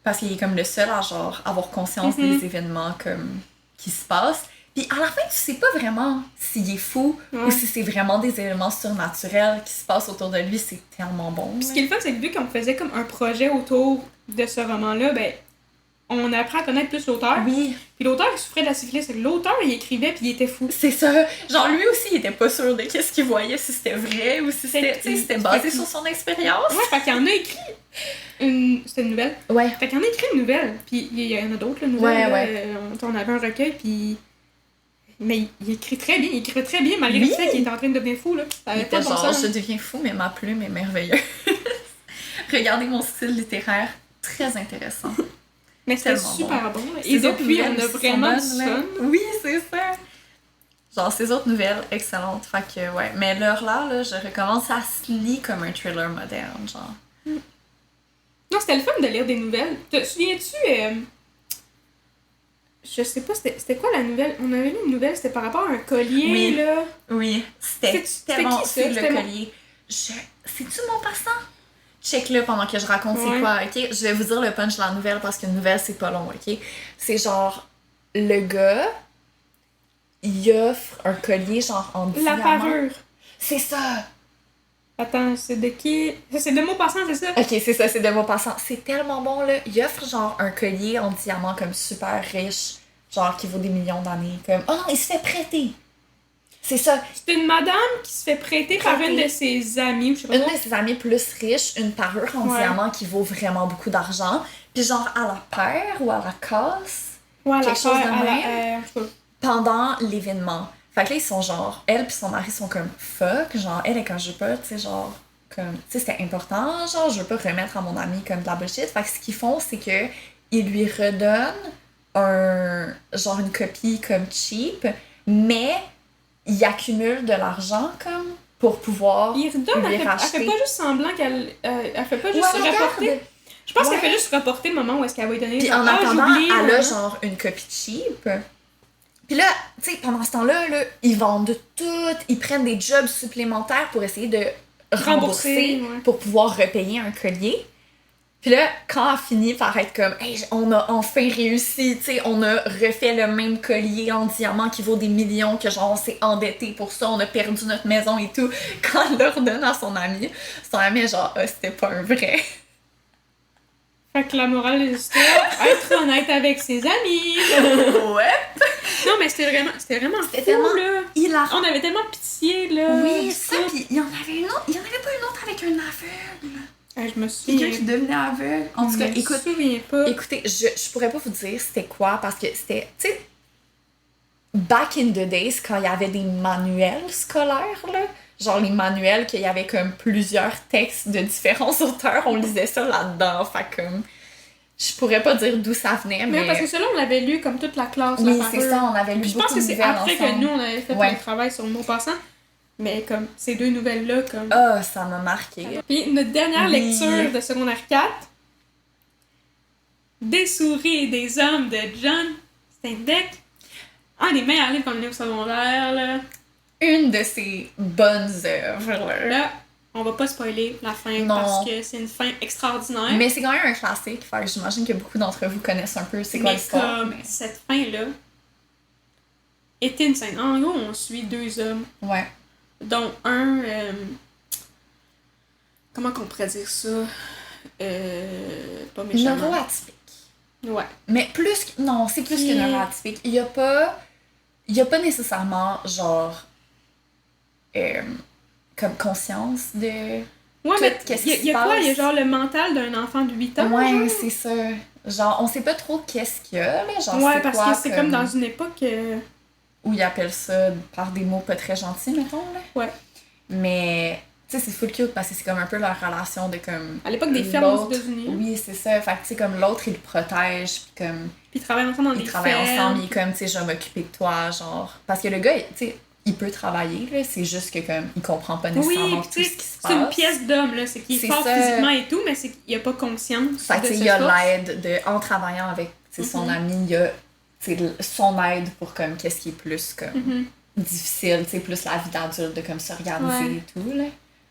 [SPEAKER 1] Parce qu'il est comme le seul à genre avoir conscience des événements comme qui se passent. Puis à la fin, tu sais pas vraiment s'il est fou ou si c'est vraiment des éléments surnaturels qui se passent autour de lui. C'est tellement bon.
[SPEAKER 2] Puis ce qui est le fun, c'est que vu qu'on faisait comme un projet autour de ce roman-là, ben on apprend à connaître plus l'auteur.
[SPEAKER 1] Oui,
[SPEAKER 2] Puis l'auteur, il souffrait de la syphilis. Fait que l'auteur, il écrivait puis il était fou.
[SPEAKER 1] c'est ça. Genre lui aussi, il était pas sûr de qu'est-ce qu'il voyait, si c'était vrai ou si c'était, tu sais, c'était basé sur son expérience.
[SPEAKER 2] Ouais, fait qu'il en a écrit une... C'était une nouvelle.
[SPEAKER 1] Ouais.
[SPEAKER 2] Fait qu'il en a écrit une nouvelle. Puis il y en a d'autres, là, nouvelles.
[SPEAKER 1] Ouais,
[SPEAKER 2] là.
[SPEAKER 1] ouais.
[SPEAKER 2] On avait un recueil, puis... Mais il écrit très bien. Il écrivait très bien, malgré
[SPEAKER 1] Oui.
[SPEAKER 2] le fait qu'il était en train de devenir fou, là. Ça avait
[SPEAKER 1] Il
[SPEAKER 2] pas
[SPEAKER 1] était
[SPEAKER 2] de bon
[SPEAKER 1] genre,
[SPEAKER 2] sens.
[SPEAKER 1] je deviens fou, mais ma plume est merveilleuse. Regardez mon style littéraire, très intéressant.
[SPEAKER 2] Mais c'était
[SPEAKER 1] tellement
[SPEAKER 2] super bon. Et
[SPEAKER 1] Ces autres
[SPEAKER 2] depuis,
[SPEAKER 1] nouvelles
[SPEAKER 2] on a
[SPEAKER 1] sont
[SPEAKER 2] vraiment du
[SPEAKER 1] bonnes, là.
[SPEAKER 2] fun.
[SPEAKER 1] Oui, c'est ça. Genre, ces autres nouvelles, excellentes. Fait que, ouais. Mais l'heure là, je recommence, ça se lit comme un thriller moderne, genre.
[SPEAKER 2] Non, c'était le fun de lire des nouvelles. Te souviens-tu... Je sais pas, c'était quoi la nouvelle? On avait lu une nouvelle, c'était par rapport à un collier,
[SPEAKER 1] Oui.
[SPEAKER 2] là.
[SPEAKER 1] Oui, c'était
[SPEAKER 2] C'était
[SPEAKER 1] tellement
[SPEAKER 2] qui, ça?
[SPEAKER 1] c'est le
[SPEAKER 2] C'était mon-
[SPEAKER 1] collier. C'est-tu mon passant? Check-le pendant que je raconte c'est
[SPEAKER 2] Ouais.
[SPEAKER 1] quoi, ok? Je vais vous dire le punch de la nouvelle parce qu'une nouvelle, c'est pas long, ok? C'est genre, le gars, il offre un collier genre en
[SPEAKER 2] La
[SPEAKER 1] diamant.
[SPEAKER 2] parure.
[SPEAKER 1] C'est ça!
[SPEAKER 2] Attends, c'est de qui? C'est de Maupassant, c'est ça?
[SPEAKER 1] Ok, c'est ça, c'est de mon passant. C'est tellement bon, là. Il offre genre un collier en diamant comme super riche, genre qui vaut des millions d'années. Comme, oh non, il se fait prêter! C'est ça.
[SPEAKER 2] C'est une madame qui se fait prêter par
[SPEAKER 1] Prêter.
[SPEAKER 2] une de ses amies, ou je sais pas
[SPEAKER 1] Une
[SPEAKER 2] quoi.
[SPEAKER 1] de ses amies plus riches, une parure en
[SPEAKER 2] Ouais.
[SPEAKER 1] diamant qui vaut vraiment beaucoup d'argent. Puis genre à la paire ou à la casse
[SPEAKER 2] Ouais,
[SPEAKER 1] quelque chose de
[SPEAKER 2] à
[SPEAKER 1] même.
[SPEAKER 2] en tout cas.
[SPEAKER 1] pendant l'événement. Fait que là, ils sont genre, elle puis son mari sont comme fuck, genre, elle est quand je veux pas, tu sais, genre, comme, tu sais, c'était important, genre, je veux pas remettre à mon ami comme de la bullshit. Fait que ce qu'ils font, c'est que ils lui redonnent genre une copie comme cheap, mais ils accumulent de l'argent comme pour pouvoir
[SPEAKER 2] Il redonne,
[SPEAKER 1] lui
[SPEAKER 2] elle
[SPEAKER 1] racheter.
[SPEAKER 2] fait pas juste semblant qu'elle... elle fait pas
[SPEAKER 1] Ouais,
[SPEAKER 2] juste
[SPEAKER 1] regarde.
[SPEAKER 2] rapporter. Je pense qu'elle
[SPEAKER 1] Ouais.
[SPEAKER 2] fait juste rapporter le moment où est-ce qu'elle va lui donner...
[SPEAKER 1] Puis
[SPEAKER 2] genre,
[SPEAKER 1] en
[SPEAKER 2] ah,
[SPEAKER 1] attendant,
[SPEAKER 2] j'ai oublié,
[SPEAKER 1] elle a
[SPEAKER 2] hein.
[SPEAKER 1] genre une copie cheap. Puis là, tu sais, pendant ce temps-là, là, ils vendent tout, ils prennent des jobs supplémentaires pour essayer de rembourser
[SPEAKER 2] Rembourser, ouais.
[SPEAKER 1] pour pouvoir repayer un collier. Puis là, quand elle finit par être comme « Hey, on a enfin réussi, tu sais, on a refait le même collier en diamant qui vaut des millions, que genre on s'est endetté pour ça, on a perdu notre maison et tout. » Quand elle le redonne à son ami est genre « Ah, c'était pas un vrai. »
[SPEAKER 2] Fait que la morale de l'histoire, être honnête avec ses amis.
[SPEAKER 1] Ouais!
[SPEAKER 2] Non, mais c'était vraiment
[SPEAKER 1] C'était
[SPEAKER 2] fou,
[SPEAKER 1] tellement
[SPEAKER 2] là.
[SPEAKER 1] hilarant.
[SPEAKER 2] On avait tellement pitié, là.
[SPEAKER 1] Oui, ça, pis il y en avait une autre, il y en avait pas une autre avec un aveugle.
[SPEAKER 2] Je me souviens.
[SPEAKER 1] Quelqu'un qui devenait aveugle. En tout cas,
[SPEAKER 2] Je me souviens pas.
[SPEAKER 1] écoutez, je pourrais pas vous dire c'était quoi, parce que c'était, tu sais, back in the days, quand il y avait des manuels scolaires, là, genre les manuels, qu'il y avait comme plusieurs textes de différents auteurs, on lisait ça là-dedans, fait comme... Je pourrais pas dire d'où ça venait, mais...
[SPEAKER 2] Mais parce que celui-là, on l'avait lu comme toute la classe.
[SPEAKER 1] Oui,
[SPEAKER 2] là,
[SPEAKER 1] c'est ça, on avait lu
[SPEAKER 2] je
[SPEAKER 1] beaucoup
[SPEAKER 2] pense que
[SPEAKER 1] de
[SPEAKER 2] c'est
[SPEAKER 1] nouvelles
[SPEAKER 2] après
[SPEAKER 1] ensemble.
[SPEAKER 2] que nous, on avait fait
[SPEAKER 1] Ouais.
[SPEAKER 2] le travail sur le mot passant. Mais comme ces deux nouvelles-là, comme...
[SPEAKER 1] Ah, ça m'a marqué.
[SPEAKER 2] Puis notre dernière
[SPEAKER 1] Oui.
[SPEAKER 2] lecture de secondaire 4, Des souris et des hommes de John Steinbeck. Un des meilleurs livres qu'on a lu au secondaire, là.
[SPEAKER 1] Une de ces bonnes œuvres, là.
[SPEAKER 2] Là, on va pas spoiler la fin
[SPEAKER 1] Non.
[SPEAKER 2] parce que c'est une fin extraordinaire.
[SPEAKER 1] Mais c'est quand même un classique, fait que j'imagine que beaucoup d'entre vous connaissent un peu c'est quoi
[SPEAKER 2] Mais
[SPEAKER 1] l'histoire.
[SPEAKER 2] comme cette fin-là est insane. En gros, on suit deux hommes,
[SPEAKER 1] Ouais.
[SPEAKER 2] dont un... comment qu'on pourrait dire ça? Pas méchamment.
[SPEAKER 1] Neuroatypique.
[SPEAKER 2] Ouais.
[SPEAKER 1] Mais plus que... Non, c'est plus que neuroatypique. Il y a pas nécessairement, genre... comme conscience de...
[SPEAKER 2] Ouais,
[SPEAKER 1] Tout,
[SPEAKER 2] mais
[SPEAKER 1] qu'est-ce
[SPEAKER 2] il
[SPEAKER 1] qui
[SPEAKER 2] y a
[SPEAKER 1] se
[SPEAKER 2] quoi?
[SPEAKER 1] passe?
[SPEAKER 2] Il y a genre le mental d'un enfant de 8 ans.
[SPEAKER 1] Ouais,
[SPEAKER 2] genre?
[SPEAKER 1] c'est ça. Genre, on sait pas trop qu'est-ce qu'il y a, là. Genre,
[SPEAKER 2] Ouais,
[SPEAKER 1] c'est
[SPEAKER 2] parce
[SPEAKER 1] quoi,
[SPEAKER 2] que c'est comme dans une époque...
[SPEAKER 1] où ils appellent ça par des mots pas très gentils, mettons, là.
[SPEAKER 2] Ouais.
[SPEAKER 1] Mais, tu sais, c'est full cute parce que c'est comme un peu leur relation de comme...
[SPEAKER 2] À l'époque des fermes aux
[SPEAKER 1] l'autre-
[SPEAKER 2] États-Unis.
[SPEAKER 1] Oui, c'est ça. Fait que, tu sais, comme l'autre, il le protège, puis comme...
[SPEAKER 2] Puis ils travaillent ensemble dans
[SPEAKER 1] Ils
[SPEAKER 2] des
[SPEAKER 1] travaillent
[SPEAKER 2] fermes.
[SPEAKER 1] ensemble, il est comme, tu sais, je vais m'occuper de toi, genre... Parce que le gars, tu sais, il peut travailler, là, c'est juste que, comme, il comprend pas nécessairement
[SPEAKER 2] Oui,
[SPEAKER 1] tout
[SPEAKER 2] tu
[SPEAKER 1] ce
[SPEAKER 2] sais,
[SPEAKER 1] qui se passe.
[SPEAKER 2] c'est une pièce d'homme, là. C'est qu'il est
[SPEAKER 1] C'est
[SPEAKER 2] fort
[SPEAKER 1] ça.
[SPEAKER 2] physiquement et tout, mais c'est qu'il a pas conscience
[SPEAKER 1] Fait que,
[SPEAKER 2] de
[SPEAKER 1] tu sais,
[SPEAKER 2] ses
[SPEAKER 1] il y a
[SPEAKER 2] forces.
[SPEAKER 1] l'aide de... En travaillant avec, tu sais, son
[SPEAKER 2] Mhm.
[SPEAKER 1] ami, il y a, tu sais, son aide pour, comme, qu'est-ce qui est plus, comme...
[SPEAKER 2] Mhm.
[SPEAKER 1] difficile, tu sais, plus la vie d'adulte, de, comme, s'organiser
[SPEAKER 2] Ouais.
[SPEAKER 1] et tout, là.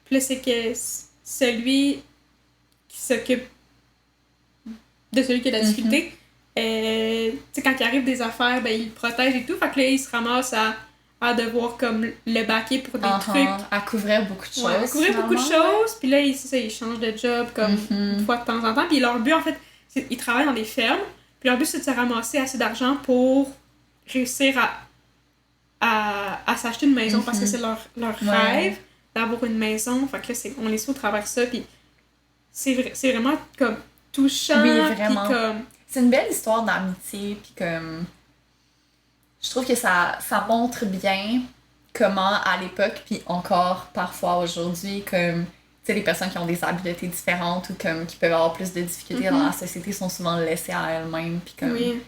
[SPEAKER 2] Puis là, c'est que celui qui s'occupe de celui qui a de la difficulté, tu sais, quand il arrive des affaires, ben, il le protège et tout. Fait que là, il se ramasse à devoir, comme, le baquer pour des trucs.
[SPEAKER 1] À couvrir beaucoup de choses.
[SPEAKER 2] Ouais, à couvrir beaucoup de
[SPEAKER 1] finalement.
[SPEAKER 2] choses. Puis là, c'est ça, ils changent de job, comme, une fois de temps en temps. Puis leur but, en fait, c'est ils travaillent dans des fermes. Puis leur but, c'est de se ramasser assez d'argent pour réussir à s'acheter une maison parce que c'est leur
[SPEAKER 1] Ouais.
[SPEAKER 2] rêve d'avoir une maison. Fait que là, on les suit au travers de ça. Puis c'est vraiment comme touchant.
[SPEAKER 1] Oui,
[SPEAKER 2] puis
[SPEAKER 1] vraiment.
[SPEAKER 2] comme...
[SPEAKER 1] C'est une belle histoire d'amitié, puis comme... Je trouve que ça montre bien comment, à l'époque, puis encore parfois aujourd'hui, comme... Tu sais, les personnes qui ont des habiletés différentes ou comme qui peuvent avoir plus de difficultés dans la société sont souvent laissées à elles-mêmes, puis comme...
[SPEAKER 2] Oui.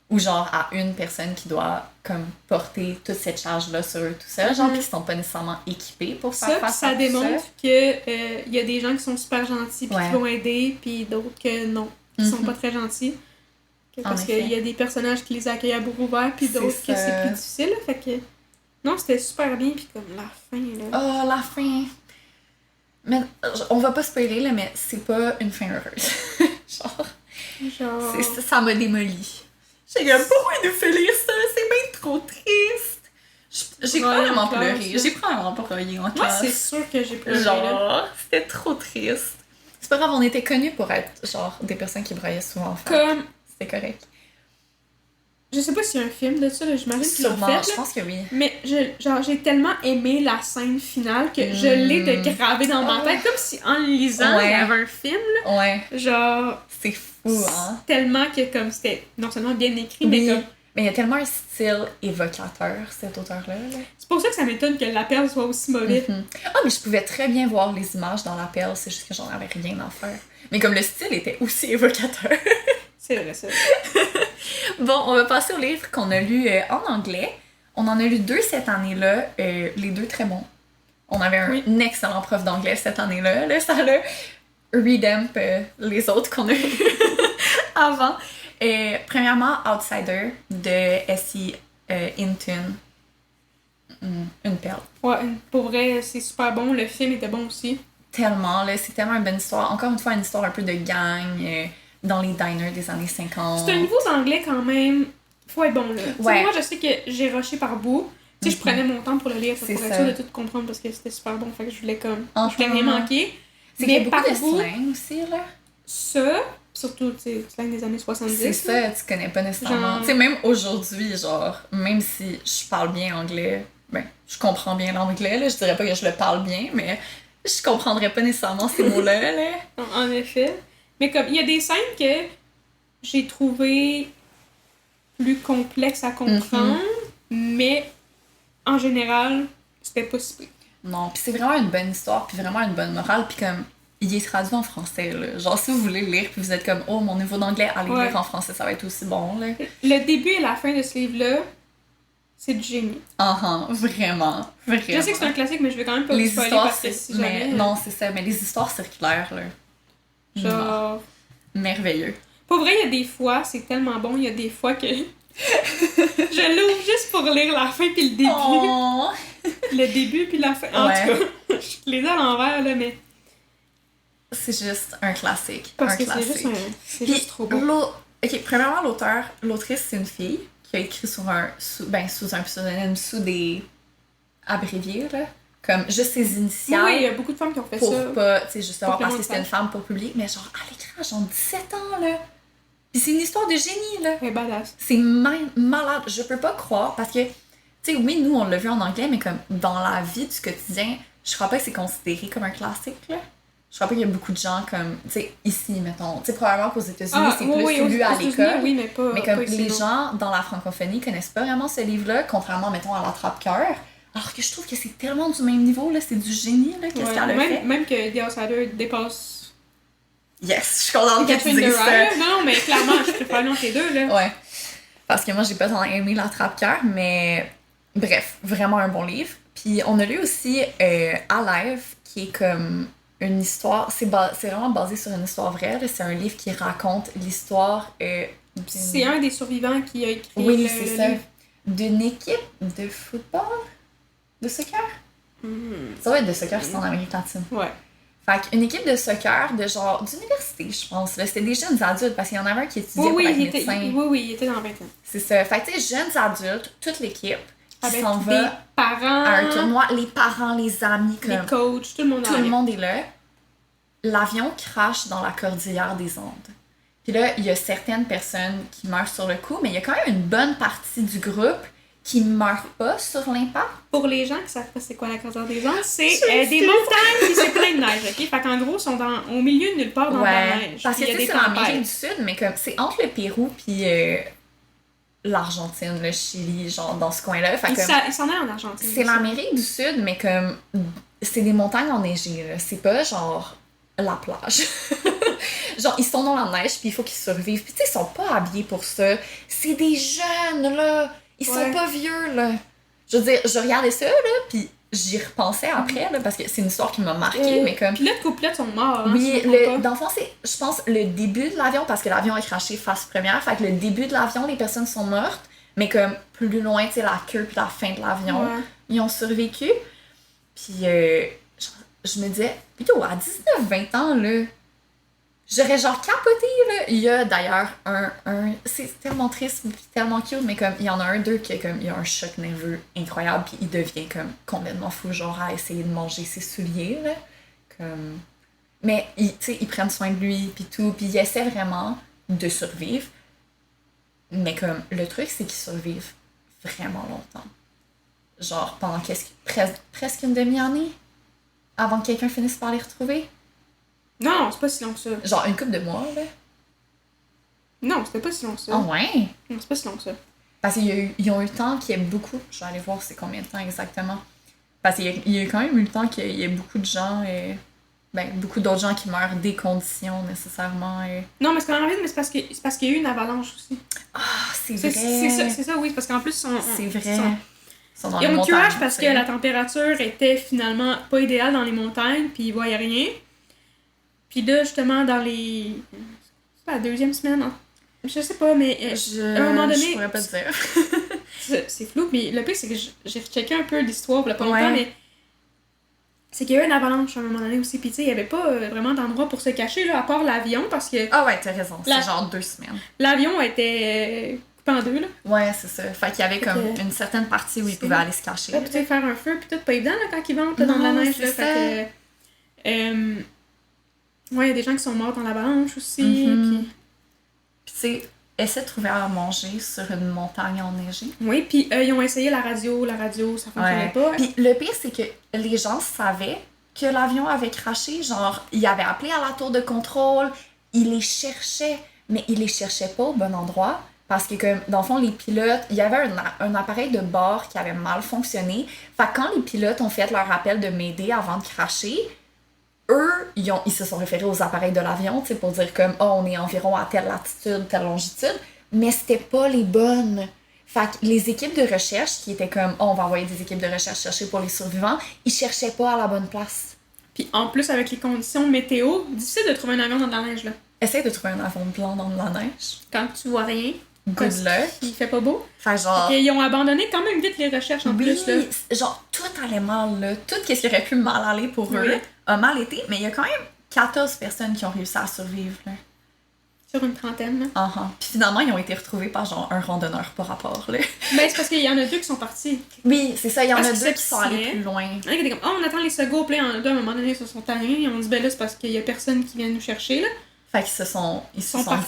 [SPEAKER 1] Ou genre à une personne qui doit comme porter toute cette charge-là sur eux tout seuls, genre, qui sont pas nécessairement équipés pour faire
[SPEAKER 2] Ça,
[SPEAKER 1] face
[SPEAKER 2] ça
[SPEAKER 1] à tout
[SPEAKER 2] démontre que y a des gens qui sont super gentils puis
[SPEAKER 1] Ouais.
[SPEAKER 2] qui vont aider, puis d'autres que non, qui sont
[SPEAKER 1] Mhm.
[SPEAKER 2] pas très gentils. Parce
[SPEAKER 1] effet.
[SPEAKER 2] qu'il y a des personnages qui les accueillent à bras ouverts, puis
[SPEAKER 1] C'est
[SPEAKER 2] d'autres que
[SPEAKER 1] ça.
[SPEAKER 2] c'est plus difficile. Là, fait que non, c'était super bien, puis comme la fin, là.
[SPEAKER 1] Oh, la fin! Mais on va pas spoiler, là, mais c'est pas une fin heureuse. Genre,
[SPEAKER 2] Genre...
[SPEAKER 1] ça m'a démoli. J'ai comme, pourquoi il nous fait lire ça? C'est bien trop triste. J'ai
[SPEAKER 2] Broyer en
[SPEAKER 1] probablement
[SPEAKER 2] classe,
[SPEAKER 1] pleuré.
[SPEAKER 2] là.
[SPEAKER 1] J'ai probablement broyé en
[SPEAKER 2] Moi,
[SPEAKER 1] classe.
[SPEAKER 2] c'est sûr que j'ai pleuré, là.
[SPEAKER 1] Genre, c'était trop triste. C'est pas grave, on était connus pour être, genre, des personnes qui broyaient souvent. Fait
[SPEAKER 2] Comme...
[SPEAKER 1] c'était correct.
[SPEAKER 2] Je sais pas s'il y a un film de ça, là, j'imagine qu'ils l'ont
[SPEAKER 1] Sûrement,
[SPEAKER 2] fait,
[SPEAKER 1] je
[SPEAKER 2] là.
[SPEAKER 1] pense que oui.
[SPEAKER 2] Mais j'ai tellement aimé la scène finale que je l'ai de gravé dans ma tête, comme si en le lisant, il y
[SPEAKER 1] Ouais.
[SPEAKER 2] avait un film,
[SPEAKER 1] Ouais,
[SPEAKER 2] là. Genre...
[SPEAKER 1] c'est fou, hein.
[SPEAKER 2] Tellement que comme c'était non seulement bien écrit,
[SPEAKER 1] Oui.
[SPEAKER 2] mais comme...
[SPEAKER 1] Mais il y a tellement un style évocateur, cet auteur-là. Là.
[SPEAKER 2] C'est pour ça que ça m'étonne que la perle soit aussi mauvais.
[SPEAKER 1] Mhm. Ah, mais je pouvais très bien voir les images dans la perle, c'est juste que j'en avais rien à faire. Mais comme le style était aussi évocateur.
[SPEAKER 2] C'est vrai, ça.
[SPEAKER 1] Bon, on va passer au livre qu'on a lu en anglais. On en a lu 2 cette année-là, les 2 très bons. On avait un excellent prof d'anglais cette année-là. Là, ça l'a redamp les autres qu'on a eu avant. Premièrement, Outsider de S.E. Hinton. Une perle.
[SPEAKER 2] Ouais, pour vrai, c'est super bon. Le film était bon aussi.
[SPEAKER 1] tellement, là. C'est tellement une bonne histoire. Encore une fois, une histoire un peu de gang dans les diners des années 50.
[SPEAKER 2] C'est un niveau d'anglais quand même. Faut être bon, là. Tu sais,
[SPEAKER 1] Ouais.
[SPEAKER 2] moi, je sais que j'ai rushé par bout. Tu sais, je prenais mon temps pour le lire pour
[SPEAKER 1] C'est
[SPEAKER 2] être
[SPEAKER 1] ça.
[SPEAKER 2] sûre de tout comprendre parce que c'était super bon. Fait que je voulais comme.
[SPEAKER 1] Uh-huh.
[SPEAKER 2] Je voulais rien manquer.
[SPEAKER 1] C'est qu'il y a
[SPEAKER 2] Mais
[SPEAKER 1] beaucoup
[SPEAKER 2] par
[SPEAKER 1] de
[SPEAKER 2] bout,
[SPEAKER 1] slang aussi, là.
[SPEAKER 2] ça, surtout, tu sais, slang des années 70.
[SPEAKER 1] C'est
[SPEAKER 2] là.
[SPEAKER 1] ça, tu connais pas nécessairement.
[SPEAKER 2] Genre-
[SPEAKER 1] Tu sais, même aujourd'hui, genre, même si je parle bien anglais, ben, je comprends bien l'anglais, là. Je dirais pas que je le parle bien, mais je comprendrais pas nécessairement ces mots-là, là.
[SPEAKER 2] En effet. Mais comme, il y a des scènes que j'ai trouvées plus complexes à comprendre, mais en général, c'était pas si pire.
[SPEAKER 1] Non, puis c'est vraiment une bonne histoire, puis vraiment une bonne morale, puis comme, il est traduit en français, là. Genre, si vous voulez le lire, puis vous êtes comme, oh, mon niveau d'anglais, allez
[SPEAKER 2] Ouais.
[SPEAKER 1] lire en français, ça va être aussi bon, là.
[SPEAKER 2] Le début et la fin de ce livre-là, c'est du génie.
[SPEAKER 1] Vraiment, vraiment.
[SPEAKER 2] Je sais que c'est un classique, mais je vais quand même pas
[SPEAKER 1] Les
[SPEAKER 2] vous spoiler
[SPEAKER 1] histoires,
[SPEAKER 2] parce que si
[SPEAKER 1] mais
[SPEAKER 2] jamais...
[SPEAKER 1] non, c'est ça, mais les histoires circulaires, là.
[SPEAKER 2] Genre...
[SPEAKER 1] Merveilleux.
[SPEAKER 2] Pour vrai, il y a des fois, c'est tellement bon, il y a des fois que... je l'ouvre juste pour lire la fin puis le début.
[SPEAKER 1] Oh!
[SPEAKER 2] Le début puis la fin. En
[SPEAKER 1] Ouais.
[SPEAKER 2] tout cas, je les ai à l'envers, là, mais...
[SPEAKER 1] C'est juste un classique.
[SPEAKER 2] Parce
[SPEAKER 1] un
[SPEAKER 2] que
[SPEAKER 1] classique.
[SPEAKER 2] c'est
[SPEAKER 1] Puis
[SPEAKER 2] juste trop beau.
[SPEAKER 1] Ok, premièrement, l'autrice, c'est une fille qui a écrit sous un pseudonyme, sous des abréviés, là. Comme juste ses
[SPEAKER 2] Oui,
[SPEAKER 1] initiales.
[SPEAKER 2] oui, il y a beaucoup de femmes qui ont fait
[SPEAKER 1] Pour
[SPEAKER 2] ça.
[SPEAKER 1] pas, tu sais, justement,
[SPEAKER 2] Pour que le
[SPEAKER 1] parce que
[SPEAKER 2] monde
[SPEAKER 1] c'était une femme pour publier. Mais genre, à l'écran, genre 17 ans, là. Puis c'est une histoire de génie, là.
[SPEAKER 2] Elle est badass.
[SPEAKER 1] C'est malade. Je peux pas croire parce que, tu sais, oui, nous, on l'a vu en anglais, mais comme dans la vie du quotidien, je crois pas que c'est considéré comme un classique, là. Je crois pas qu'il y a beaucoup de gens comme, tu sais, ici, mettons. Tu sais, probablement qu'aux États-Unis, c'est plus lu à l'école.
[SPEAKER 2] Oui, mais pas.
[SPEAKER 1] Mais comme
[SPEAKER 2] pas ici,
[SPEAKER 1] les
[SPEAKER 2] non.
[SPEAKER 1] gens dans la francophonie connaissent pas vraiment ce livre-là, contrairement, mettons, à l'Attrape-Cœur. Alors que je trouve que c'est tellement du même niveau, là. C'est du génie, là, qu'est-ce
[SPEAKER 2] Ouais,
[SPEAKER 1] qu'elle a fait.
[SPEAKER 2] même que The Outsider dépasse.
[SPEAKER 1] Yes, je suis contente que tu
[SPEAKER 2] Catherine
[SPEAKER 1] dises ça.
[SPEAKER 2] DeRay. Non, mais clairement, je préfère l'un les deux, là.
[SPEAKER 1] Ouais. Parce que moi, j'ai pas tant aimé l'Attrape-Cœur, mais bref, vraiment un bon livre. Puis on a lu aussi Alive, qui est comme une histoire. C'est vraiment basé sur une histoire vraie. là. C'est un livre qui raconte l'histoire d'une...
[SPEAKER 2] C'est un des survivants qui a écrit
[SPEAKER 1] Oui,
[SPEAKER 2] le
[SPEAKER 1] c'est ça.
[SPEAKER 2] livre.
[SPEAKER 1] D'une équipe de football? De soccer?
[SPEAKER 2] Mhm.
[SPEAKER 1] Ça va être de soccer, c'est en Amérique latine.
[SPEAKER 2] Ouais.
[SPEAKER 1] Fait qu'une équipe de soccer de genre d'université, je pense. là. C'était des jeunes adultes parce qu'il y en avait un qui étudiait pour être médecin.
[SPEAKER 2] Il était dans la vingtaine.
[SPEAKER 1] C'est ça. Fait que tu sais, jeunes adultes, toute l'équipe qui
[SPEAKER 2] Avec
[SPEAKER 1] s'en
[SPEAKER 2] des
[SPEAKER 1] va
[SPEAKER 2] parents,
[SPEAKER 1] à un tournoi, les parents, les amis,
[SPEAKER 2] les
[SPEAKER 1] comme
[SPEAKER 2] coachs, tout le monde
[SPEAKER 1] tout le monde est là. L'avion crache dans la cordillère des Andes. Puis là, il y a certaines personnes qui meurent sur le coup, mais il y a quand même une bonne partie du groupe qui meurt pas sur l'impact.
[SPEAKER 2] Pour les gens qui savent pas c'est quoi la croisière des Andes, c'est
[SPEAKER 1] Je
[SPEAKER 2] des
[SPEAKER 1] sais.
[SPEAKER 2] montagnes qui c'est plein de neige, ok? Fait qu'en gros, ils sont au milieu de nulle part dans la neige.
[SPEAKER 1] parce que
[SPEAKER 2] Puis il y
[SPEAKER 1] tu
[SPEAKER 2] a
[SPEAKER 1] sais,
[SPEAKER 2] des
[SPEAKER 1] c'est l'Amérique
[SPEAKER 2] tempêtes.
[SPEAKER 1] du Sud, mais comme c'est entre le Pérou puis l'Argentine, le Chili, genre dans ce coin-là. Fait que
[SPEAKER 2] Ils s'en allent en Argentine.
[SPEAKER 1] c'est l'Amérique du Sud, mais comme c'est des montagnes enneigées, là. C'est pas genre la plage. Genre, ils sont dans la neige, puis il faut qu'ils survivent. Puis tu sais, ils sont pas habillés pour ça. C'est des jeunes, là. Ils sont
[SPEAKER 2] Ouais.
[SPEAKER 1] pas vieux, là. Je veux dire, je regardais ça, là, puis j'y repensais après, là, parce que c'est une histoire qui m'a marquée, mais comme...
[SPEAKER 2] Puis là, de couplets sont morts. Hein,
[SPEAKER 1] Oui,
[SPEAKER 2] si je me trompe pas.
[SPEAKER 1] dans le fond, c'est, je pense, le début de l'avion, parce que l'avion est craché face première, fait que le début de l'avion, les personnes sont mortes, mais comme plus loin, tu sais, la queue puis la fin de l'avion,
[SPEAKER 2] Ouais.
[SPEAKER 1] ils ont survécu. Puis je me disais, plutôt à 19-20 ans, là, j'aurais genre capoté, là. Il y a d'ailleurs un c'est tellement triste puis tellement cute, mais comme, il y en a d'eux qui comme, il a un choc nerveux incroyable, puis il devient comme complètement fou, genre à essayer de manger ses souliers, là. Comme... Mais, tu sais, ils prennent soin de lui, puis tout, puis ils essaient vraiment de survivre. Mais comme, le truc, c'est qu'ils survivent vraiment longtemps. Genre, pendant presque une demi-année, avant que quelqu'un finisse par les retrouver.
[SPEAKER 2] Non, c'est pas si long que ça.
[SPEAKER 1] Genre, une couple de mois, là.
[SPEAKER 2] Non, c'était pas si long que ça.
[SPEAKER 1] Ah ouais?
[SPEAKER 2] Non, c'est pas si long que ça.
[SPEAKER 1] Parce qu'ils ont eu le temps qu'il y ait beaucoup... Je vais aller voir c'est combien de temps exactement. Parce qu'il y a quand même eu le temps qu'il y ait beaucoup de gens... beaucoup d'autres gens qui meurent des conditions, nécessairement.
[SPEAKER 2] Non, mais c'est quand même mais c'est parce qu'il y a eu une avalanche aussi.
[SPEAKER 1] Ah, c'est
[SPEAKER 2] C'est
[SPEAKER 1] vrai!
[SPEAKER 2] c'est ça, oui, c'est parce qu'en plus,
[SPEAKER 1] C'est vrai.
[SPEAKER 2] ils
[SPEAKER 1] Sont dans
[SPEAKER 2] ils
[SPEAKER 1] les
[SPEAKER 2] ont le curage
[SPEAKER 1] montagnes,
[SPEAKER 2] parce
[SPEAKER 1] tu
[SPEAKER 2] que
[SPEAKER 1] sais.
[SPEAKER 2] la température était finalement pas idéale dans les montagnes, puis ils voyaient rien. Puis là, justement, dans les... C'est la deuxième semaine, hein? Je sais pas, mais à un moment donné...
[SPEAKER 1] Je pourrais pas te dire.
[SPEAKER 2] C'est flou, mais le pire, c'est que j'ai rechecké un peu l'histoire pour la pas longtemps,
[SPEAKER 1] Ouais.
[SPEAKER 2] mais c'est qu'il y a eu une avalanche à un moment donné aussi. Puis tu sais, il y avait pas vraiment d'endroit pour se cacher, là, à part l'avion, parce que
[SPEAKER 1] Ah ouais, t'as raison. C'est genre 2 semaines.
[SPEAKER 2] l'avion était coupé en deux, là.
[SPEAKER 1] Ouais, c'est ça. Fait qu'il y avait comme une certaine partie où ils pouvaient aller se cacher.
[SPEAKER 2] Là, puis tu sais, faire un feu, puis tout, pas évident, là, quand ils vont là, dans la neige, là. Fait que... ouais, il y a des gens qui sont morts dans l'avalanche aussi, puis...
[SPEAKER 1] Puis tu sais, essaie de trouver à manger sur une montagne enneigée.
[SPEAKER 2] Oui, puis ils ont essayé la radio, ça fonctionnait pas.
[SPEAKER 1] Puis le pire, c'est que les gens savaient que l'avion avait craché. Genre, ils avaient appelé à la tour de contrôle, ils les cherchaient, mais ils les cherchaient pas au bon endroit. Parce que, comme, dans le fond, les pilotes, il y avait un appareil de bord qui avait mal fonctionné. Fait que quand les pilotes ont fait leur appel de Mayday avant de cracher, eux, ils se sont référés aux appareils de l'avion, tu sais, pour dire comme, oh, on est environ à telle latitude, telle longitude, mais c'était pas les bonnes. Fait que les équipes de recherche qui étaient comme, oh, on va envoyer des équipes de recherche chercher pour les survivants, ils cherchaient pas à la bonne place.
[SPEAKER 2] Puis en plus, avec les conditions météo, difficile de trouver un avion dans de la neige, là.
[SPEAKER 1] Essaye de trouver un avion blanc dans de la neige.
[SPEAKER 2] Quand tu vois rien.
[SPEAKER 1] Good luck.
[SPEAKER 2] Il fait pas beau.
[SPEAKER 1] Fait genre...
[SPEAKER 2] Et ils ont abandonné quand même vite les recherches en plus, là.
[SPEAKER 1] Genre, tout allait mal, là. Tout ce qui aurait pu mal aller pour eux a mal été, mais il y a quand même 14 personnes qui ont réussi à survivre, là.
[SPEAKER 2] Sur une trentaine, là.
[SPEAKER 1] Puis finalement, ils ont été retrouvés par genre un randonneur par rapport, là.
[SPEAKER 2] Ben, c'est parce qu'il y en a deux qui sont partis.
[SPEAKER 1] Oui, c'est ça, il y en a deux qui sont allés plus loin.
[SPEAKER 2] Il y en a qui étaient comme, oh, on attend les seconds, puis là, à un moment donné, ils se sont tannés. Ils ont dit, ben là, c'est parce qu'il y a personne qui vient nous chercher, là.
[SPEAKER 1] Fait qu'ils se sont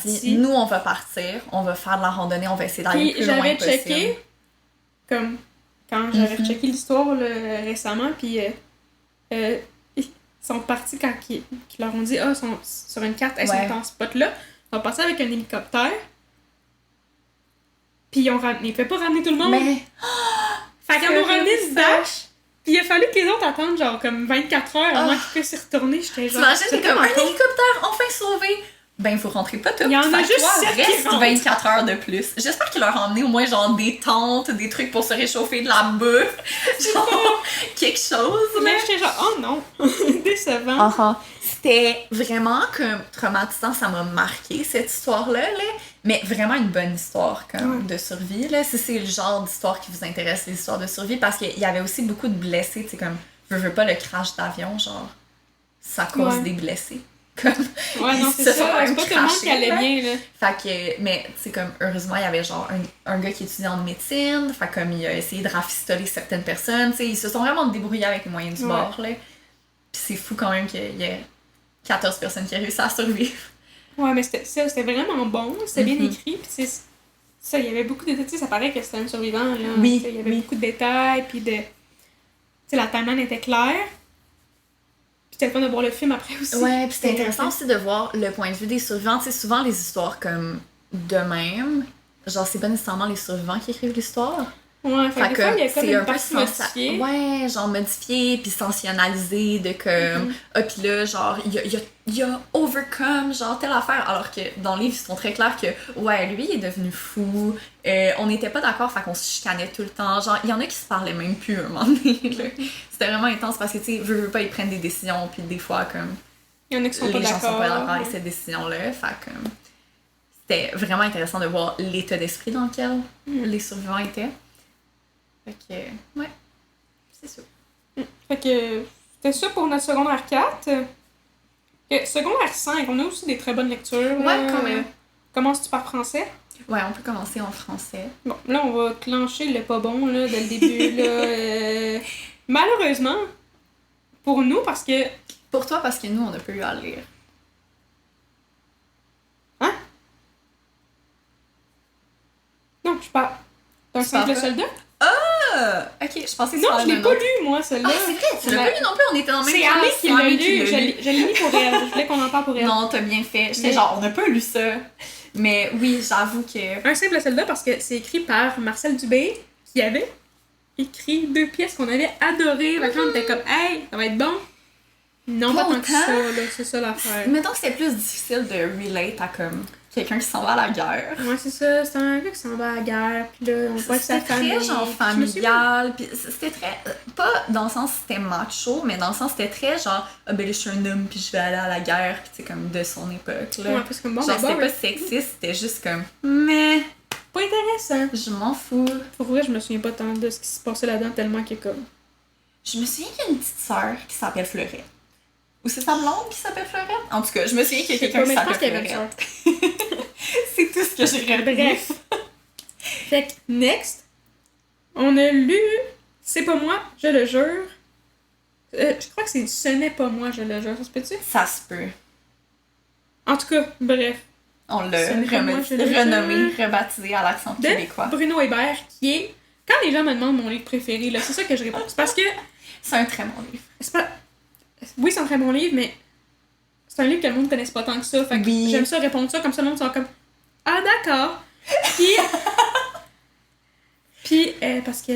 [SPEAKER 1] dit, nous, on va partir, on va faire de la randonnée, on va essayer d'aller plus loin possible.
[SPEAKER 2] J'avais checké, comme, quand j'avais rechecké l'histoire là, récemment, puis ils sont partis quand ils leur ont dit, ah, sont sur une carte, elles sont dans ce spot-là. Ils sont partis avec un hélicoptère, puis ils ne pouvaient pas ramener tout le monde.
[SPEAKER 1] Mais...
[SPEAKER 2] Fait qu'ils en ont ramené une bâche. Puis il a fallu que les autres attendent genre comme 24 heures avant qu'ils puissent y retourner. J'étais genre...
[SPEAKER 1] T'imagines, c'est comme un hélicoptère enfin sauvé. Ben, il faut rentrer pas tout.
[SPEAKER 2] Il y en a juste 7
[SPEAKER 1] reste 24 heures de plus. J'espère qu'ils leur ont emmené au moins genre des tentes, des trucs pour se réchauffer, de la bouffe. Genre, quelque chose.
[SPEAKER 2] Mais j'étais genre, oh non, décevant.
[SPEAKER 1] C'était vraiment comme traumatisant, ça m'a marqué cette histoire-là, là. Mais vraiment une bonne histoire comme de survie, là. Si c'est le genre d'histoire qui vous intéresse, les histoires de survie, parce qu'il y avait aussi beaucoup de blessés, tu sais, comme, je veux pas le crash d'avion, genre, ça cause des blessés. Comme,
[SPEAKER 2] non, c'est ça, c'est pas tout le monde qui allait bien, là.
[SPEAKER 1] Fait que, mais, tu sais, comme, heureusement, il y avait genre un gars qui étudiait en médecine, fait comme, il a essayé de rafistoler certaines personnes, tu sais, ils se sont vraiment débrouillés avec les moyens du bord, là. Pis c'est fou quand même qu'il y ait 14 personnes qui ont réussi à survivre.
[SPEAKER 2] Ouais, mais c'était vraiment bon, c'était bien écrit, pis ça, il y avait beaucoup de détails, ça paraît que c'était un survivant, là.
[SPEAKER 1] Oui.
[SPEAKER 2] Il y avait beaucoup de détails, pis tu sais, la timeline était claire. Puis c'était le fun de voir le film après aussi.
[SPEAKER 1] Ouais, pis c'était intéressant aussi de voir le point de vue des survivants. Tu sais, souvent les histoires comme de même, genre c'est pas nécessairement les survivants qui écrivent l'histoire.
[SPEAKER 2] Ouais, fait que des fois, il y a comme une partie
[SPEAKER 1] modifiée. Ouais, genre modifié, puis sensationnalisé, de comme... pis là, genre, il a overcome, genre, telle affaire. Alors que dans le livre, ils sont très clairs que, ouais, lui, il est devenu fou. On n'était pas d'accord, fait qu'on se chicanait tout le temps. Genre, il y en a qui se parlaient même plus un moment donné, là. C'était vraiment intense parce que, tu sais, veux pas, ils prennent des décisions, puis des fois, comme...
[SPEAKER 2] Il y en a qui sont
[SPEAKER 1] les
[SPEAKER 2] pas
[SPEAKER 1] gens sont pas d'accord avec
[SPEAKER 2] ouais.
[SPEAKER 1] cette décision-là, fait comme... C'était vraiment intéressant de voir l'état d'esprit dans lequel les survivants étaient. Fait que, ouais, c'est ça.
[SPEAKER 2] Fait que c'était ça pour notre secondaire 4. Secondaire 5, on a aussi des très bonnes lectures.
[SPEAKER 1] Ouais, quand même.
[SPEAKER 2] Commences-tu par français?
[SPEAKER 1] Ouais, on peut commencer en français.
[SPEAKER 2] Bon, là, on va clencher le pas bon, là, dès le début, là. Malheureusement, pour nous, parce que...
[SPEAKER 1] Pour toi, parce que nous, on n'a pas eu à le lire.
[SPEAKER 2] Hein? Non, je parle d'un simple soldat.
[SPEAKER 1] Ah! Ok, je pensais que
[SPEAKER 2] non, je l'ai pas lu, moi, celui-là.
[SPEAKER 1] Ah, c'est vrai, tu l'as pas lu non plus, on était dans le même
[SPEAKER 2] classe. C'est Annie qui l'a lu, je l'ai lu pour elle, je voulais qu'on en parle pour elle.
[SPEAKER 1] Non, t'as bien fait. J'étais genre, on n'a pas lu ça. Mais oui, j'avoue que...
[SPEAKER 2] Un simple soldat, parce que c'est écrit par Marcel Dubé, qui avait écrit 2 pièces qu'on avait adorées. Fait que là, on était comme, hey, ça va être bon. Non, pas tant que ça, là, c'est ça l'affaire.
[SPEAKER 1] Mettons que c'était plus difficile de relate à comme quelqu'un qui s'en va à la guerre.
[SPEAKER 2] Ouais, c'est ça, c'est un gars qui s'en va à la guerre, pis là, on voit sa famille.
[SPEAKER 1] C'était très genre familial, pis c'était très... Pas dans le sens que c'était macho, mais dans le sens que c'était très genre, ah ben là je suis un homme pis je vais aller à la guerre, pis c'est comme de son époque, là.
[SPEAKER 2] Ouais, parce que bon,
[SPEAKER 1] genre c'était pas sexiste, c'était juste comme, mais...
[SPEAKER 2] Pas intéressant.
[SPEAKER 1] Je m'en fous.
[SPEAKER 2] Pour vrai, je me souviens pas tant de ce qui se passait là-dedans, tellement que comme...
[SPEAKER 1] Je me souviens qu'il y a une petite sœur qui s'appelle Fleurette. Ou c'est sa blonde qui s'appelle Fleurette? En tout cas, je me souviens qu'il y a quelqu'un qui s'appelle Fleurette. C'est tout ce que j'ai retenu.
[SPEAKER 2] Bref. Fait que, next, on a lu C'est pas moi, je le jure. Je crois que c'est Ce n'est pas moi, je le jure. Ça se peut-tu?
[SPEAKER 1] Ça se peut.
[SPEAKER 2] En tout cas, bref.
[SPEAKER 1] On l'a
[SPEAKER 2] Ce n'est pas moi, je le
[SPEAKER 1] renommé,
[SPEAKER 2] jure.
[SPEAKER 1] rebaptisé à l'accent
[SPEAKER 2] De
[SPEAKER 1] québécois.
[SPEAKER 2] Bruno Hébert, qui est... Quand les gens me demandent mon livre préféré, là, c'est ça que je réponds. C'est parce que...
[SPEAKER 1] C'est un très bon livre.
[SPEAKER 2] C'est pas... Oui, c'est un très bon livre, mais c'est un livre que le monde ne connaisse pas tant que ça. Fait que
[SPEAKER 1] Oui.
[SPEAKER 2] j'aime ça répondre ça, comme ça le monde sera comme ah d'accord. Puis parce que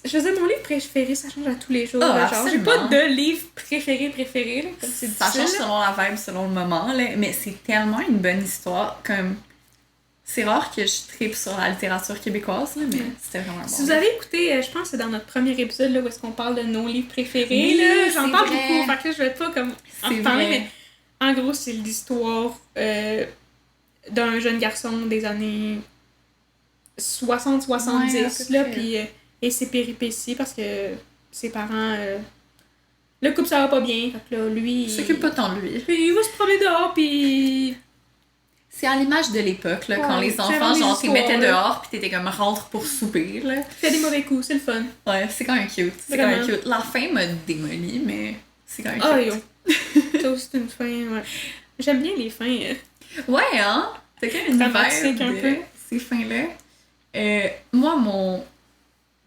[SPEAKER 2] je veux dire, mon livre préféré, ça change à tous les jours.
[SPEAKER 1] Oh,
[SPEAKER 2] là, genre, j'ai pas
[SPEAKER 1] absolument.
[SPEAKER 2] de livre préféré là, comme c'est
[SPEAKER 1] Ça
[SPEAKER 2] difficile,
[SPEAKER 1] change
[SPEAKER 2] là.
[SPEAKER 1] selon la vibe, selon le moment, là, mais c'est tellement une bonne histoire. Comme... C'est rare que je tripe sur la littérature québécoise, là, mais c'était vraiment bon.
[SPEAKER 2] Si vous avez écouté, je pense que c'est dans notre premier épisode là, où est-ce qu'on parle de nos livres préférés,
[SPEAKER 1] Oui,
[SPEAKER 2] là, j'en
[SPEAKER 1] c'est
[SPEAKER 2] parle
[SPEAKER 1] vrai.
[SPEAKER 2] beaucoup, fait que là, je vais pas comme en
[SPEAKER 1] C'est
[SPEAKER 2] parler,
[SPEAKER 1] vrai.
[SPEAKER 2] mais en gros, c'est l'histoire d'un jeune garçon des années 60-70,
[SPEAKER 1] Ouais, à peu
[SPEAKER 2] là,
[SPEAKER 1] près.
[SPEAKER 2] puis et ses péripéties, parce que ses parents... le couple, ça va pas bien, fait que là, lui...
[SPEAKER 1] Il s'occupe pas tant de lui.
[SPEAKER 2] Puis il va se promener dehors, puis...
[SPEAKER 1] C'est à l'image de l'époque, là, quand
[SPEAKER 2] Ouais,
[SPEAKER 1] les
[SPEAKER 2] c'est
[SPEAKER 1] enfants,
[SPEAKER 2] vraiment des
[SPEAKER 1] genre, t'es
[SPEAKER 2] histoires,
[SPEAKER 1] mettaient
[SPEAKER 2] là.
[SPEAKER 1] dehors pis t'étais comme rentre pour souper, là.
[SPEAKER 2] il fait des mauvais coups, c'est le fun.
[SPEAKER 1] Ouais, c'est quand même cute. C'est quand même
[SPEAKER 2] Vraiment.
[SPEAKER 1] cute. La fin m'a démoli, mais c'est quand même
[SPEAKER 2] Ah,
[SPEAKER 1] cute.
[SPEAKER 2] yo. Ça aussi, c'est une fin, ouais. J'aime bien les fins.
[SPEAKER 1] Ouais, hein? T'as quand même une
[SPEAKER 2] Dramatique
[SPEAKER 1] vibe
[SPEAKER 2] un
[SPEAKER 1] de
[SPEAKER 2] peu.
[SPEAKER 1] ces fins-là. Moi, mon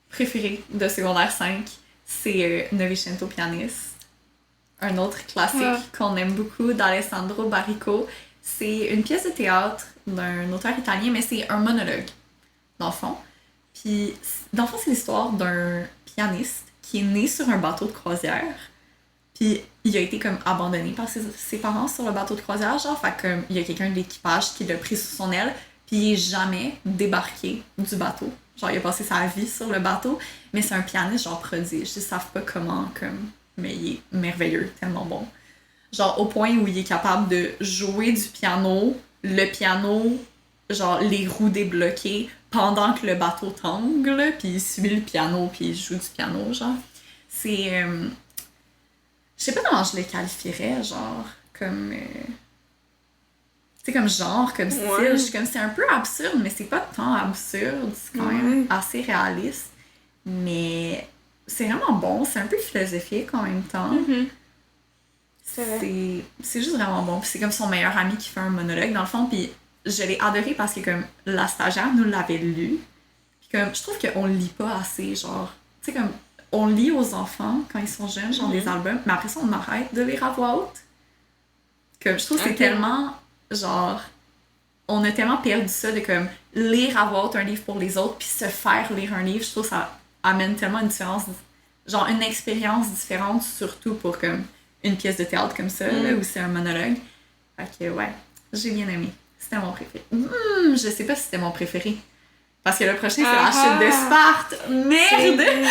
[SPEAKER 1] préféré de secondaire 5, c'est Novecento Pianiste. Un autre classique
[SPEAKER 2] Ouais.
[SPEAKER 1] qu'on aime beaucoup d'Alessandro Barrico. C'est une pièce de théâtre d'un auteur italien, mais c'est un monologue, dans le fond. Puis, dans le fond, c'est l'histoire d'un pianiste qui est né sur un bateau de croisière. Puis, il a été comme abandonné par ses parents sur le bateau de croisière, genre. Fait comme, il y a quelqu'un de l'équipage qui l'a pris sous son aile, puis il est jamais débarqué du bateau. Genre, il a passé sa vie sur le bateau, mais c'est un pianiste, genre, prodige. Ils savent pas comment, comme... Mais il est merveilleux, tellement bon. Genre, au point où il est capable de jouer du piano, le piano, genre, les roues débloquées, pendant que le bateau tangue, là, puis il suit le piano, puis il joue du piano, genre. C'est... je sais pas comment je le qualifierais, genre, comme... tu sais, comme genre, comme style.
[SPEAKER 2] Ouais.
[SPEAKER 1] Je suis comme, c'est un peu absurde, mais c'est pas tant absurde. C'est quand même assez réaliste. Mais c'est vraiment bon. C'est un peu philosophique en même temps.
[SPEAKER 2] Mhm. C'est vrai.
[SPEAKER 1] C'est juste vraiment bon. Puis c'est comme son meilleur ami qui fait un monologue, dans le fond. Puis je l'ai adoré parce que, comme, la stagiaire nous l'avait lu. Puis comme, je trouve qu'on lit pas assez, genre... Tu sais, comme, on lit aux enfants quand ils sont jeunes, genre des albums, mais après ça, on arrête de lire à voix haute. Comme, je trouve que c'est
[SPEAKER 2] Ok.
[SPEAKER 1] tellement... Genre, on a tellement perdu ça de comme lire à voix haute un livre pour les autres puis se faire lire un livre. Je trouve que ça amène tellement une différence, genre une expérience différente, surtout pour comme une pièce de théâtre comme ça, là, où c'est un monologue. Fait que ouais, j'ai bien aimé. C'était mon préféré. Je sais pas si c'était mon préféré. Parce que le prochain, c'est la chute de Sparte.
[SPEAKER 2] C'est
[SPEAKER 1] Merde!
[SPEAKER 2] vrai.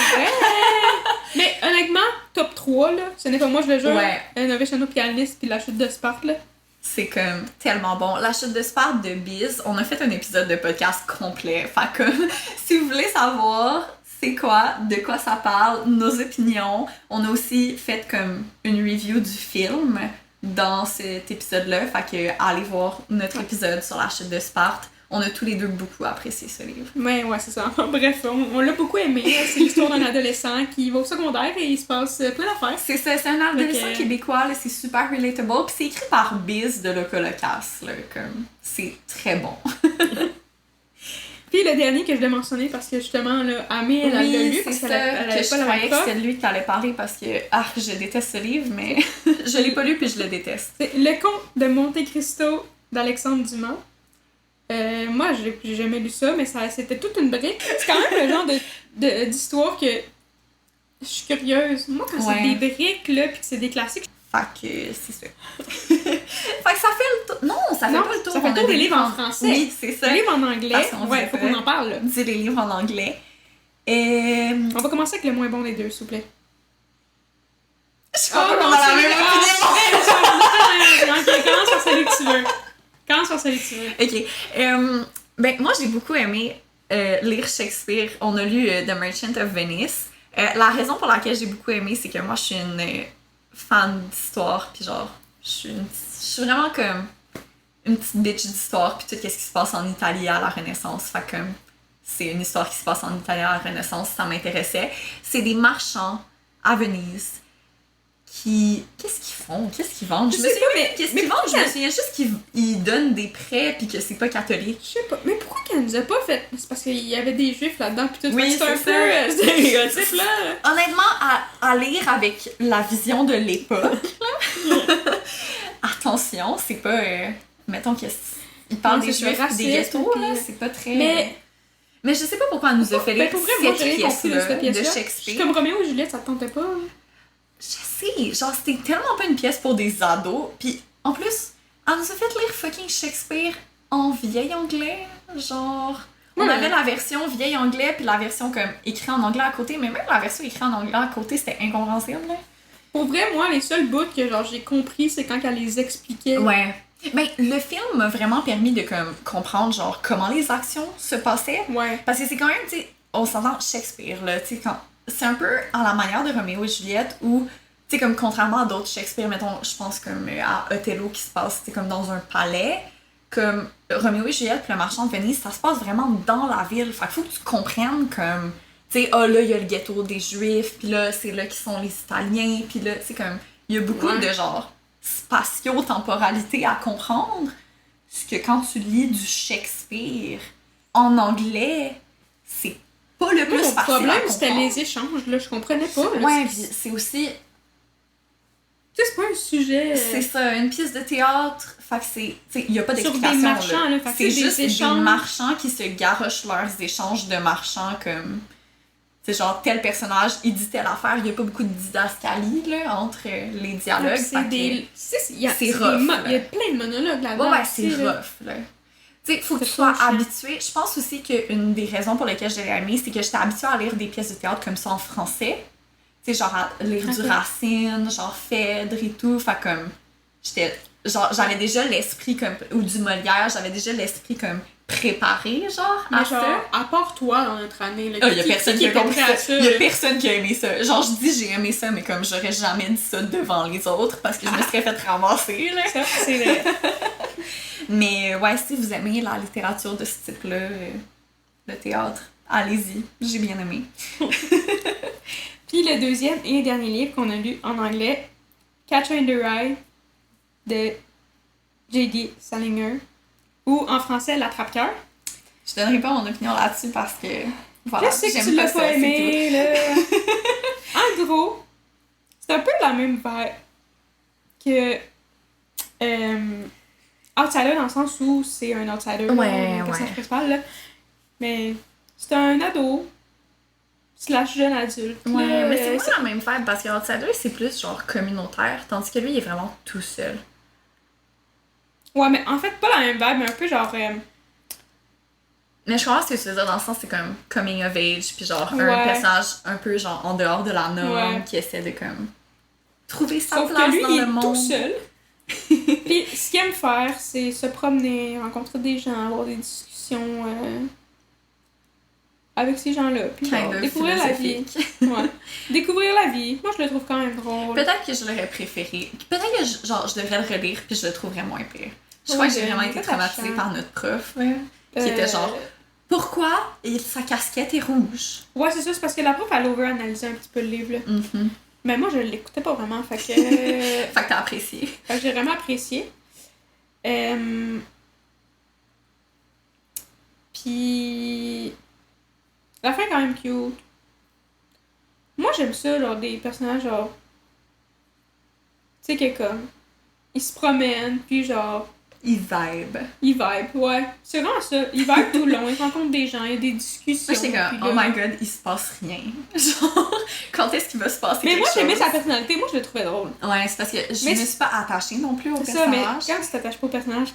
[SPEAKER 2] Mais honnêtement, top 3, là, ce n'est pas moi, je le jure.
[SPEAKER 1] Ouais.
[SPEAKER 2] Novecento Pianiste puis La chute de Sparte, là.
[SPEAKER 1] C'est comme tellement bon. La chute de Sparte de Biz, on a fait un épisode de podcast complet. Fait que si vous voulez savoir c'est quoi, de quoi ça parle, nos opinions, on a aussi fait comme une review du film dans cet épisode-là. Fait que allez voir notre épisode sur la chute de Sparte. On a tous les deux beaucoup apprécié ce livre.
[SPEAKER 2] Ouais, c'est ça. Bref, on l'a beaucoup aimé. C'est l'histoire d'un adolescent qui va au secondaire et il se passe plein d'affaires.
[SPEAKER 1] C'est ça, c'est un adolescent
[SPEAKER 2] Ok.
[SPEAKER 1] québécois, là, c'est super relatable. Puis c'est écrit par Biz de Locolocas, là, comme c'est très bon.
[SPEAKER 2] Puis le dernier que je voulais mentionner parce que justement, là, Amé, elle l'a lu parce qu'elle
[SPEAKER 1] que
[SPEAKER 2] avait
[SPEAKER 1] je
[SPEAKER 2] pas la
[SPEAKER 1] croyais
[SPEAKER 2] même
[SPEAKER 1] que
[SPEAKER 2] prof.
[SPEAKER 1] c'était de lui que t'allais parler parce que je déteste ce livre, mais je l'ai pas lu puis je le déteste.
[SPEAKER 2] C'est Le Comte de Monte Cristo d'Alexandre Dumas. Moi, j'ai jamais lu ça, mais c'était toute une brique. C'est quand même le genre d'histoire que je suis curieuse. Moi, quand
[SPEAKER 1] Ouais.
[SPEAKER 2] c'est des briques, là, pis que c'est des classiques,
[SPEAKER 1] Fait que c'est ça. Fait que ça fait le tour. Non, ça fait
[SPEAKER 2] Non,
[SPEAKER 1] pas le tour.
[SPEAKER 2] ça fait
[SPEAKER 1] On
[SPEAKER 2] le
[SPEAKER 1] a
[SPEAKER 2] tour des livres en français.
[SPEAKER 1] Oui, c'est ça.
[SPEAKER 2] les livres en anglais,
[SPEAKER 1] Parce qu'on
[SPEAKER 2] ouais,
[SPEAKER 1] dirait-
[SPEAKER 2] faut qu'on en parle, là.
[SPEAKER 1] Dis les livres en anglais.
[SPEAKER 2] On va commencer avec le moins bon des deux, s'il vous plaît.
[SPEAKER 1] Je crois pas qu'on a la même opinion.
[SPEAKER 2] Ok, commence par celui que tu veux. Commence par celui que tu veux.
[SPEAKER 1] Ok. Ben, moi, j'ai beaucoup aimé lire Shakespeare. On a lu The Merchant of Venice. La raison pour laquelle j'ai beaucoup aimé, c'est que moi, je suis une fan d'histoire, puis genre, je suis vraiment comme une petite bitch d'histoire, puis tout ce qui se passe en Italie à la Renaissance. Fait comme, c'est une histoire qui se passe en Italie à la Renaissance, ça m'intéressait. C'est des marchands à Venise qui... Qu'est-ce qu'ils font? Qu'est-ce qu'ils vendent?
[SPEAKER 2] Je sais pas, mais
[SPEAKER 1] qu'est-ce qu'ils vendent? Je me souviens juste qu'ils donnent des prêts, puis que c'est pas catholique.
[SPEAKER 2] Je sais pas. Mais pourquoi qu'elle nous a pas fait? C'est parce qu'il y avait des juifs là-dedans, pis tout.
[SPEAKER 1] Oui,
[SPEAKER 2] c'est un
[SPEAKER 1] c'est
[SPEAKER 2] peu stéréotype, là.
[SPEAKER 1] Honnêtement, à lire avec la vision de l'époque, attention, c'est pas... mettons qu'ils parlent
[SPEAKER 2] Non,
[SPEAKER 1] des
[SPEAKER 2] c'est
[SPEAKER 1] juifs et des
[SPEAKER 2] raciste,
[SPEAKER 1] ghettos,
[SPEAKER 2] puis-
[SPEAKER 1] là, c'est pas très...
[SPEAKER 2] Mais
[SPEAKER 1] je sais pas pourquoi elle nous a fait
[SPEAKER 2] ben, pour vrai, moi, j'ai
[SPEAKER 1] cette
[SPEAKER 2] rien compris de
[SPEAKER 1] pièce-là
[SPEAKER 2] cette pièce-là.
[SPEAKER 1] de
[SPEAKER 2] Je suis
[SPEAKER 1] Shakespeare.
[SPEAKER 2] comme Roméo et Juliette, ça te tentait pas?
[SPEAKER 1] Je sais, genre c'était tellement pas une pièce pour des ados, puis en plus, elle nous a fait lire fucking Shakespeare en vieil anglais, genre... On
[SPEAKER 2] Ouais.
[SPEAKER 1] avait la version vieil anglais, puis la version comme écrite en anglais à côté, mais même la version écrite en anglais à côté, c'était incompréhensible, là.
[SPEAKER 2] Pour vrai, moi, les seuls bouts que genre j'ai compris, c'est quand elle les expliquait.
[SPEAKER 1] Ouais. Ben, le film m'a vraiment permis de comme, comprendre, genre, comment les actions se passaient.
[SPEAKER 2] Ouais.
[SPEAKER 1] Parce que c'est quand même, tu sais, on s'entend Shakespeare, là, tu sais, quand... C'est un peu à la manière de Roméo et Juliette, où, tu sais, comme, contrairement à d'autres Shakespeare, mettons, je pense comme à Othello qui se passe, tu sais, comme dans un palais, comme Roméo et Juliette puis le marchand de Venise, ça se passe vraiment dans la ville. Fait qu'il faut que tu comprennes, comme, tu sais, là, il y a le ghetto des Juifs, puis là, c'est là qui sont les Italiens, puis là, c'est comme, il y a beaucoup de, genre, spatio-temporalité à comprendre. Ce que quand tu lis du Shakespeare en anglais, c'est pas le plus
[SPEAKER 2] Moi, mon
[SPEAKER 1] facile à
[SPEAKER 2] problème,
[SPEAKER 1] comprendre.
[SPEAKER 2] c'était les échanges, là. Je comprenais pas. Là.
[SPEAKER 1] Ouais, pis c'est aussi...
[SPEAKER 2] Tu sais, c'est pas un sujet.
[SPEAKER 1] C'est ça, une pièce de théâtre, fait que c'est... Tu sais, il y a pas
[SPEAKER 2] Sur
[SPEAKER 1] d'explication,
[SPEAKER 2] des marchands, là. Fait que
[SPEAKER 1] C'est
[SPEAKER 2] c'est
[SPEAKER 1] juste
[SPEAKER 2] des
[SPEAKER 1] des
[SPEAKER 2] échanges.
[SPEAKER 1] marchands qui se garochent leurs échanges de marchands comme... C'est genre, tel personnage, il dit telle affaire, il y a pas beaucoup de didascalie, là, entre les dialogues.
[SPEAKER 2] Ouais,
[SPEAKER 1] fait
[SPEAKER 2] c'est
[SPEAKER 1] que-
[SPEAKER 2] des.
[SPEAKER 1] c'est
[SPEAKER 2] Il y a
[SPEAKER 1] rough, là.
[SPEAKER 2] il y a plein de monologues là-dedans.
[SPEAKER 1] Ouais, c'est
[SPEAKER 2] aussi, là.
[SPEAKER 1] rough, là. Tu sais, faut que tu
[SPEAKER 2] C'est
[SPEAKER 1] sois
[SPEAKER 2] pas chiant.
[SPEAKER 1] habitué. Je pense aussi qu'une des raisons pour lesquelles je l'ai aimé, c'est que j'étais habituée à lire des pièces de théâtre comme ça en français. Tu sais, genre à lire du
[SPEAKER 2] Ok.
[SPEAKER 1] Racine, genre Phèdre et tout. Fait comme, j'étais... Genre, j'avais déjà l'esprit comme... Ou du Molière, j'avais déjà l'esprit comme préparé, genre, à
[SPEAKER 2] Mais
[SPEAKER 1] ça.
[SPEAKER 2] genre, à part toi dans notre année, là.
[SPEAKER 1] Ah, y a personne qui a
[SPEAKER 2] était
[SPEAKER 1] compris
[SPEAKER 2] prêt à
[SPEAKER 1] ça. Y a
[SPEAKER 2] là.
[SPEAKER 1] personne qui a aimé ça. Genre, je dis j'ai aimé ça, mais comme j'aurais jamais dit ça devant les autres parce que je me serais fait ramasser, là.
[SPEAKER 2] Ça, c'est vrai.
[SPEAKER 1] Mais ouais, si vous aimez la littérature de ce type-là, le théâtre, allez-y. J'ai bien aimé.
[SPEAKER 2] Puis le deuxième et dernier livre qu'on a lu en anglais, Catcher in the Rye de J.D. Salinger, ou en français L'Attrape-Cœur.
[SPEAKER 1] Je donnerai pas mon opinion là-dessus parce que voilà,
[SPEAKER 2] Je sais que
[SPEAKER 1] j'aime
[SPEAKER 2] tu l'as
[SPEAKER 1] ça,
[SPEAKER 2] pas
[SPEAKER 1] c'est
[SPEAKER 2] aimé, là. En gros, c'est un peu la même vibe que Outsider dans le sens où c'est un outsider,
[SPEAKER 1] Ouais,
[SPEAKER 2] là, le personnage
[SPEAKER 1] ouais.
[SPEAKER 2] principal, là. Mais c'est un ado slash jeune adulte.
[SPEAKER 1] tout. Ouais,
[SPEAKER 2] là,
[SPEAKER 1] mais c'est pas la même vibe parce que Outsider, c'est plus genre communautaire, tandis que lui, il est vraiment tout seul.
[SPEAKER 2] Ouais, mais en fait, pas la même vibe, mais un peu genre...
[SPEAKER 1] Mais je comprends ce que tu veux dire dans le sens, c'est comme coming of age, puis genre un
[SPEAKER 2] Ouais.
[SPEAKER 1] personnage un peu genre en dehors de la norme
[SPEAKER 2] Ouais.
[SPEAKER 1] qui essaie de comme trouver sa
[SPEAKER 2] Sauf
[SPEAKER 1] place
[SPEAKER 2] que lui,
[SPEAKER 1] dans
[SPEAKER 2] il
[SPEAKER 1] le
[SPEAKER 2] est
[SPEAKER 1] monde.
[SPEAKER 2] tout seul. Puis ce qu'il aime faire, c'est se promener, rencontrer des gens, avoir des discussions avec ces gens-là. Puis genre,
[SPEAKER 1] Kind of
[SPEAKER 2] découvrir la vie.
[SPEAKER 1] philosophique.
[SPEAKER 2] Ouais. Découvrir la vie. Moi, je le trouve quand même drôle.
[SPEAKER 1] Peut-être que je l'aurais préféré. Peut-être que je devrais le relire puis je le trouverais moins pire. Je crois
[SPEAKER 2] Ouais,
[SPEAKER 1] que j'ai vraiment été
[SPEAKER 2] peut-être
[SPEAKER 1] traumatisée
[SPEAKER 2] achant.
[SPEAKER 1] par notre prof, là, qui était genre pourquoi sa casquette est rouge?
[SPEAKER 2] Ouais, c'est ça, c'est parce que la prof, elle over-analysé un petit peu le livre, là.
[SPEAKER 1] Mhm.
[SPEAKER 2] Mais moi, je l'écoutais pas vraiment, fait que...
[SPEAKER 1] Fait que t'as apprécié.
[SPEAKER 2] Fait que j'ai vraiment apprécié. Puis... La fin est quand même cute. Moi, j'aime ça, genre, des personnages, genre... Tu sais, que comme... Ils se promènent, puis genre...
[SPEAKER 1] Il vibe.
[SPEAKER 2] Ils vibe, ouais. C'est vraiment ça. Ils vibe tout le long, ils rencontrent des gens, il y a des discussions.
[SPEAKER 1] Moi, j'étais comme,
[SPEAKER 2] puis
[SPEAKER 1] oh
[SPEAKER 2] là-
[SPEAKER 1] my god, il se passe rien. Genre, quand est-ce qu'il va se passer
[SPEAKER 2] Mais
[SPEAKER 1] quelque
[SPEAKER 2] moi,
[SPEAKER 1] chose?
[SPEAKER 2] j'aimais sa personnalité, moi, je le trouvais drôle.
[SPEAKER 1] Ouais, c'est parce que je
[SPEAKER 2] Mais
[SPEAKER 1] me
[SPEAKER 2] c'est-
[SPEAKER 1] suis pas attachée non plus au
[SPEAKER 2] C'est ça, mais
[SPEAKER 1] personnage.
[SPEAKER 2] quand tu t'attaches pas au personnage,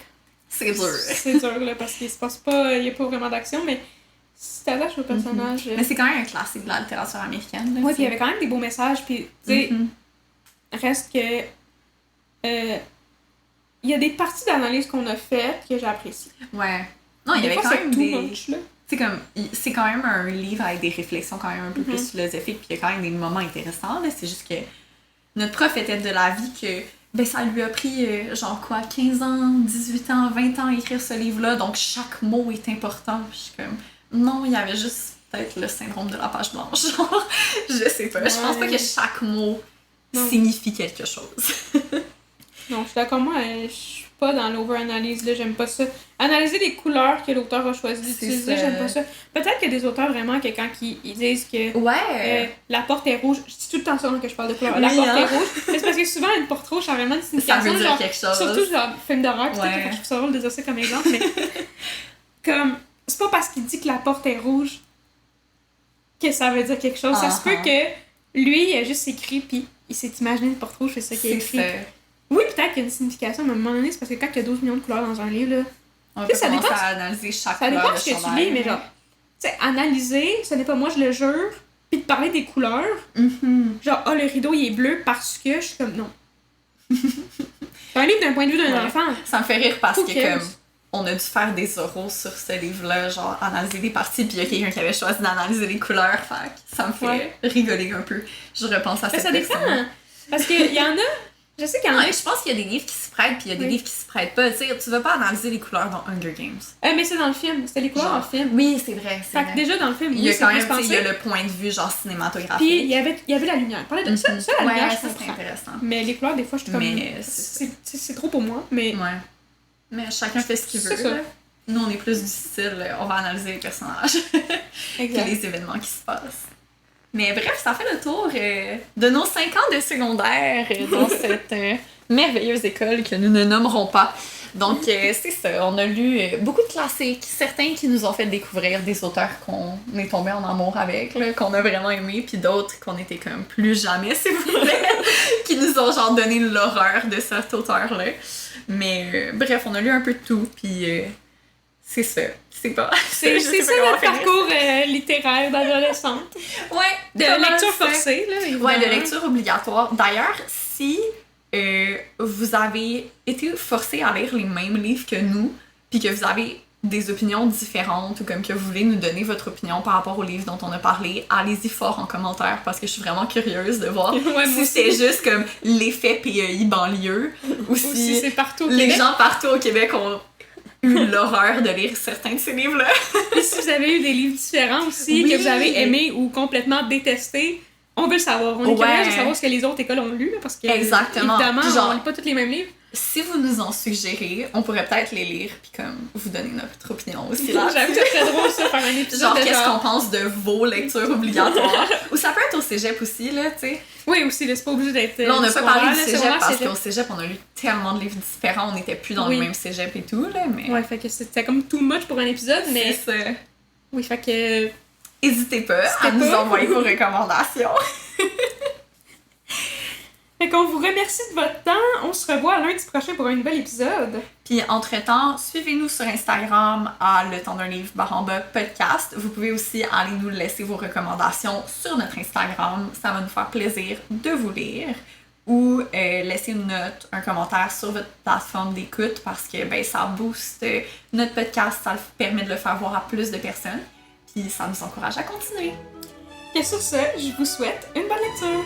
[SPEAKER 1] C'est dur.
[SPEAKER 2] c'est dur, là, parce qu'il se passe pas... Il y a pas vraiment d'action, mais si tu t'attaches au personnage...
[SPEAKER 1] Mais c'est quand même un classique de la littérature américaine. Là,
[SPEAKER 2] Ouais,
[SPEAKER 1] tu
[SPEAKER 2] puis il y
[SPEAKER 1] sais.
[SPEAKER 2] avait quand même des beaux messages, puis tu sais,
[SPEAKER 1] Mhm.
[SPEAKER 2] reste que. Il y a des parties d'analyse qu'on a faites que j'apprécie.
[SPEAKER 1] Ouais. Non, il y
[SPEAKER 2] Des
[SPEAKER 1] avait
[SPEAKER 2] fois,
[SPEAKER 1] quand
[SPEAKER 2] c'est
[SPEAKER 1] même
[SPEAKER 2] too
[SPEAKER 1] des...
[SPEAKER 2] much, là.
[SPEAKER 1] c'est comme, c'est quand même un livre avec des réflexions quand même un peu plus philosophiques, puis il y a quand même des moments intéressants, là. C'est juste que notre prof était de l'avis que ben ça lui a pris genre quoi, 15 ans, 18 ans, 20 ans à écrire ce livre-là, donc chaque mot est important. Puis je suis comme, non, il y avait juste peut-être le syndrome de la page blanche, genre, je sais pas. Je pense pas que chaque mot signifie quelque chose.
[SPEAKER 2] Non, je suis d'accord, moi, je suis pas dans l'over-analyse, là, j'aime pas ça. Analyser les couleurs que l'auteur a choisi d'utiliser, j'aime pas ça. Peut-être qu'il y a des auteurs vraiment que quand ils disent que la porte est rouge, je dis tout le temps ça que je parle de couleur, la porte est rouge, mais c'est parce que souvent une porte rouge, ça a vraiment une signification.
[SPEAKER 1] Ça veut dire
[SPEAKER 2] genre,
[SPEAKER 1] quelque chose.
[SPEAKER 2] Surtout genre film d'horreur, je trouve ça drôle de dire ça comme exemple, mais comme, c'est pas parce qu'il dit que la porte est rouge que ça veut dire quelque chose. Ça se peut que lui, il a juste écrit, puis il s'est imaginé une porte rouge, c'est ça qu'il a écrit. Oui, peut-être qu'il y a une signification, mais à un moment donné, c'est parce que quand il y a 12 millions de couleurs dans un livre, là,
[SPEAKER 1] on peut commencer à analyser chaque
[SPEAKER 2] ça
[SPEAKER 1] couleur
[SPEAKER 2] dépend de ce que tu lis, mais genre, tu sais, analyser, ce n'est pas moi, je le jure, puis de parler des couleurs, genre, le rideau, il est bleu parce que je suis comme, non. C'est un livre d'un point de vue d'un enfant.
[SPEAKER 1] Ça me fait rire parce que, comme, on a dû faire des oraux sur ce livre-là, genre, analyser des parties, puis il y a quelqu'un qui avait choisi d'analyser les couleurs, fait que ça me fait rigoler un peu. Je repense à cette personne.
[SPEAKER 2] Ça dépend, parce qu'il y en a. Je sais qu'il y en a.
[SPEAKER 1] Je pense qu'il y a des livres qui se prêtent, puis il y a des livres qui se prêtent pas. Tu sais, tu vas pas analyser les couleurs dans Hunger Games.
[SPEAKER 2] Mais c'est dans le film. C'était les couleurs dans le film.
[SPEAKER 1] Oui, c'est vrai.
[SPEAKER 2] Fait que déjà dans le film,
[SPEAKER 1] il y a quand même, il y a le point de vue genre cinématographique.
[SPEAKER 2] Puis il y avait la lumière. Parler de ça, la lumière,
[SPEAKER 1] ça serait intéressant.
[SPEAKER 2] Mais les couleurs, des fois, je suis comme.
[SPEAKER 1] Mais
[SPEAKER 2] c'est trop pour moi. Mais.
[SPEAKER 1] Ouais. Mais chacun fait ce qu'il veut.
[SPEAKER 2] Ça.
[SPEAKER 1] Nous, on est plus du style, on va analyser les personnages.
[SPEAKER 2] Exact.
[SPEAKER 1] Et les événements qui se passent. Mais bref, ça fait le tour de nos 5 ans de secondaire dans cette merveilleuse école que nous ne nommerons pas. Donc, c'est ça. On a lu beaucoup de classiques, certains qui nous ont fait découvrir des auteurs qu'on est tombé en amour avec, là, qu'on a vraiment aimé, puis d'autres qu'on était comme plus jamais, s'il vous plaît, qui nous ont genre donné l'horreur de cet auteur-là. Mais bref, on a lu un peu de tout, puis c'est ça. C'est ça
[SPEAKER 2] notre parcours littéraire d'adolescente.
[SPEAKER 1] Ouais.
[SPEAKER 2] De lecture forcée, là. Évidemment.
[SPEAKER 1] Ouais, de lecture obligatoire. D'ailleurs, si vous avez été forcé à lire les mêmes livres que nous, puis que vous avez des opinions différentes, ou comme que vous voulez nous donner votre opinion par rapport aux livres dont on a parlé, allez-y fort en commentaire, parce que je suis vraiment curieuse de voir si c'est juste comme l'effet PEI banlieue, ou si
[SPEAKER 2] c'est partout au
[SPEAKER 1] les
[SPEAKER 2] Québec.
[SPEAKER 1] gens partout au Québec ont eu l'horreur de lire certains de ces livres-là.
[SPEAKER 2] Et si vous avez eu des livres différents aussi, que vous avez aimés ou complètement détestés, on veut le savoir. On est curieux de savoir ce que les autres écoles ont lu, parce que
[SPEAKER 1] exactement.
[SPEAKER 2] Évidemment,
[SPEAKER 1] genre,
[SPEAKER 2] on lit pas tous les mêmes livres.
[SPEAKER 1] Si vous nous en suggérez, on pourrait peut-être les lire puis comme vous donner notre opinion aussi là.
[SPEAKER 2] J'avoue que c'est très drôle ça, faire un épisode
[SPEAKER 1] genre qu'est-ce qu'on pense de vos lectures obligatoires. Ou ça peut être au cégep aussi, là, tu sais.
[SPEAKER 2] Oui, aussi, là, c'est pas obligé d'être...
[SPEAKER 1] Là, on n'a pas parlé du cégep parce qu'au cégep, on a lu tellement de livres différents, on n'était plus dans le même cégep et tout, là, mais...
[SPEAKER 2] Ouais, fait que c'était comme too much pour un épisode, mais...
[SPEAKER 1] C'est ça.
[SPEAKER 2] Oui, fait que...
[SPEAKER 1] N'hésitez pas à nous envoyer vos recommandations.
[SPEAKER 2] Fait qu'on vous remercie de votre temps. On se revoit lundi prochain pour un nouvel épisode.
[SPEAKER 1] Puis entre-temps, suivez-nous sur Instagram à Le Temps d'un livre / podcast. Vous pouvez aussi aller nous laisser vos recommandations sur notre Instagram. Ça va nous faire plaisir de vous lire. Ou laisser une note, un commentaire sur votre plateforme d'écoute parce que ben, ça booste notre podcast, ça permet de le faire voir à plus de personnes. Puis ça nous encourage à continuer.
[SPEAKER 2] Et sur ce, je vous souhaite une bonne lecture.